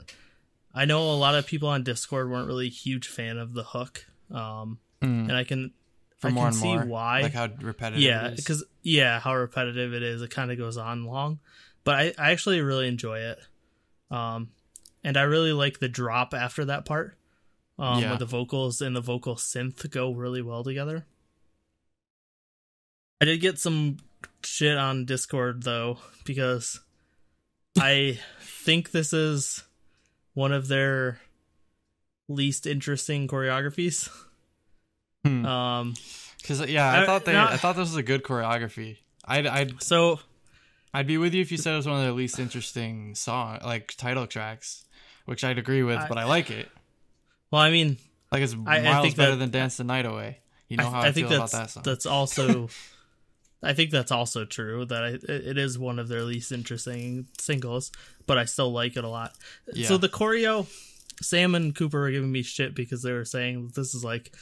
I know a lot of people on Discord weren't really a huge fan of the hook. And I can see why. Like how repetitive it is. Because how repetitive it is. It kind of goes on long. But I actually really enjoy it. And I really like the drop after that part. Where the vocals and the vocal synth go really well together. I did get some shit on Discord though, because I think this is one of their least interesting choreographies. Because I thought this was a good choreography. I'd be with you if you said it was one of their least interesting title tracks, which I'd agree with, but I like it. Well, I mean, like it's miles better than Dance the Night Away. You know how I feel about that song. That's also, I think that's also true. That it is one of their least interesting singles, but I still like it a lot. Yeah. So the choreo, Sam and Cooper were giving me shit because they were saying this is like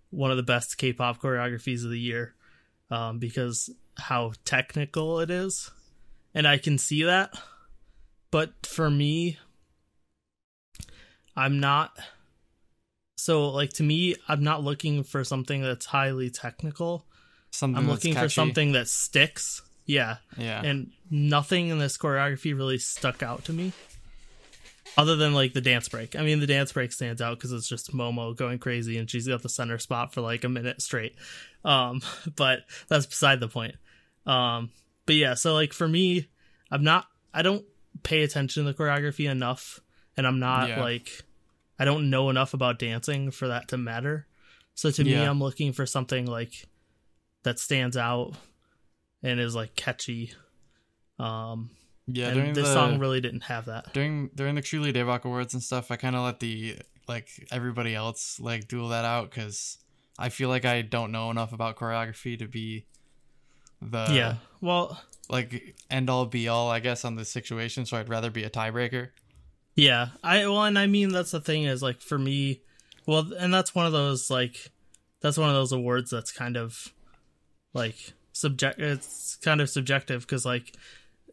one of the best K-pop choreographies of the year, because how technical it is, and I can see that. But for me, I'm not. So, like, to me, I'm not looking for something that's highly technical. I'm looking for something that sticks. Yeah. And nothing in this choreography really stuck out to me. Other than, like, the dance break. I mean, the dance break stands out because it's just Momo going crazy and she's got the center spot for, like, a minute straight. But that's beside the point. But yeah, so, like, for me, I don't pay attention to the choreography enough. And I'm not, I don't know enough about dancing for that to matter. So to me, I'm looking for something like that stands out and is like catchy. And this song really didn't have that. During the Truly Daebak Awards and stuff, I kind of let everybody else like duel that out because I feel like I don't know enough about choreography to be the like end all be all, I guess, on this situation. So I'd rather be a tiebreaker. Yeah, and I mean that's the thing is like for me, and that's one of those awards that's kind of like it's kind of subjective because like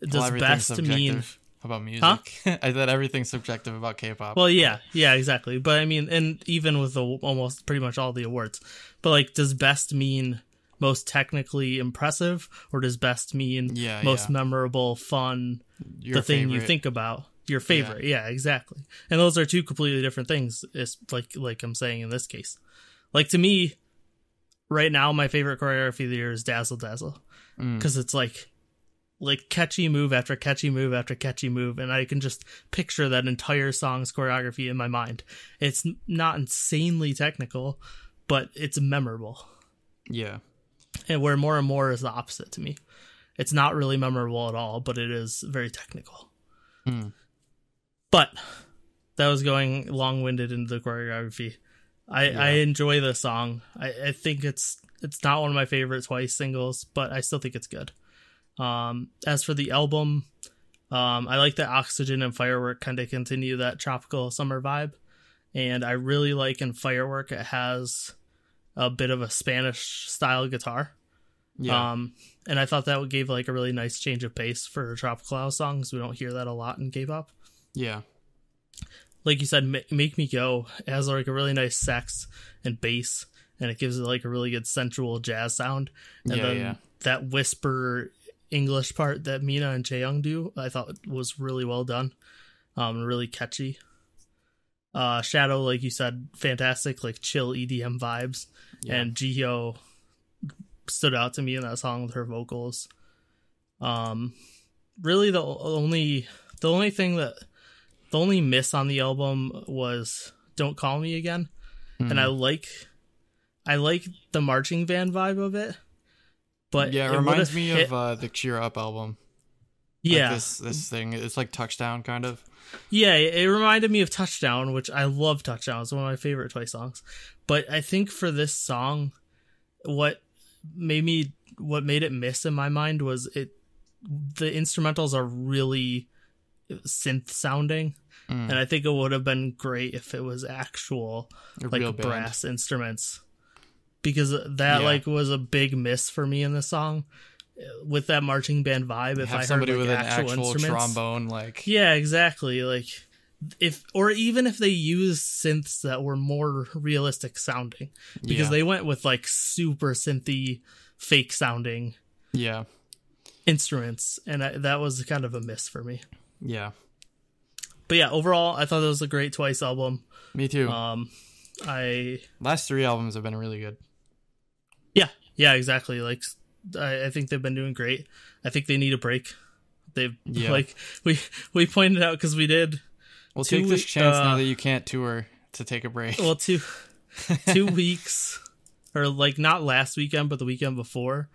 does best mean about music? Huh? I thought everything's subjective about K-pop. Well, yeah, exactly. But I mean, and even with almost pretty much all the awards, but like, does best mean most technically impressive, or does best mean most memorable, fun, the thing you think about? Your favorite, yeah, exactly. And those are two completely different things. It's like I'm saying in this case. Like to me, right now, my favorite choreography of the year is Dazzle Dazzle, because it's like catchy move after catchy move after catchy move, and I can just picture that entire song's choreography in my mind. It's not insanely technical, but it's memorable. Yeah. and where more and more is the opposite to me. It's not really memorable at all, but it is very technical. But that was going long-winded into the choreography. I enjoy the song. I think it's not one of my favorite Twice singles, but I still think it's good. As for the album, I like that Oxygen and Firework kind of continue that tropical summer vibe. And I really like in Firework, it has a bit of a Spanish style guitar. Yeah. And I thought that gave like a really nice change of pace for tropical house songs. We don't hear that a lot in K-pop. Yeah. Like you said, Make Me Go has like a really nice sax and bass, and it gives it like a really good sensual jazz sound. And then that whisper English part that Mina and Sejeong do, I thought was really well done. Really catchy. Shadow, like you said, fantastic, like chill EDM vibes. Yeah. And Jihyo stood out to me in that song with her vocals. Really the only miss on the album was Don't Call Me Again. And I like the marching band vibe of it. But yeah, it reminds me of the Cheer Up album. Yeah. Like this thing. It's like Touchdown kind of. Yeah, it reminded me of Touchdown, which I love Touchdown. It's one of my favorite Twice songs. But I think for this song, what made it miss in my mind was the instrumentals are really synth sounding. And I think it would have been great if it was actual like brass instruments, because that like was a big miss for me in the song with that marching band vibe. If I somebody heard like with an actual instruments, trombone, like exactly, like even if they used synths that were more realistic sounding, because they went with like super synthy, fake sounding instruments, and that was kind of a miss for me. Yeah. But yeah, overall, I thought it was a great Twice album. Me too. Last 3 albums have been really good. Yeah, exactly. Like, I think they've been doing great. I think they need a break. They've like we pointed out, because we did. We'll take this chance now that you can't tour to take a break. Well, 2 weeks, or like not last weekend, but the weekend before,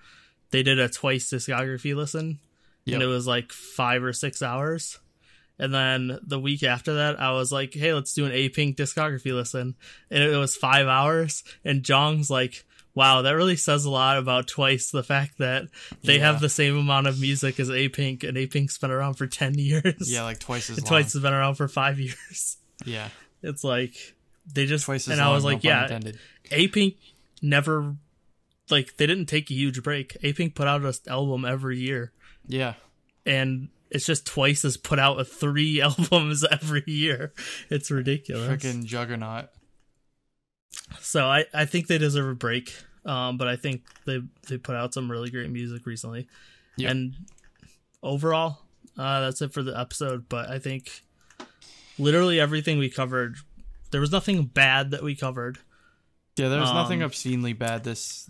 they did a Twice discography listen, and it was like 5 or 6 hours. And then the week after that, I was like, hey, let's do an APink discography listen. And it was 5 hours. And Jong's like, wow, that really says a lot about Twice. The fact that they have the same amount of music as APink, and APink's been around for 10 years. Yeah, like twice as long. Twice has been around for 5 years. Yeah. It's like, they just, twice as and long, I was like, APink never, like, they didn't take a huge break. APink put out an album every year. Yeah. And it's just Twice has put out 3 albums every year. It's ridiculous. Freaking juggernaut. So I think they deserve a break. But I think they put out some really great music recently. Yep. And overall, that's it for the episode. But I think literally everything we covered, there was nothing bad that we covered. Yeah, there was nothing obscenely bad this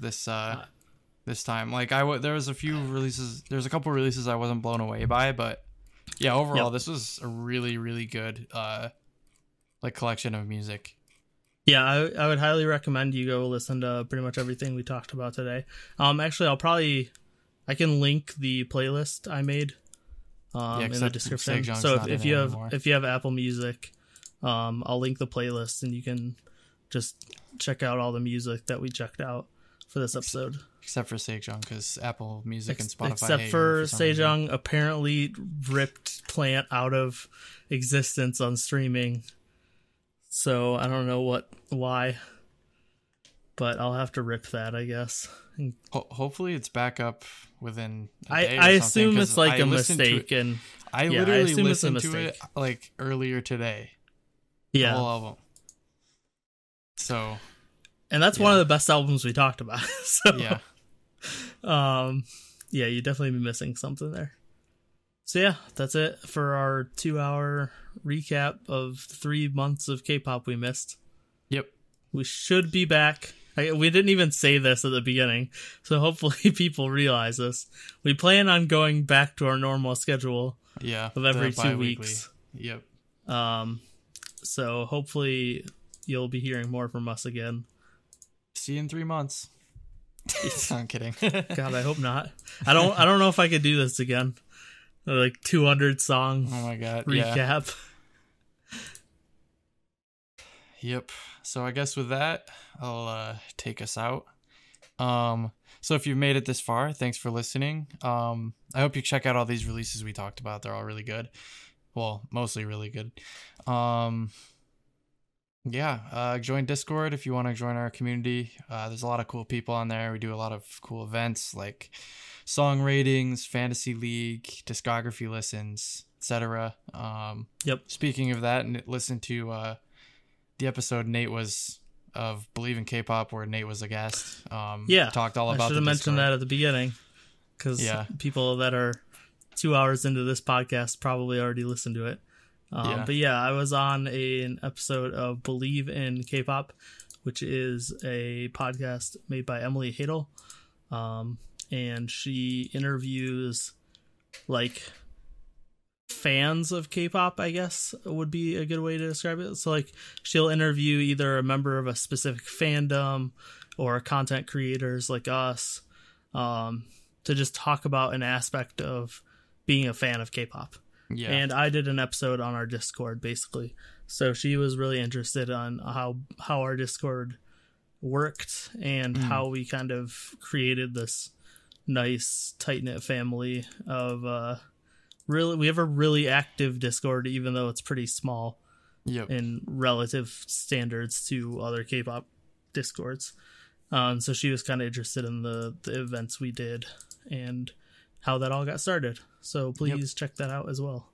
time. Like there was a few releases. There's a couple releases I wasn't blown away by, but yeah, overall this was a really, really good like collection of music. Yeah, I would highly recommend you go listen to pretty much everything we talked about today. Actually, I can link the playlist I made in the description. So if you have Apple Music, I'll link the playlist, and you can just check out all the music that we checked out for this episode. Except for Sejeong, because Apple Music and Spotify. Except for Sejeong apparently ripped Plant out of existence on streaming. So I don't know why, but I'll have to rip that, I guess. Hopefully it's back up within a day I assume it's like a mistake, and I literally listened to it like earlier today. Yeah, the whole album. So, and that's one of the best albums we talked about. So yeah, you definitely be missing something there. So yeah, that's it for our 2-hour recap of 3 months of K-pop we missed. Yep. We should be back. We didn't even say this at the beginning, so hopefully people realize this. We plan on going back to our normal schedule of every 2 weeks. Yep. So hopefully you'll be hearing more from us again. See you in 3 months. I'm kidding. God, I hope not. I don't know if I could do this again. Like 200 song. Oh my god. Recap. Yeah. Yep. So I guess with that, I'll take us out. So if you've made it this far, thanks for listening. I hope you check out all these releases we talked about. They're all really good. Well, mostly really good. Join Discord if you want to join our community. There's a lot of cool people on there. We do a lot of cool events like song ratings, fantasy league, discography listens, etc. Yep. Speaking of that, listen to the episode Nate was of Believe in K-pop where Nate was a guest. Talked all about. I should have mentioned that at the beginning because people that are 2 hours into this podcast probably already listened to it. But yeah, I was on an episode of Believe in K-pop, which is a podcast made by Emily I-dle. And she interviews like fans of K-pop, I guess would be a good way to describe it. So like she'll interview either a member of a specific fandom or content creators like us, to just talk about an aspect of being a fan of K-pop. Yeah. And I did an episode on our Discord basically. So she was really interested on how our Discord worked and how we kind of created this nice tight-knit family of we have a really active Discord, even though it's pretty small in relative standards to other K-pop Discords. So she was kind of interested in the events we did and how that all got started. So please check that out as well.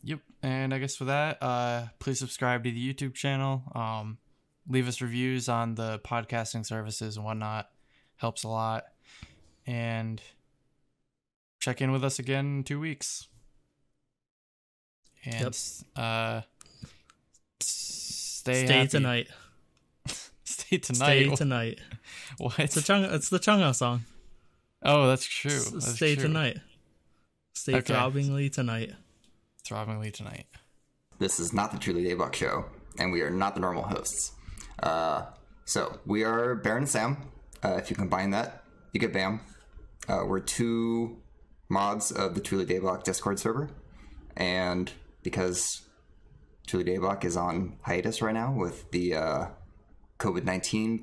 Yep. And I guess for that, please subscribe to the YouTube channel. Leave us reviews on the podcasting services and whatnot. Helps a lot. And check in with us again in 2 weeks. And stay happy. Tonight. Stay tonight. Stay tonight. What? It's the Chungha song. Oh, that's true. Stay tonight. Stay throbbingly tonight. Throbbingly tonight. This is not the Truly Daebak show, and we are not the normal hosts. So we are Baron and Sam. If you combine that, you get Bam. We're two mods of the Truly Daebak Discord server, and because Truly Daebak is on hiatus right now with the COVID-19